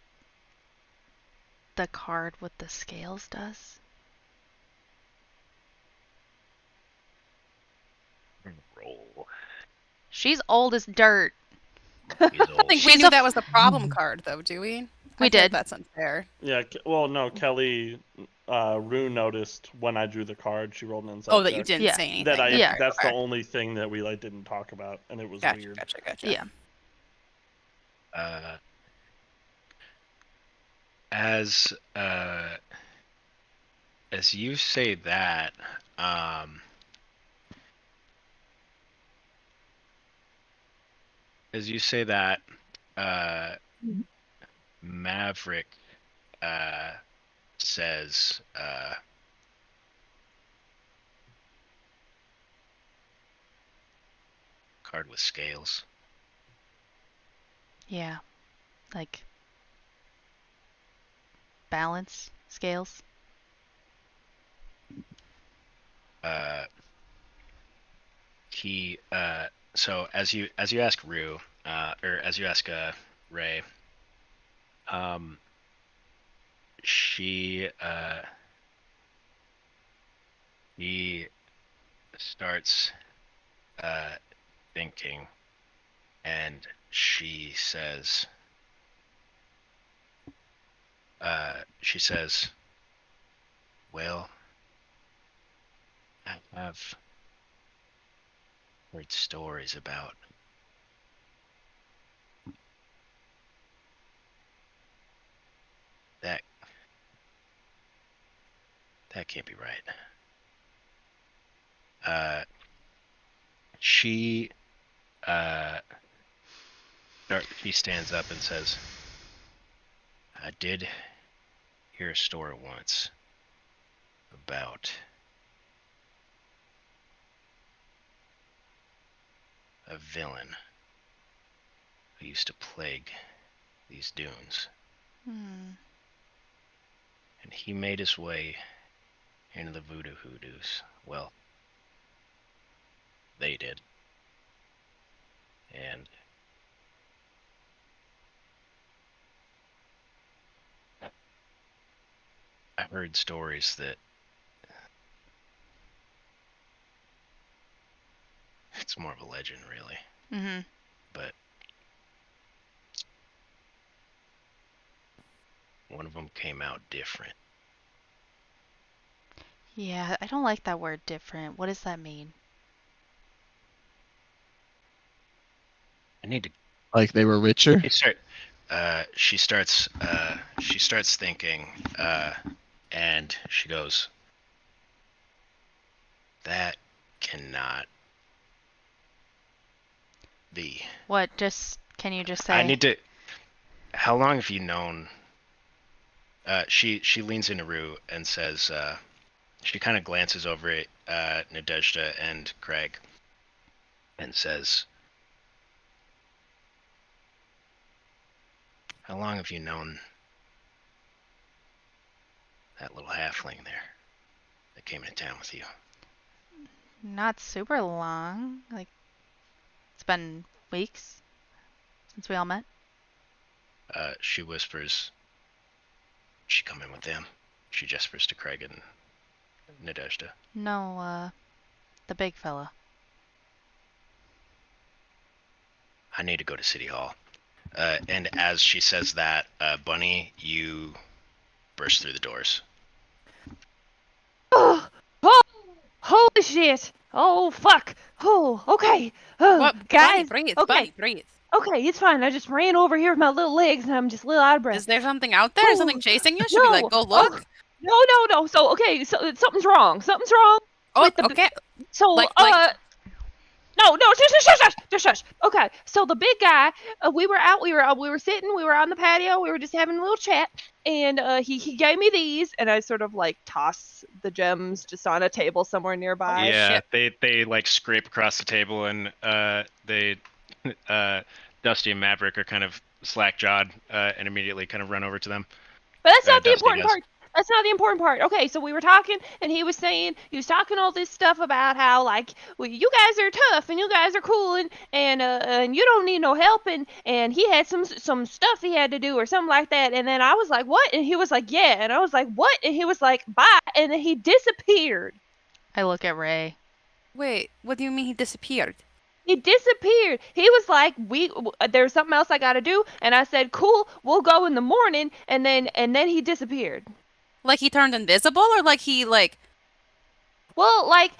the card with the scales does? Roll. She's old as dirt. He's I old. think we She's knew a that was the problem card, though, do we? We I feel like did. that's unfair. Yeah, well, no, Kelly, Rue noticed when I drew the card. She rolled an insight Oh, that you check. didn't Yeah. say anything. That I, Yeah. that's the Okay. only thing that we like didn't talk about, and it was Gotcha, weird. gotcha. Yeah. As you say that, Maverick says, "Card with scales." Yeah. Like balance scales. He so as you ask Rue, or as you ask Ray, she he starts thinking, and she says, well, I have heard stories about that. That can't be right. She stands up and says, I did hear a story once about a villain who used to plague these dunes. Hmm. And he made his way into the voodoo hoodoos. Well, they did. And I heard stories that it's more of a legend, really. Mm-hmm. But one of them came out different. Yeah, I don't like that word different. What does that mean? I need to. Like they were richer? She starts thinking, and she goes, that cannot be. What? Can you just say? I need to. How long have you known? She leans into Rue and says, she kind of glances over at Nadezhda and Craig and says, how long have you known that little halfling there that came into town with you? Not super long. Like, it's been weeks since we all met. She whispers, she come in with them. She gestures to Craig and Nadezhda. No, the big fella. I need to go to City Hall. And as she says that, Bunny, you burst through the doors. Oh, holy shit! Oh, fuck! Oh, okay. Oh, What? guys. Bunny, breathe. Okay. Bunny, breathe. Okay, it's fine. I just ran over here with my little legs and I'm just a little out of breath. Is there something out there? Is something Oh, chasing you? Should we like go look? No. So, okay, so something's wrong. Something's wrong. Oh, with the- okay. So, Like- No, shush. Okay, so the big guy, we were sitting, we were on the patio, we were just having a little chat, and he gave me these, and I sort of like toss the gems just on a table somewhere nearby. Yeah, shit. they like scrape across the table, and they Dusty and Maverick are kind of slack-jawed and immediately kind of run over to them. But that's not the Dusty important does. part. That's not the important part. Okay, so we were talking, and he was talking all this stuff about how, like, well, you guys are tough, and you guys are cool, and you don't need no help, and he had some stuff he had to do or something like that, and then I was like, what? And he was like, yeah, and I was like, what? And he was like, bye, and then he disappeared. I look at Ray. Wait, what do you mean he disappeared? He disappeared. He was like, there's something else I gotta do, and I said, cool, we'll go in the morning, and then he disappeared. Like he turned invisible, or like he like? Well, like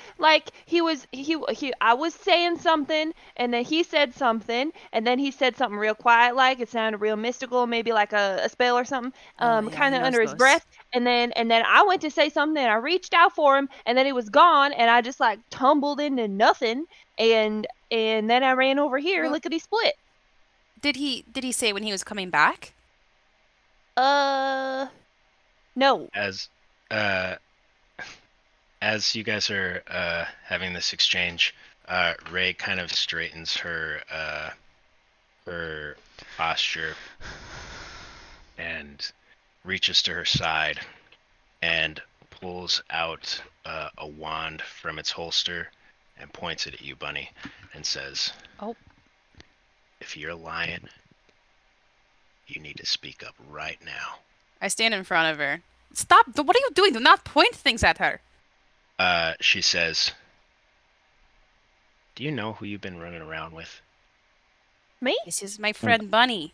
I was saying something, and then he said something, and then he said something real quiet, like it sounded real mystical, maybe like a spell or something, Oh, yeah, kind he of knows under his those. breath, and then I went to say something, and I reached out for him, and then he was gone, and I just like tumbled into nothing, and then I ran over here, Well- lickety split. Did he say when he was coming back? No. As you guys are having this exchange, Ray kind of straightens her posture and reaches to her side and pulls out a wand from its holster and points it at you, Bunny, and says, Oh. if you're lying, you need to speak up right now. I stand in front of her. Stop! What are you doing? Do not point things at her. She says, do you know who you've been running around with? Me? This is my friend Bunny.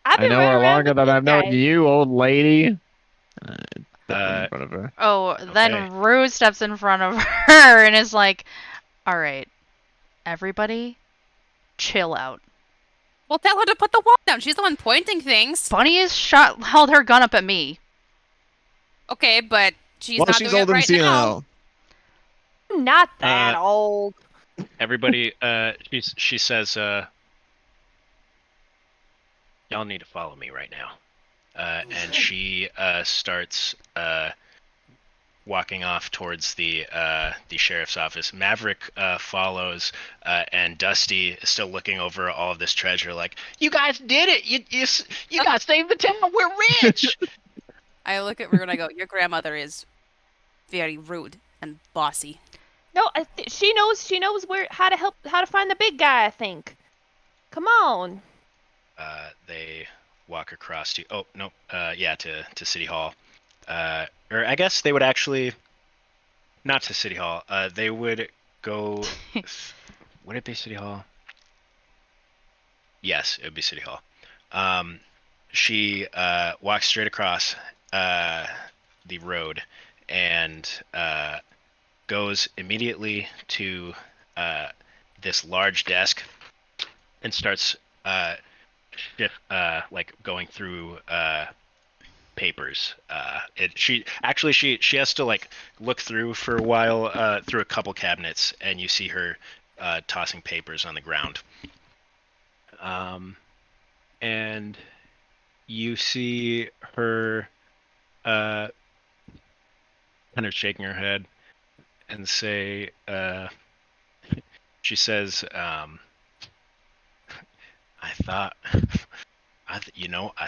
I've I been know running her around longer with than this I've known guy. you, old lady. Step in Uh, front of her. Oh, Okay. then Rue steps in front of her and is like, all right, everybody, chill out. Well, tell her to put the wall down. She's the one pointing things. Bunny held her gun up at me. Okay, but she's Well, not she's doing old it and right now. senile. I'm not that old. everybody, she says, y'all need to follow me right now. And she starts walking off towards the sheriff's office. Maverick follows, and Dusty is still looking over all of this treasure, like, "You guys did it! You guys saved the town. We're rich!" I look at Rue and I go, "Your grandmother is very rude and bossy." No, she knows how to find the big guy. I think. Come on. They walk across to to City Hall, or I guess they would actually not to City Hall. They would go. Would it be City Hall? Yes, it would be City Hall. She walks straight across the road and goes immediately to this large desk and starts like going through papers. She has to like look through for a while through a couple cabinets, and you see her tossing papers on the ground. And you see her kind of shaking her head and say, she says, I thought, I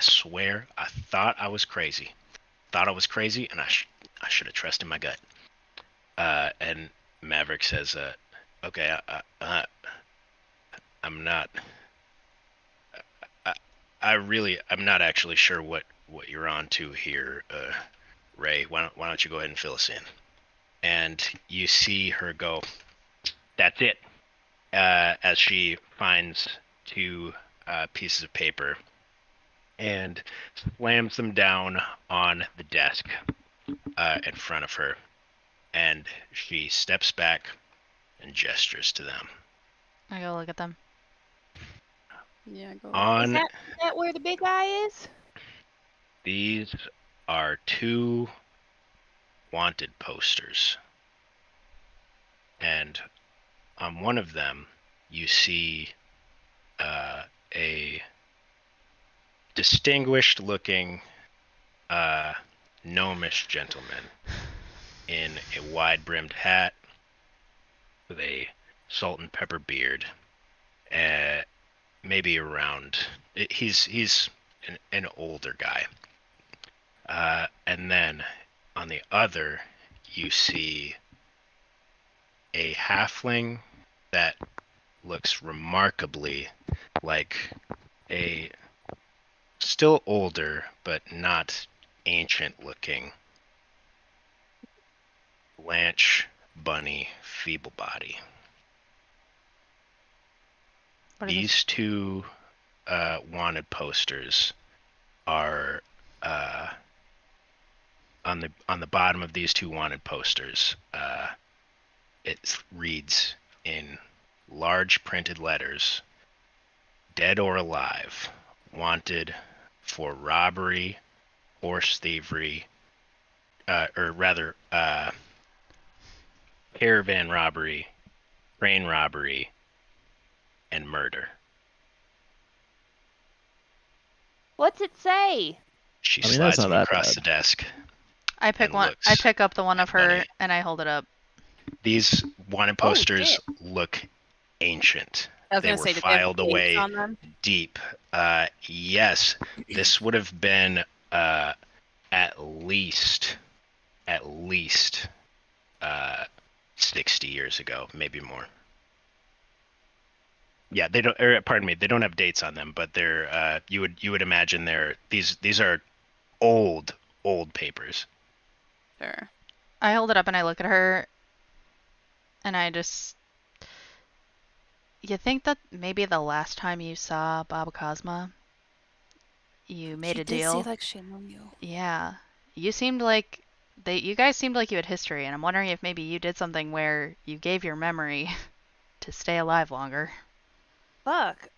swear, I thought I was crazy. And I should have trusted my gut. And Maverick says, okay, I'm not, I'm not actually sure what you're on to here, Ray. Why don't you go ahead and fill us in? And you see her go, that's it, as she finds two pieces of paper and slams them down on the desk in front of her. And she steps back and gestures to them. I go look at them. Yeah, go. Is that where the big guy is? These are two wanted posters. And on one of them, you see a distinguished-looking gnomish gentleman in a wide-brimmed hat with a salt and pepper beard, maybe around. He's an older guy. And then on the other, you see a halfling that looks remarkably like a still older but not ancient looking Blanche Bunny Feeblebody. These two wanted posters are on the bottom of these two wanted posters. It reads in large printed letters, "Dead or alive, wanted for robbery, horse thievery, or rather, caravan robbery, train robbery, and murder." What's it say? She That's slides not them that across bad. the desk. I pick And one. looks I pick up the one of at her Bunny. and I hold it up. These wanted posters look ancient. I was They gonna were say, did they have filed dates away on them? deep. Yes, this would have been at least 60 years ago, maybe more. Yeah, they don't. Pardon me, they don't have dates on them, but they're. You would imagine these are old papers. Sure. I hold it up and I look at her and I just You think that maybe the last time you saw Baba Cosma, you made She a did deal? seem like she knew you. Yeah. You seemed like you guys seemed like you had history, and I'm wondering if maybe you did something where you gave your memory to stay alive longer. Fuck.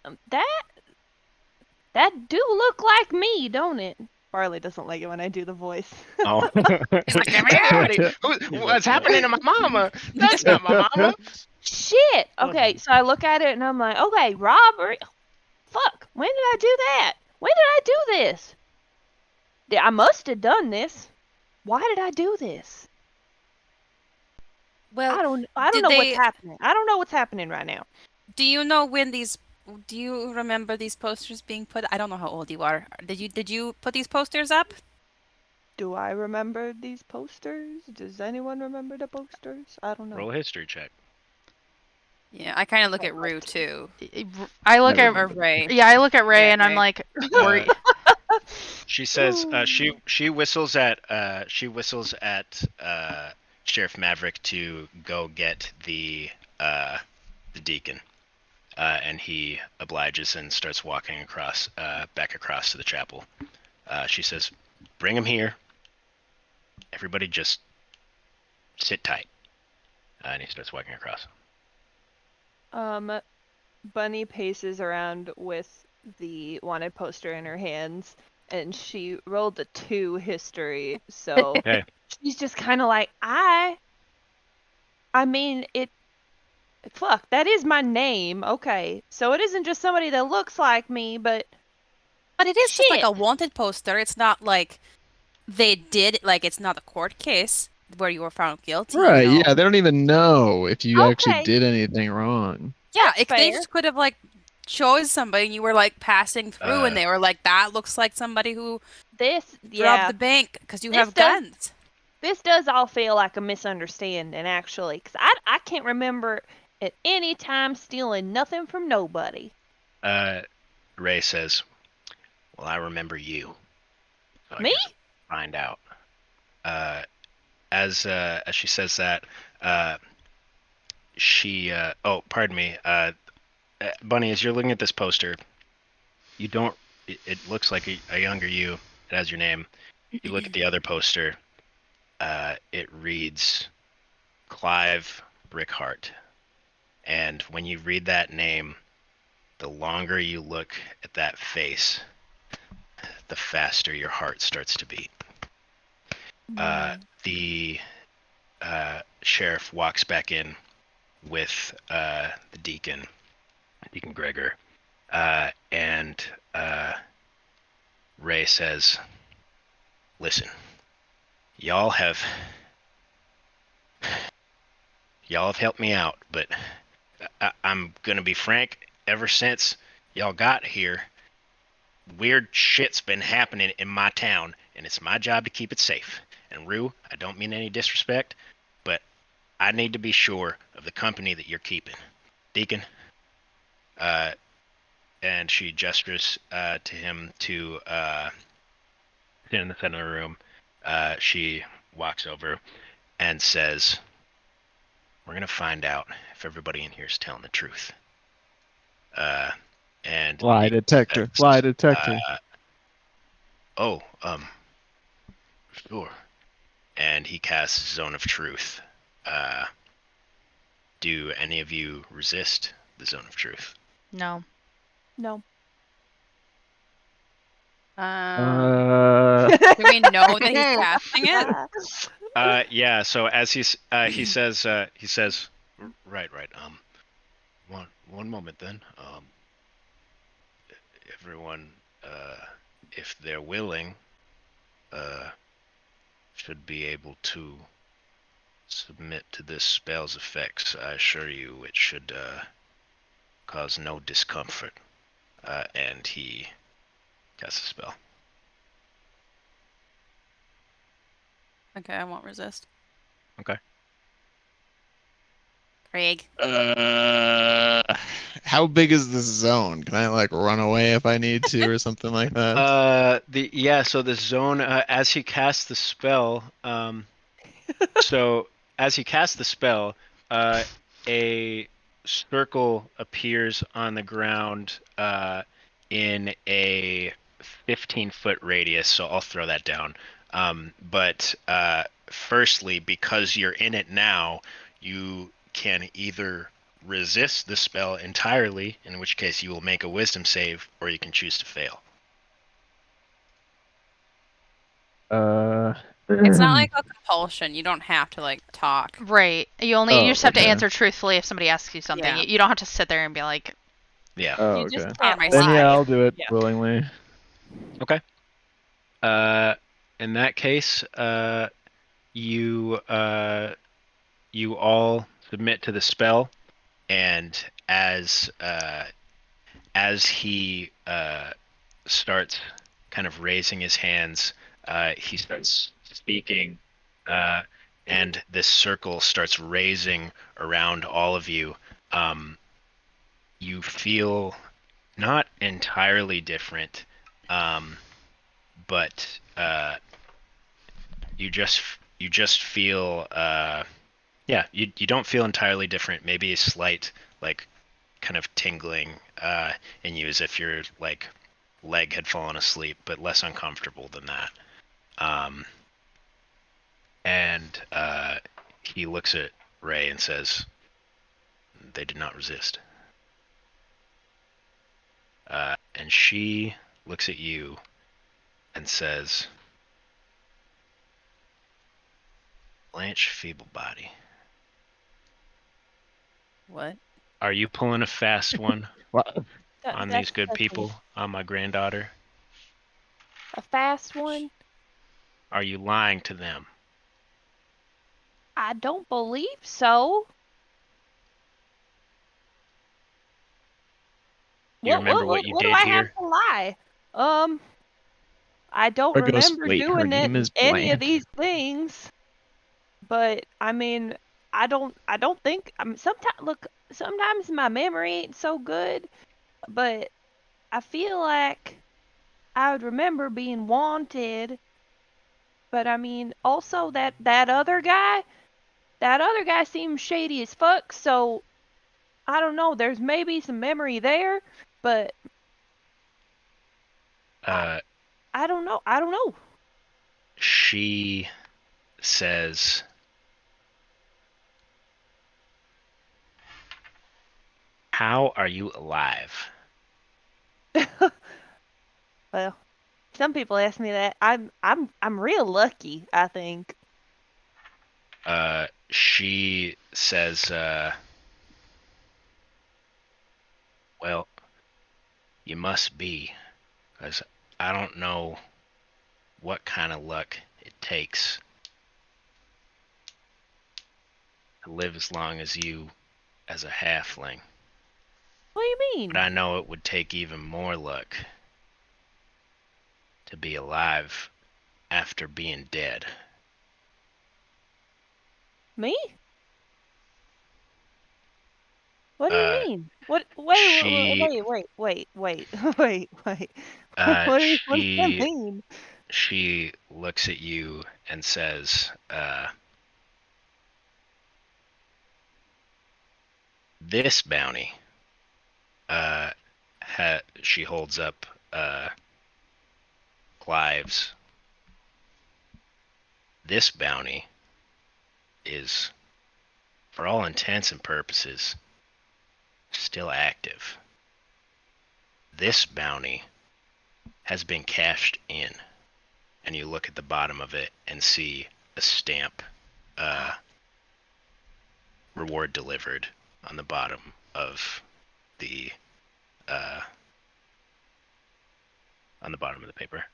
That do look like me, don't it? Farley doesn't like it when I do the voice. Oh. He's like, "Get me out!" What's happening to my mama? That's not my mama. Shit. Okay, so I look at it and I'm like, okay, robbery. Fuck. When did I do that? When did I do this? I must have done this. Why did I do this? Well, I don't did know they- what's happening. I don't know what's happening right now. do you know when these? Do you remember these posters being put? I don't know how old you are. Did you put these posters up? Do I remember these posters? Does anyone remember the posters? I don't know. Roll a history check. Yeah, I kind of look at Rue too. I look Never at Or Ray. yeah, I look at Ray Yeah, and I'm Ray. like, worry. She says she whistles at Sheriff Maverick to go get the deacon, and he obliges and starts walking across back across to the chapel. She says, "Bring him here. Everybody, just sit tight." And he starts walking across. Bunny paces around with the wanted poster in her hands, and she rolled a 2 history, so Okay. she's just kind of like, I mean, fuck, that is my name, okay, so it isn't just somebody that looks like me, but But it is just like Shit. a wanted poster. It's not like they did, like, it's not a court case where you were found guilty. Right, you know? yeah, they don't even know if you actually Okay. did anything wrong. Yeah, That's they fair. just could have, like, chose somebody and you were, like, passing through and they were like, that looks like somebody who this, robbed yeah, the bank because you This have does- guns. this does all feel like a misunderstanding, actually, because I can't remember at any time stealing nothing from nobody. Ray says, "Well, I remember you." So I Me? guess we'll find out. As she says that, she oh, pardon me, Bunny. As you're looking at this poster, you don't. It looks like a younger you. It has your name. You look at the other poster. It reads Clive Brickhart, and when you read that name, the longer you look at that face, the faster your heart starts to beat. The sheriff walks back in with the Deacon Gregor, and Ray says, "Listen, y'all have helped me out, but I'm gonna be frank. Ever since y'all got here, weird shit's been happening in my town, and it's my job to keep it safe. And Rue, I don't mean any disrespect, but I need to be sure of the company that you're keeping. Deacon," and she gestures to him to sit in the center of the room. She walks over and says, "We're gonna find out if everybody in here is telling the truth." And Lie Deacon detector, says, lie detector. "Oh, sure." And he casts Zone of Truth. Do any of you resist the Zone of Truth? No. No. Do we know that he's casting it? Yeah. So as he says, right. One moment then. Everyone, if they're willing, should be able to submit to this spell's effects. I assure you, it should cause no discomfort. And he casts a spell. Okay, I won't resist. Okay. Craig. How big is this zone? Can I like run away if I need to or something like that? So the zone, as he casts the spell, a circle appears on the ground in a 15-foot radius, so I'll throw that down. But firstly, because you're in it now, you can either resist the spell entirely, in which case you will make a wisdom save, or you can choose to fail. It's not like a compulsion. You don't have to like talk. Right. You just have to answer truthfully if somebody asks you something. Yeah. You don't have to sit there and be like, Yeah. You just On can't my lie. side. I'll do it Yeah. willingly. Okay. In that case, you all submit to the spell, and as he starts kind of raising his hands, he starts speaking, and this circle starts raising around all of you. You feel not entirely different, but you just feel you don't feel entirely different. Maybe a slight like kind of tingling in you, as if your like leg had fallen asleep, but less uncomfortable than that. And he looks at Ray and says, "They did not resist." And she looks at you and says, "Blanche Feeblebody, What? are you pulling a fast one What? on That's these good such people, on my granddaughter? A fast one? Are you lying to them?" I don't believe so. You remember what you what do did I here? have to lie? I don't Or goes, remember wait, her doing name is any of Blanche. these things. But I mean, I don't think. I mean, sometimes my memory ain't so good, but I feel like I would remember being wanted. But I mean, also that other guy seems shady as fuck. So I don't know. There's maybe some memory there, but I don't know. I don't know. She says, "How are you alive?" Well, some people ask me that. I'm real lucky, I think. She says, "Well, you must be, because I don't know what kind of luck it takes to live as long as you as a halfling. What do you mean? But I know it would take even more luck to be alive after being dead." Me? What do you mean? What? Wait, she- wait. Wait. What's that She mean? she looks at you and says, "This bounty," she holds up Clive's. "This bounty is, for all intents and purposes, still active. This bounty has been cashed in." And you look at the bottom of it and see a stamp, "Reward delivered," on the bottom of the paper.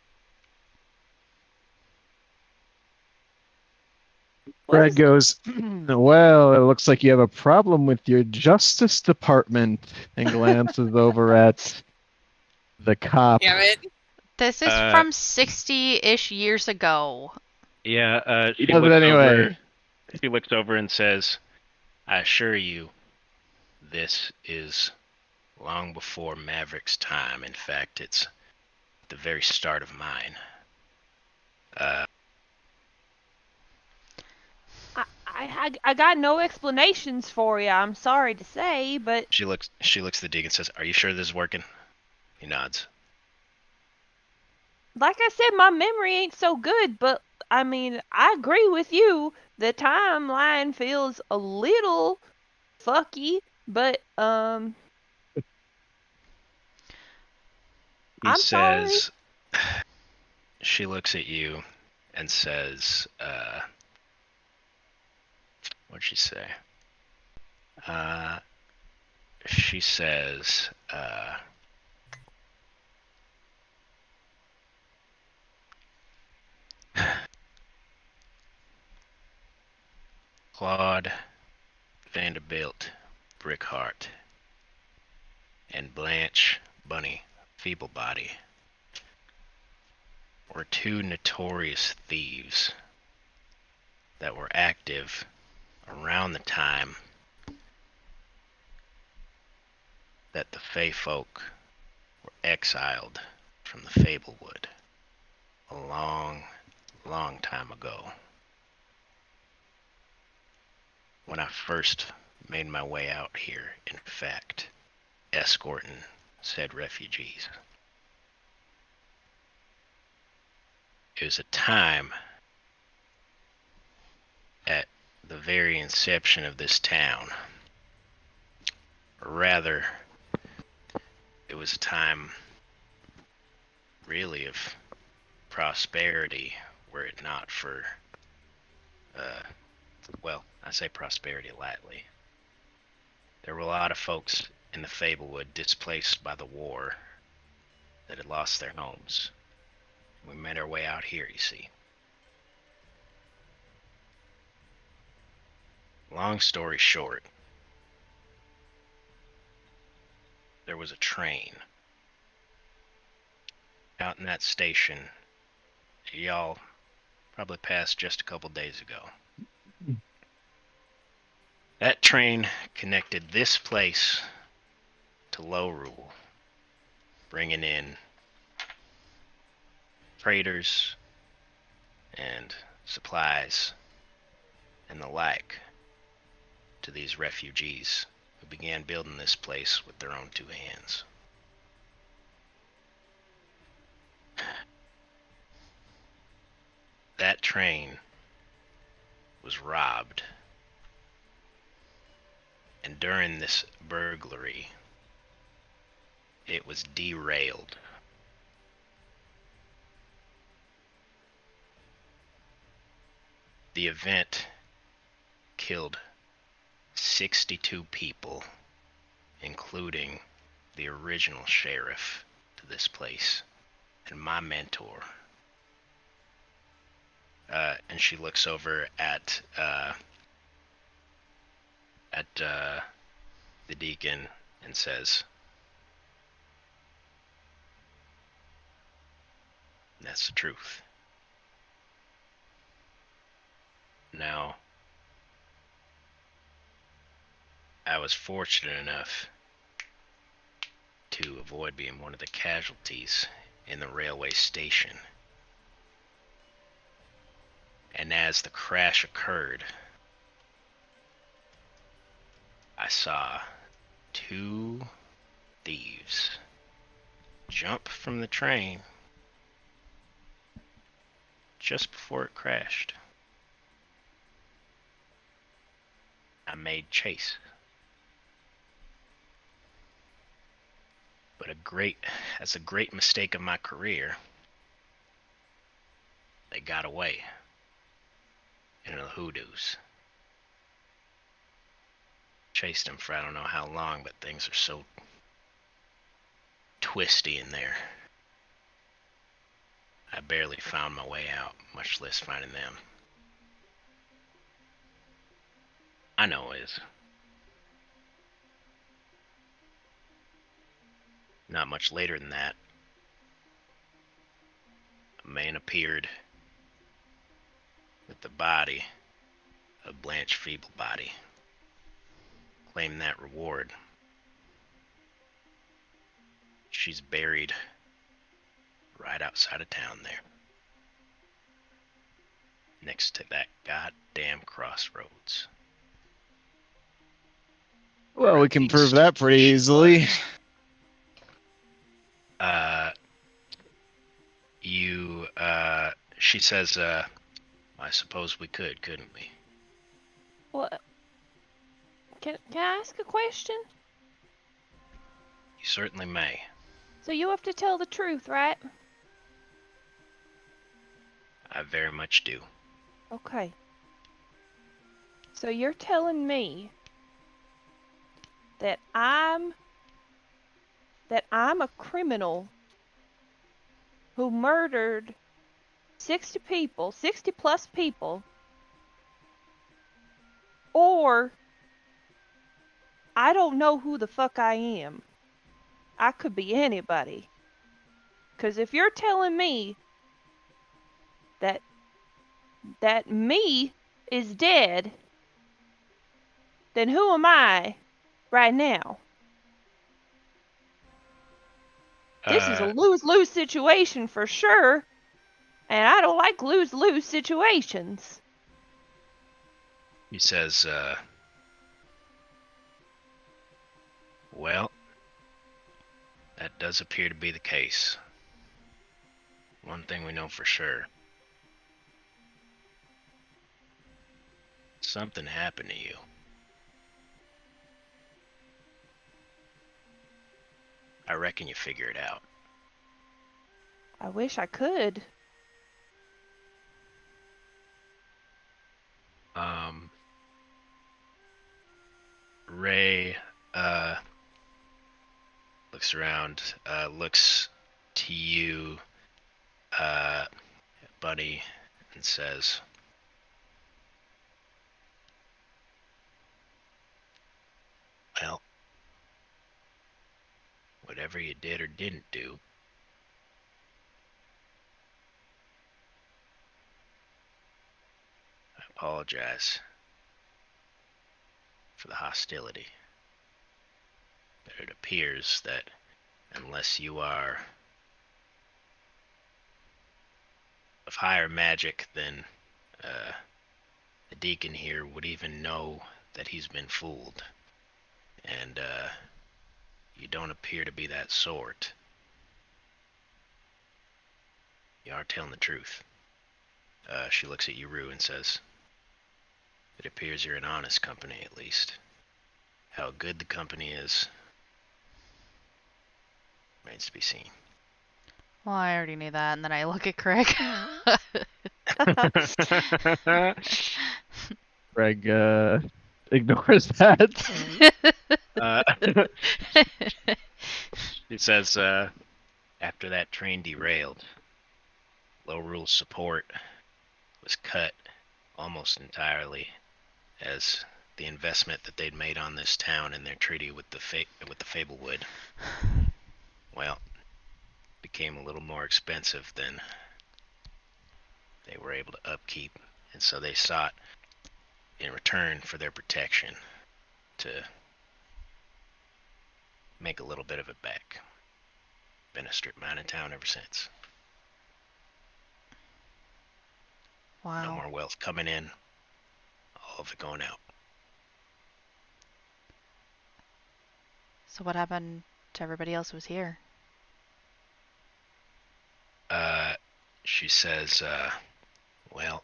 What Brad is goes, "Well, it looks like you have a problem with your Justice Department," and glances over at the cop. Damn it. this is from 60-ish years ago. Yeah, He does it anyway. She looks over and says, "I assure you, this is long before Maverick's time. In fact, it's the very start of mine." I I got no explanations for you. I'm sorry to say, but She looks at the deacon and says, "Are you sure this is working?" He nods. like I said, my memory ain't so good. But I mean, I agree with you. The timeline feels a little fucky, but He I'm sorry. says, she looks at you and says, what'd she say? She says, Claude Vanderbilt Brickheart and Blanche Bunny Feeblebody were two notorious thieves that were active around the time that the Fey folk were exiled from the Fablewood a long, long time ago. When I first made my way out here, in fact, escorting said refugees. It was a time at the very inception of this town, or rather, it was a time really of prosperity, were it not for, well, I say prosperity lightly. There were a lot of folks in the Fablewood displaced by the war that had lost their homes. We made our way out here, you see. Long story short, there was a train out in that station y'all probably passed just a couple days ago. That train connected this place to Low Rule, bringing in traders and supplies and the like to these refugees who began building this place with their own two hands. That train was robbed, and during this burglary, it was derailed. The event killed 62 people, including the original sheriff to this place and my mentor. And she looks over at the deacon and says, "That's the truth." Now, I was fortunate enough to avoid being one of the casualties in the railway station. And as the crash occurred, I saw two thieves jump from the train just before it crashed. I made chase. But as a great mistake of my career, they got away into the hoodoos. Chased them for I don't know how long, but things are so twisty in there. I barely found my way out, much less finding them. I know it is. Not much later than that, a man appeared with the body of Blanche Feeblebody. Claimed that reward. She's buried right outside of town there, next to that goddamn crossroads. Well, Or we at can prove least that pretty she easily. was. She says, I suppose we could, couldn't we? Well, can I ask a question? You certainly may. So you have to tell the truth, right? I very much do. Okay. So you're telling me that I'm a criminal who murdered 60 people, 60 plus people, or I don't know who the fuck I am. I could be anybody. 'Cause if you're telling me that me is dead, then who am I right now? This is a lose-lose situation for sure, and I don't like lose-lose situations. He says, well, that does appear to be the case. One thing we know for sure. Something happened to you. I reckon you figure it out. I wish I could. Ray, looks around, looks to you, Bunny, and says, well, whatever you did or didn't do, I apologize for the hostility. But it appears that unless you are of higher magic than the deacon here would even know that he's been fooled. And you don't appear to be that sort. You are telling the truth. She looks at you, Rue, and says, it appears you're in honest company, at least. How good the company is remains to be seen. Well, I already knew that, and then I look at Craig. Greg ignores that. She says, after that train derailed, Low Rule's support was cut almost entirely, as the investment that they'd made on this town in their treaty with the Fablewood, well, became a little more expensive than they were able to upkeep, and so they sought, in return for their protection, to make a little bit of it back. Been a strip mine in town ever since. Wow. No more wealth coming in, all of it going out. So what happened to everybody else who was here? She says, well,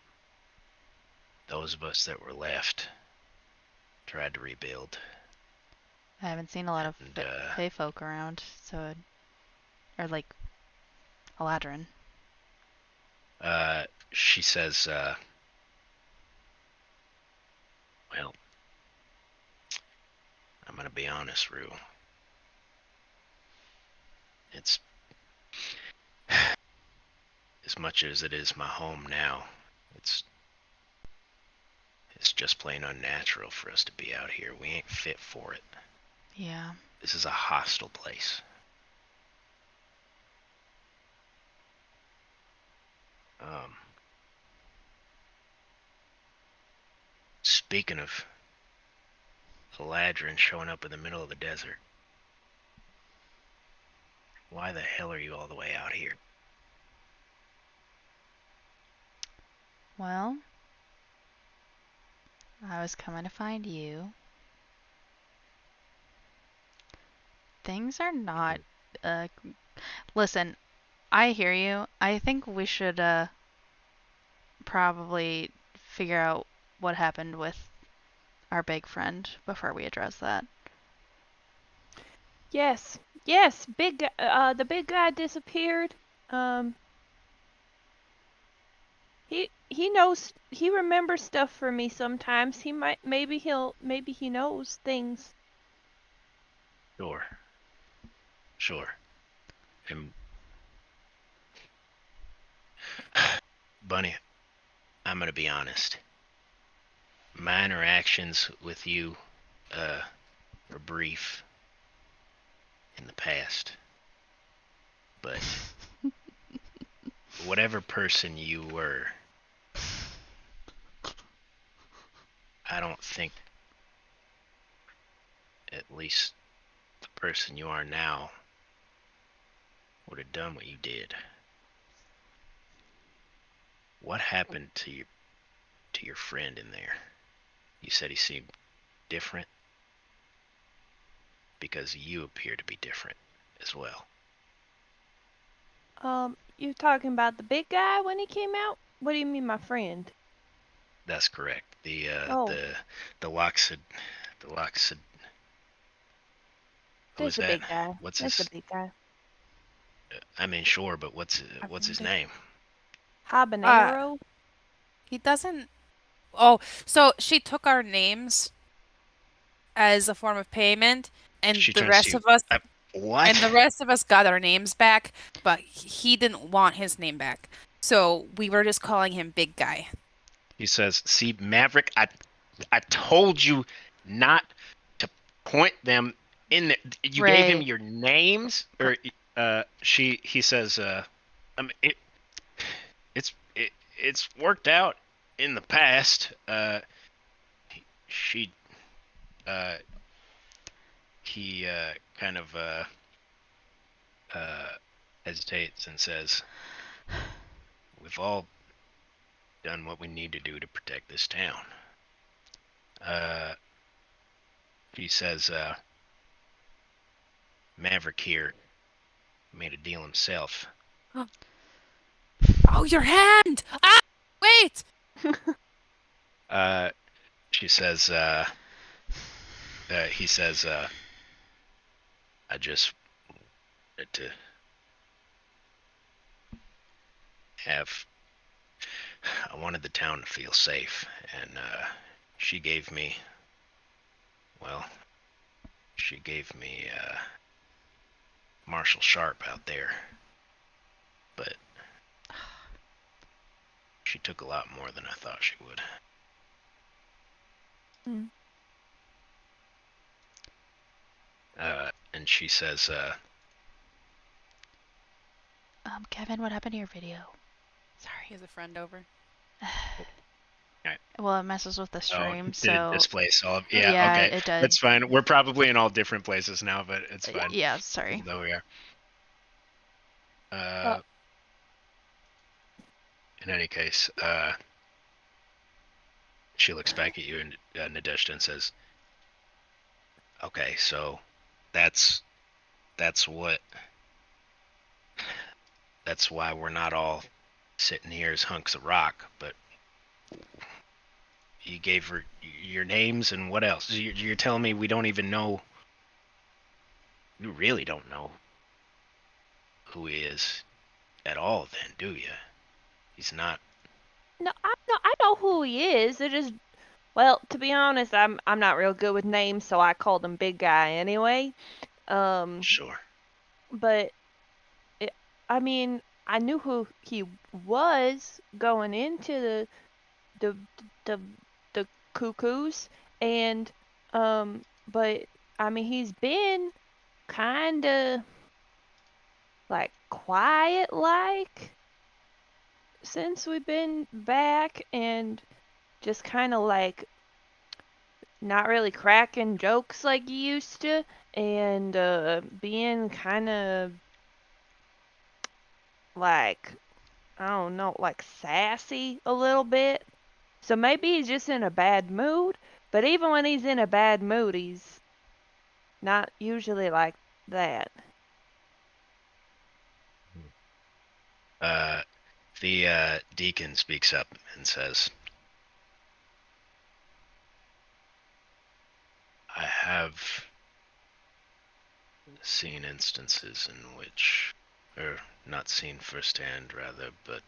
those of us that were left tried to rebuild. I haven't seen a lot of And, Fey folk around, so or like Eladrin. She says, well, I'm gonna be honest, Rue. It's as much as it is my home now, it's just plain unnatural for us to be out here. We ain't fit for it. Yeah. This is a hostile place. Speaking of Eladrin showing up in the middle of the desert, why the hell are you all the way out here? Well, I was coming to find you. Things are not. Listen, I hear you. I think we should probably figure out what happened with our big friend before we address that. Yes, the big guy disappeared. He knows, he remembers stuff for me sometimes. Maybe he knows things. Sure. And Bunny, I'm gonna be honest. My interactions with you were brief in the past. But whatever person you were, I don't think, at least the person you are now, would have done what you did. What happened to your friend in there? You said he seemed different? Because you appear to be different as well. You talking about the big guy when he came out? What do you mean, my friend? That's correct. The Loxid. There's Who's the that? big guy. What's That's his? the big guy. I mean, sure, but what's his name? Habanero. He doesn't. Oh, so she took our names as a form of payment, and She the turns rest to you. of us What? and the rest of us got our names back, but he didn't want his name back. So we were just calling him Big Guy. He says, "See, Maverick, I told you not to point them in there. You gave him Ray. your names." Or he says, I mean, it's worked out in the past. She he kind of hesitates and says, "We've all done what we need to do to protect this town." He says, Maverick here made a deal himself. Oh, your hand! Ah, wait! She says, he says, I just wanted to I wanted the town to feel safe, and she gave me Marshall Sharp out there, but she took a lot more than I thought she would. And she says, Kevin, what happened to your video? Sorry. He has a friend over. Well, it messes with the stream, so... Did it display all? Yeah, okay. it does. That's fine. We're probably in all different places now, but it's fine. Yeah, sorry. Though we are. In any case, she looks back at you and Nadeshda and says, "Okay, so that's why we're not all sitting here as hunks of rock, but you gave her your names and what else? You're telling me we don't even know? You really don't know who he is at all, then, do you? He's not." No, I know who he is. It is, well, to be honest, I'm not real good with names, so I called him Big Guy anyway. Sure. But I mean, I knew who he was going into the cuckoos, and but I mean, he's been kind of like quiet like since we've been back, and just kind of like not really cracking jokes like he used to, and being kind of like, I don't know, like sassy a little bit. So maybe he's just in a bad mood, but even when he's in a bad mood, he's not usually like that. The deacon speaks up and says, I have seen instances in which, or not seen firsthand rather, but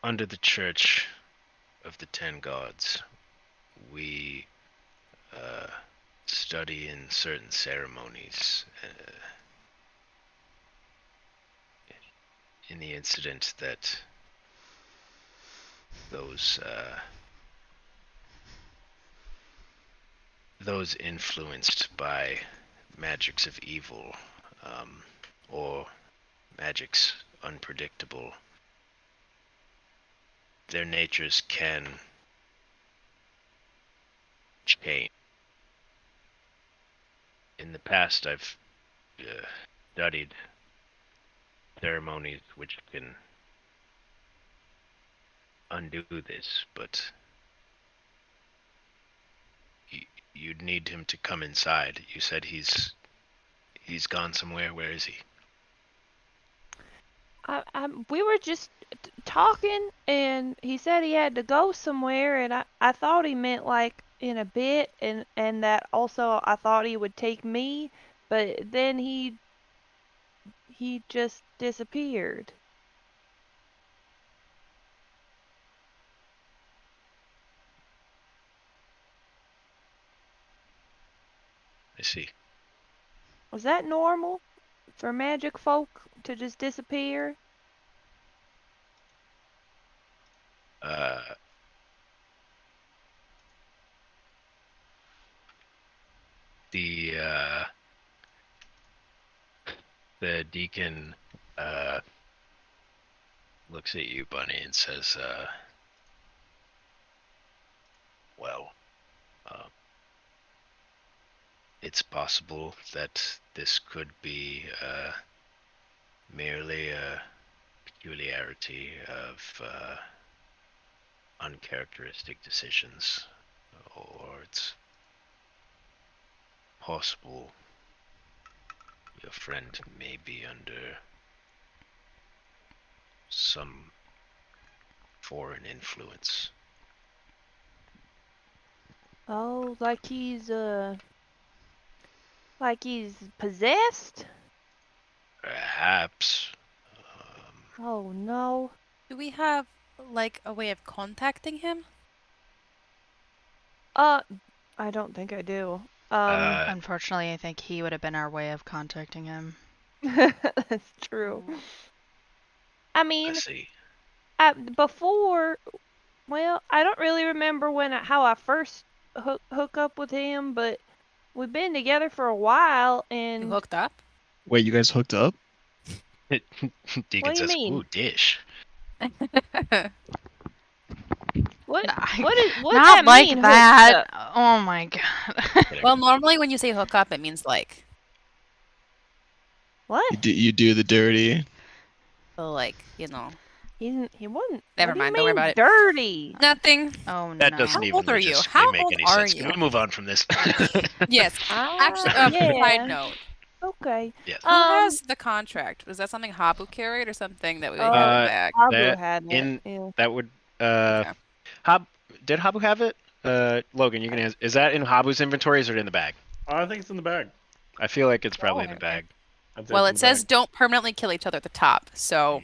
under the Church of the 10 Gods, we study in certain ceremonies. In the incident that those influenced by magics of evil, or magics unpredictable, their natures can change. In the past, I've studied ceremonies which can undo this, but you'd need him to come inside. You said he's gone somewhere. Where is he? We were just talking, and he said he had to go somewhere, and I thought he meant like in a bit, and that also I thought he would take me, but then he just disappeared. I see. Was that normal for magic folk to just disappear? The deacon looks at you, Bunny, and says, well, it's possible that this could be merely a peculiarity of uncharacteristic decisions, or it's possible your friend may be under some foreign influence. Oh, like he's possessed? Perhaps. Oh no. Do we have like a way of contacting him? I don't think I do. Unfortunately, I think he would have been our way of contacting him. That's true. I mean, Let's see. before, well, I don't really remember how I first hook up with him, but we've been together for a while, You and hooked up? Wait, you guys hooked up? Deacon What do you says, mean? ooh, dish. what Nah, what's Not that like mean? hooked that. up? Oh my god. Well, normally when you say hook up, it means like, What? You do the dirty. so like, you know, He wasn't. Never what do you mind, don't worry mean about it. Dirty. Nothing. Oh That no. doesn't How even old are you? logistically How make old any are sense. Can you? we move on from this? Yes. Actually, Yeah. side note. Okay. Yes. Who has the contract? Was that something Habu carried or something that we would Uh, get back? Habu that had it. in- Yeah. That would Okay. Did Habu have it? Logan, you can answer. Is that in Habu's inventory or is it in the bag? I think it's in the bag. I feel like it's probably in the okay. bag. I'd say Well, it's it in the says don't permanently kill each other at the top, so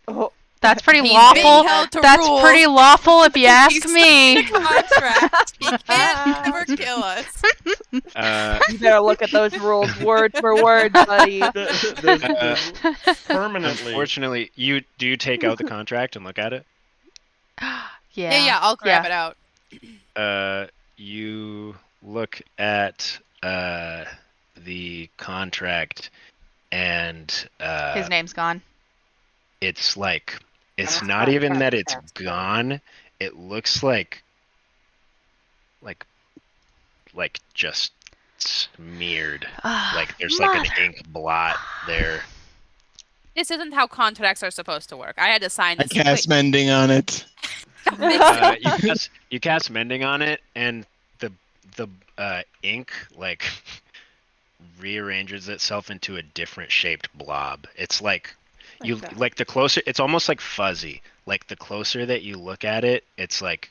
Oh, That's pretty he's lawful. being held to That's rules. pretty lawful if you ask He's me. signed a contract. He can't ever kill us. you better look at those rules word for word, buddy. Permanently. Unfortunately, do you take out the contract and look at it? Yeah. I'll grab it out. You look at the contract, and His name's gone. it's like it's not even that it's gone. It looks like just smeared. Like there's like an ink blot there. This isn't how contracts are supposed to work. I had to sign I this. cast mending on it. You cast mending on it, and the ink like rearranges itself into a different shaped blob. It's like you that. like the closer. It's almost like fuzzy. Like the closer that you look at it, it's like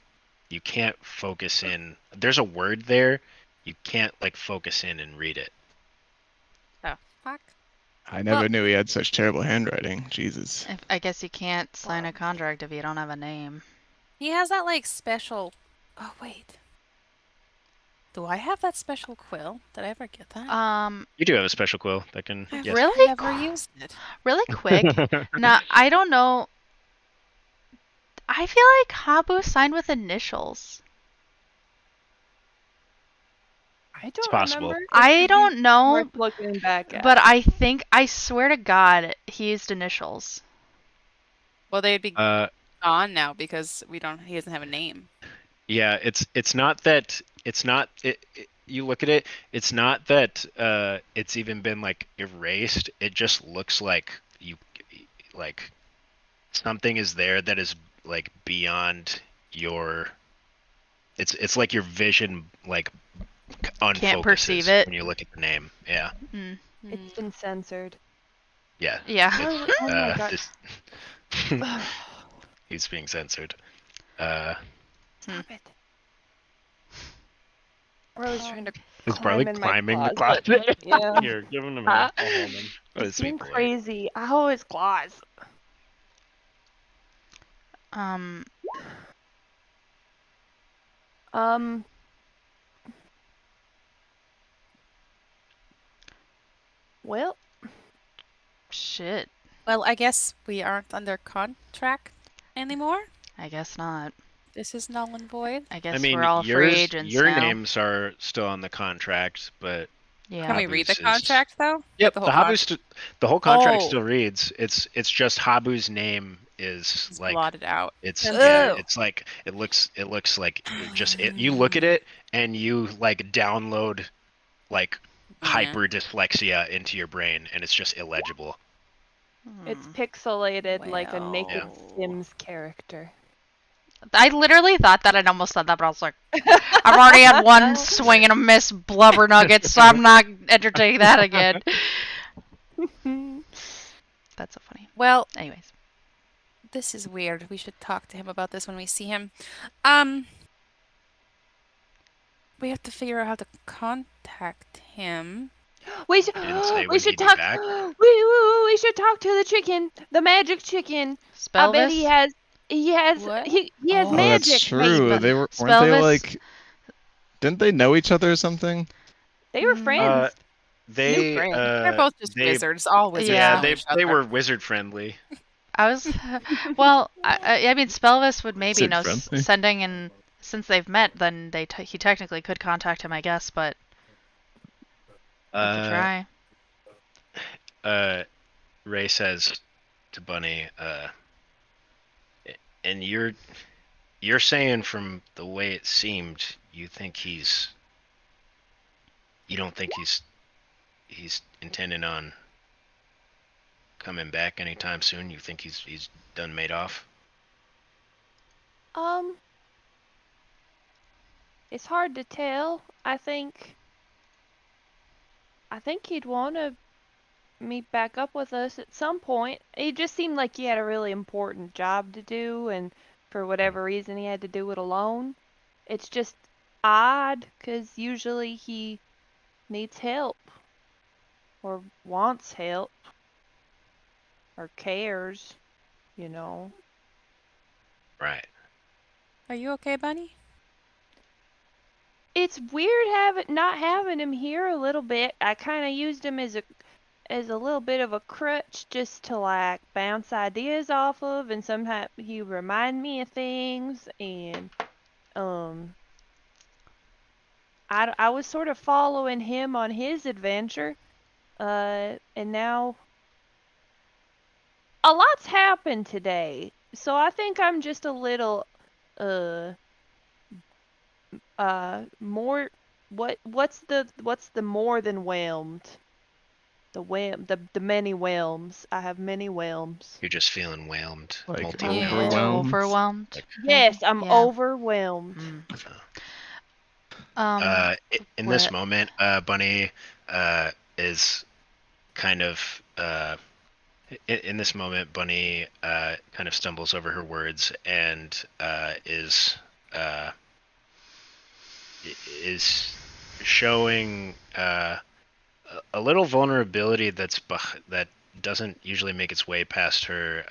you can't focus in. There's a word there. You can't like focus in and read it. Oh, fuck. I never Well- knew he had such terrible handwriting. Jesus. I guess you can't sign a contract if you don't have a name. He has that like special. Oh wait. Do I have that special quill? Did I ever get that? You do have a special quill that can. I've Yes. Really? never used it. Really quick. Now, I don't know. I feel like Habu signed with initials. I don't possible. remember. It I could don't be know, worth looking back at. but I swear to God, he used initials. Well, they'd be Uh, gone now because he doesn't have a name. yeah. It's not that. It's not. You look at it. It's not that. It's even been like erased. It just looks like like something is there that is like beyond your. It's like your vision like unfocuses Can't perceive it. when you look at the name. Yeah. Mm. It's been censored. Yeah. Yeah. Oh, oh my god. He's being censored. Stop it. Or I was trying to Is climb Barley in my climbing the closet. closet? Yeah. Here, give him to me. I'll hold him. What a It's sweet been boy. crazy. Oh, his claws. Um. Well, Shit. Well, I guess we aren't under contract anymore. I guess not. This is null and void. I guess I mean, we're all free yours, agents your now. names are still on the contract, but Yeah. Can we read the Habu's is- contract though? yep, The the whole the whole contract Oh. still reads. It's just Habu's name is It's like blotted out. it's Oh. yeah, it's like it looks like you look at it and you like download like Yeah. hyper dyslexia into your brain and it's just illegible. it's Hmm. pixelated like a naked Well. Sims character. I literally thought that and almost said that, but I was like, I've already had one swing and a miss blubber nuggets, so I'm not entertaining that again. That's so funny. Well, Anyways. this is weird. We should talk to him about this when we see him. We have to figure out how to contact him. We should, Didn't say we when should he'd be talk. back. We should talk to the chicken, the magic chicken. I bet he Spelvis? has What? he has Oh, magic. that's true. maybe. They weren't they Spelvis? like? Didn't they know each other or something? They were friends. They friend. They're both just they- wizards. All wizards. Yeah, know they each other. were wizard friendly. I was, well, I mean, Spelvis would maybe Said know friendly. sending and since they've met, then he technically could contact him, I guess, but we could try. Ray says to Bunny, and you're saying from the way it seemed, you don't think he's intending on coming back anytime soon? You think he's done made off? It's hard to tell. I think he'd want to meet back up with us at some point. It just seemed like he had a really important job to do, and for whatever reason he had to do it alone. It's just odd, because usually he needs help, or wants help, or cares, you know. Right. Are you okay, Bunny? It's weird not having him here a little bit. I kind of used him as a little bit of a crutch just to like bounce ideas off of, and sometimes he remind me of things, and I was sort of following him on his adventure, and now a lot's happened today, so I think I'm just a little more what's the more than whelmed? The many whelms. I have many whelms. You're just feeling whelmed. Like multi-whelmed. overwhelmed. Overwhelmed. Yes, I'm Yeah. overwhelmed. Mm. In this what- moment, Bunny is kind of in this moment, Bunny kind of stumbles over her words and is showing a little vulnerability that doesn't usually make its way past her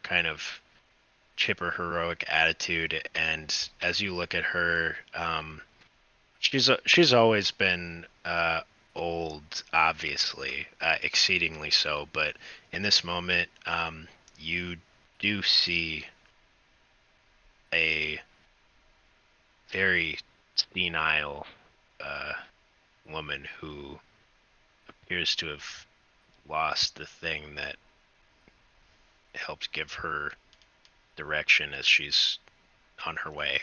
kind of chipper heroic attitude. And as you look at her, she's always been old, obviously, exceedingly so. But in this moment, you do see a very senile woman who appears to have lost the thing that helped give her direction as she's on her way.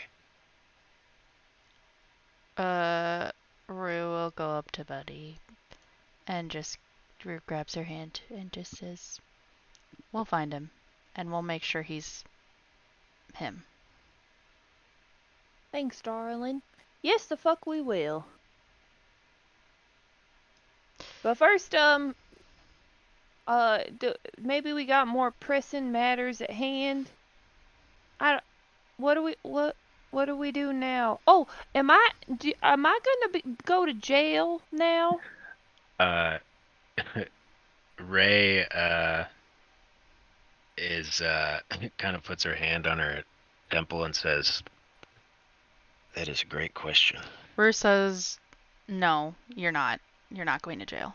Rue will go up to Buddy and just Rue grabs her hand and just says, "We'll find him, and we'll make sure he's him." Thanks, darling. Yes, the fuck we will. But first, maybe we got more pressing matters at hand. What do we do now? Oh, am I gonna go to jail now? Ray is kind of puts her hand on her temple and says, "That is a great question." Rue says, "No, you're not. You're not going to jail."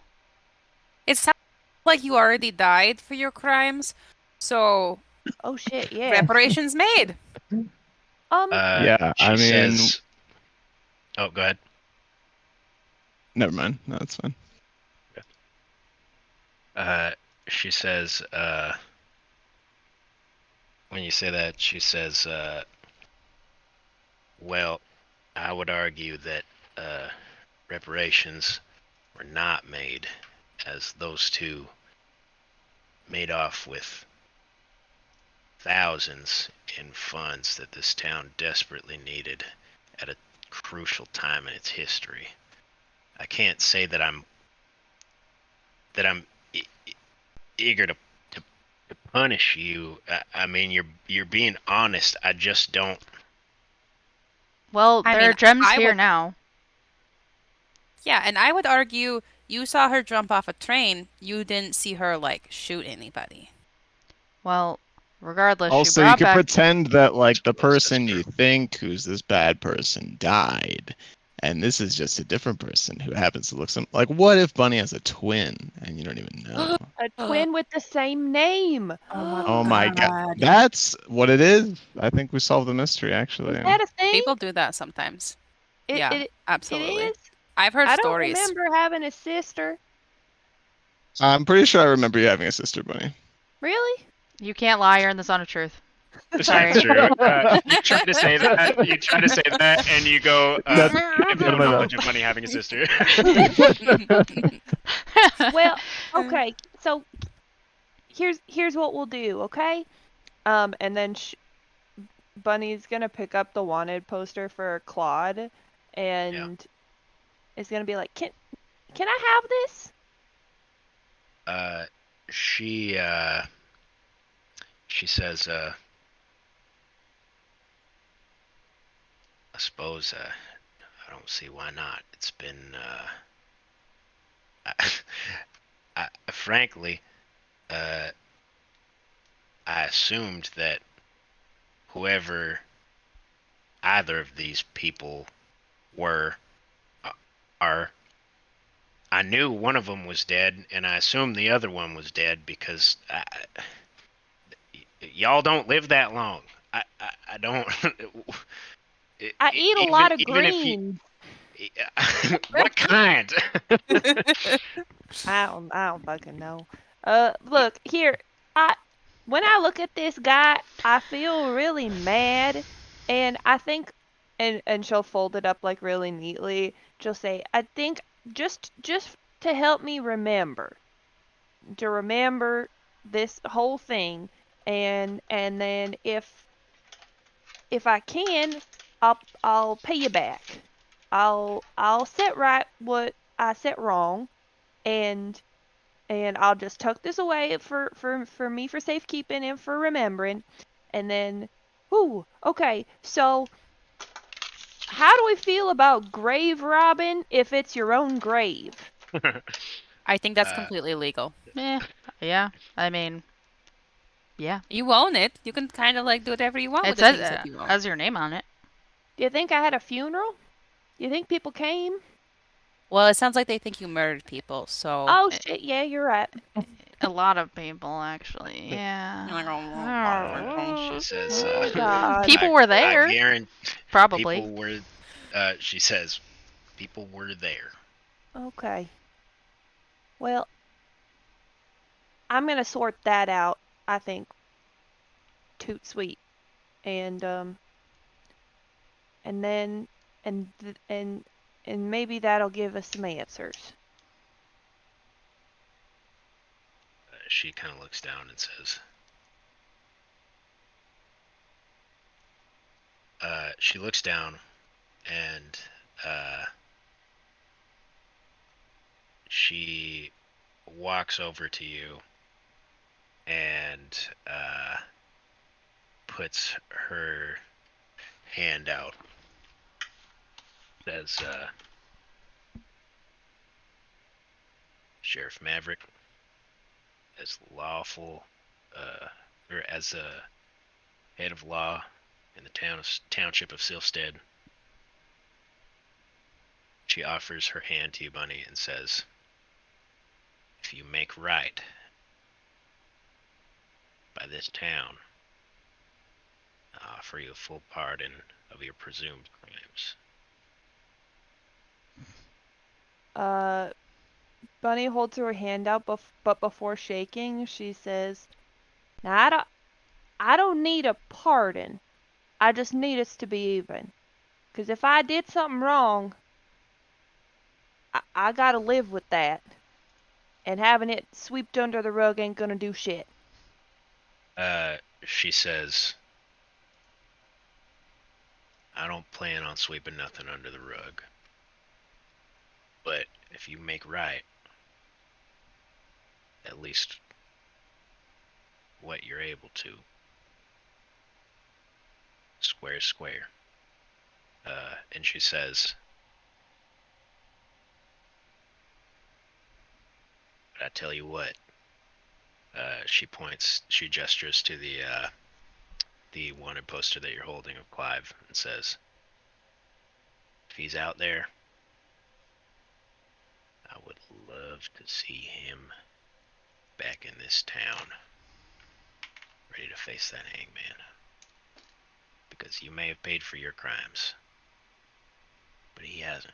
It sounds like you already died for your crimes, so Oh shit, yeah. reparations made. Yeah, She I mean- says, "Oh, go ahead." Never mind. No, that's fine. She says, when you say that, she says, well, I would argue that reparations were not made, as those two made off with thousands in funds that this town desperately needed at a crucial time in its history. I can't say that I'm eager to punish you. I mean, you're being honest. I just don't. Well, I there mean, are gems I here would- now. Yeah, and I would argue you saw her jump off a train. You didn't see her, like, shoot anybody. Well, regardless, Also, she you brought could back. pretend that like the Suppose that's person true. you think who's this bad person died, and this is just a different person who happens to look like. What if Bunny has a twin and you don't even know? A twin with the same name. Oh my god, that's what it is. I think we solved the mystery actually. Is that a thing? People do that sometimes. Yeah, It absolutely. is? I've heard I don't stories. remember having a sister. I'm pretty sure I remember you having a sister, Bunny. Really? You can't lie. You're in the zone of truth. That's Sorry. true. You try to say that. You try to say that, and you go. I have no knowledge of Bunny having a sister. Well, okay. So here's what we'll do, okay? And then Bunny's gonna pick up the wanted poster for Claude, and is gonna be like, "Can I have this?" She says, I suppose I don't see why not. It's been frankly, I assumed that whoever either of these people were I knew one of them was dead, and I assumed the other one was dead because y'all don't live that long. I don't. I eat a lot of even if you- greens. what kind? I don't fucking know. Look here. When I look at this guy, I feel really mad, and I think, and she'll fold it up like really neatly. She'll say, "I think just to help me remember this whole thing, and then if I can, I'll pay you back." I'll set right what I set wrong, and I'll just tuck this away for me for safekeeping and for remembering, and then, okay. So, how do we feel about grave robbing if it's your own grave? I think that's Uh, completely legal. Yeah. I mean, yeah. You own it. You can kind of like do whatever you want It with the says things that you own. has your name on it. Do you think I had a funeral? Do you think people came? Well, it sounds like they think you murdered people, so. Oh shit! Yeah, you're right. A lot of people, actually. Yeah. She says, Oh God. People were there. I guarantee Probably. people were. She says, people were there. Okay. Well, I'm gonna sort that out. I think. Toot sweet, and then and maybe that'll give us some answers. She kind of looks down and says, she looks down and she walks over to you and puts her hand out. Says, Sheriff Maverick, as lawful, or as a head of law in the township of Silstead, she offers her hand to you, Bunny, and says, if you make right by this town, I offer you a full pardon of your presumed crimes. Bunny holds her hand out, but before shaking, she says, "Now I don't need a pardon. I just need us to be even. 'Cause if I did something wrong, I gotta live with that. And having it swept under the rug ain't gonna do shit." She says, I don't plan on sweeping nothing under the rug. But if you make right, at least what you're able to, square, square. And she says, but I tell you what, she gestures to the wanted poster that you're holding of Clive and says, if he's out there, I would love to see him back in this town, ready to face that hangman. Because you may have paid for your crimes, but he hasn't.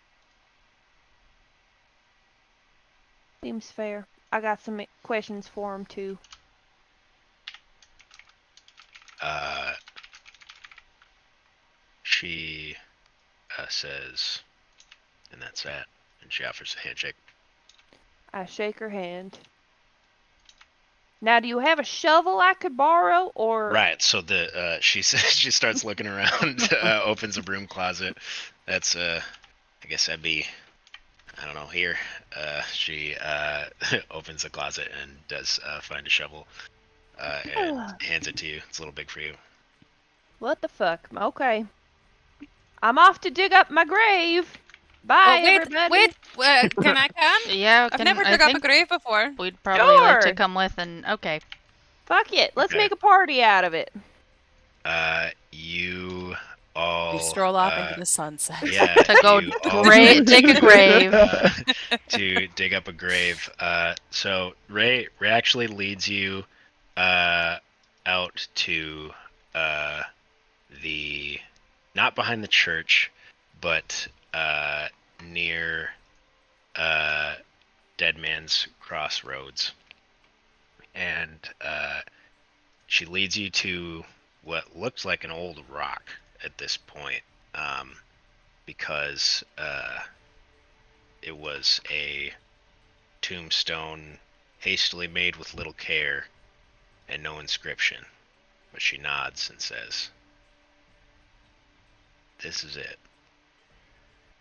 Seems fair. I got some questions for him too. She says, and that's that. And she offers a handshake. I shake her hand. Now, do you have a shovel I could borrow, or? Right. So she says, she starts looking around, opens a broom closet. That's I guess that'd be, I don't know, here. She opens the closet and does find a shovel and hands it to you. It's a little big for you. What the fuck? Okay. I'm off to dig up my grave. Bye, everybody. Wait, can I come? Yeah, I've never dug up a grave before. We'd probably like to Sure. come with, and okay. Fuck it. Let's Okay. make a party out of it. You all We stroll off into the sunset. Yeah, To go you all dig a grave. to dig up a grave. So Ray actually leads you out to the, not behind the church, but near Dead Man's Crossroads, and she leads you to what looks like an old rock at this point, because it was a tombstone hastily made with little care and no inscription. But she nods and says, "This is it."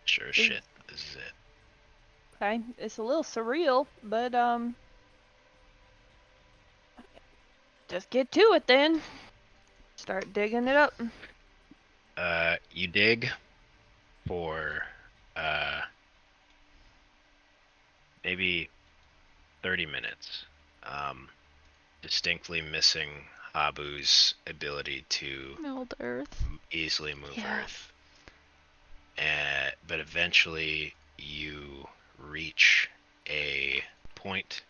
Sure as shit. This is it. Okay, it's a little surreal, but just get to it then. Start digging it up. You dig for maybe 30 minutes, distinctly missing Habu's ability to Meld Earth. easily move Yeah. Earth. But eventually you reach a point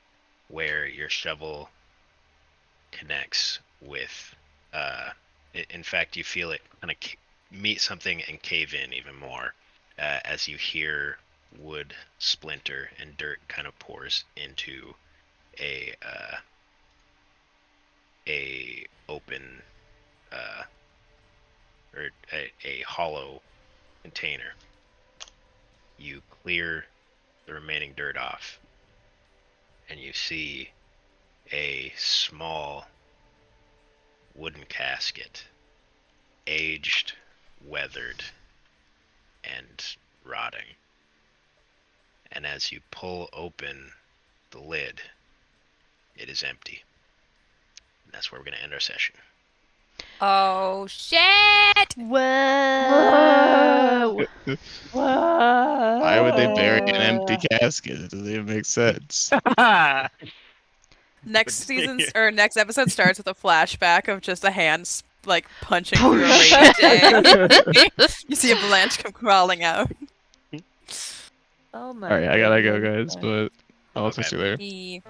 where your shovel connects with, in fact, you feel it kind of meet something and cave in even more as you hear wood splinter and dirt kind of pours into a open or a hollow container. You clear the remaining dirt off, and you see a small wooden casket, aged, weathered, and rotting. And as you pull open the lid, it is empty. And that's where we're going to end our session. Oh shit! Whoa! Whoa! Why would they bury an empty casket? It doesn't even make sense. Next season's or next episode starts with a flashback of just a hand like punching through a rainy day. You see a Blanche come crawling out. Oh my All right, I gotta go, goodness. guys. But I'll Okay. talk to you later. He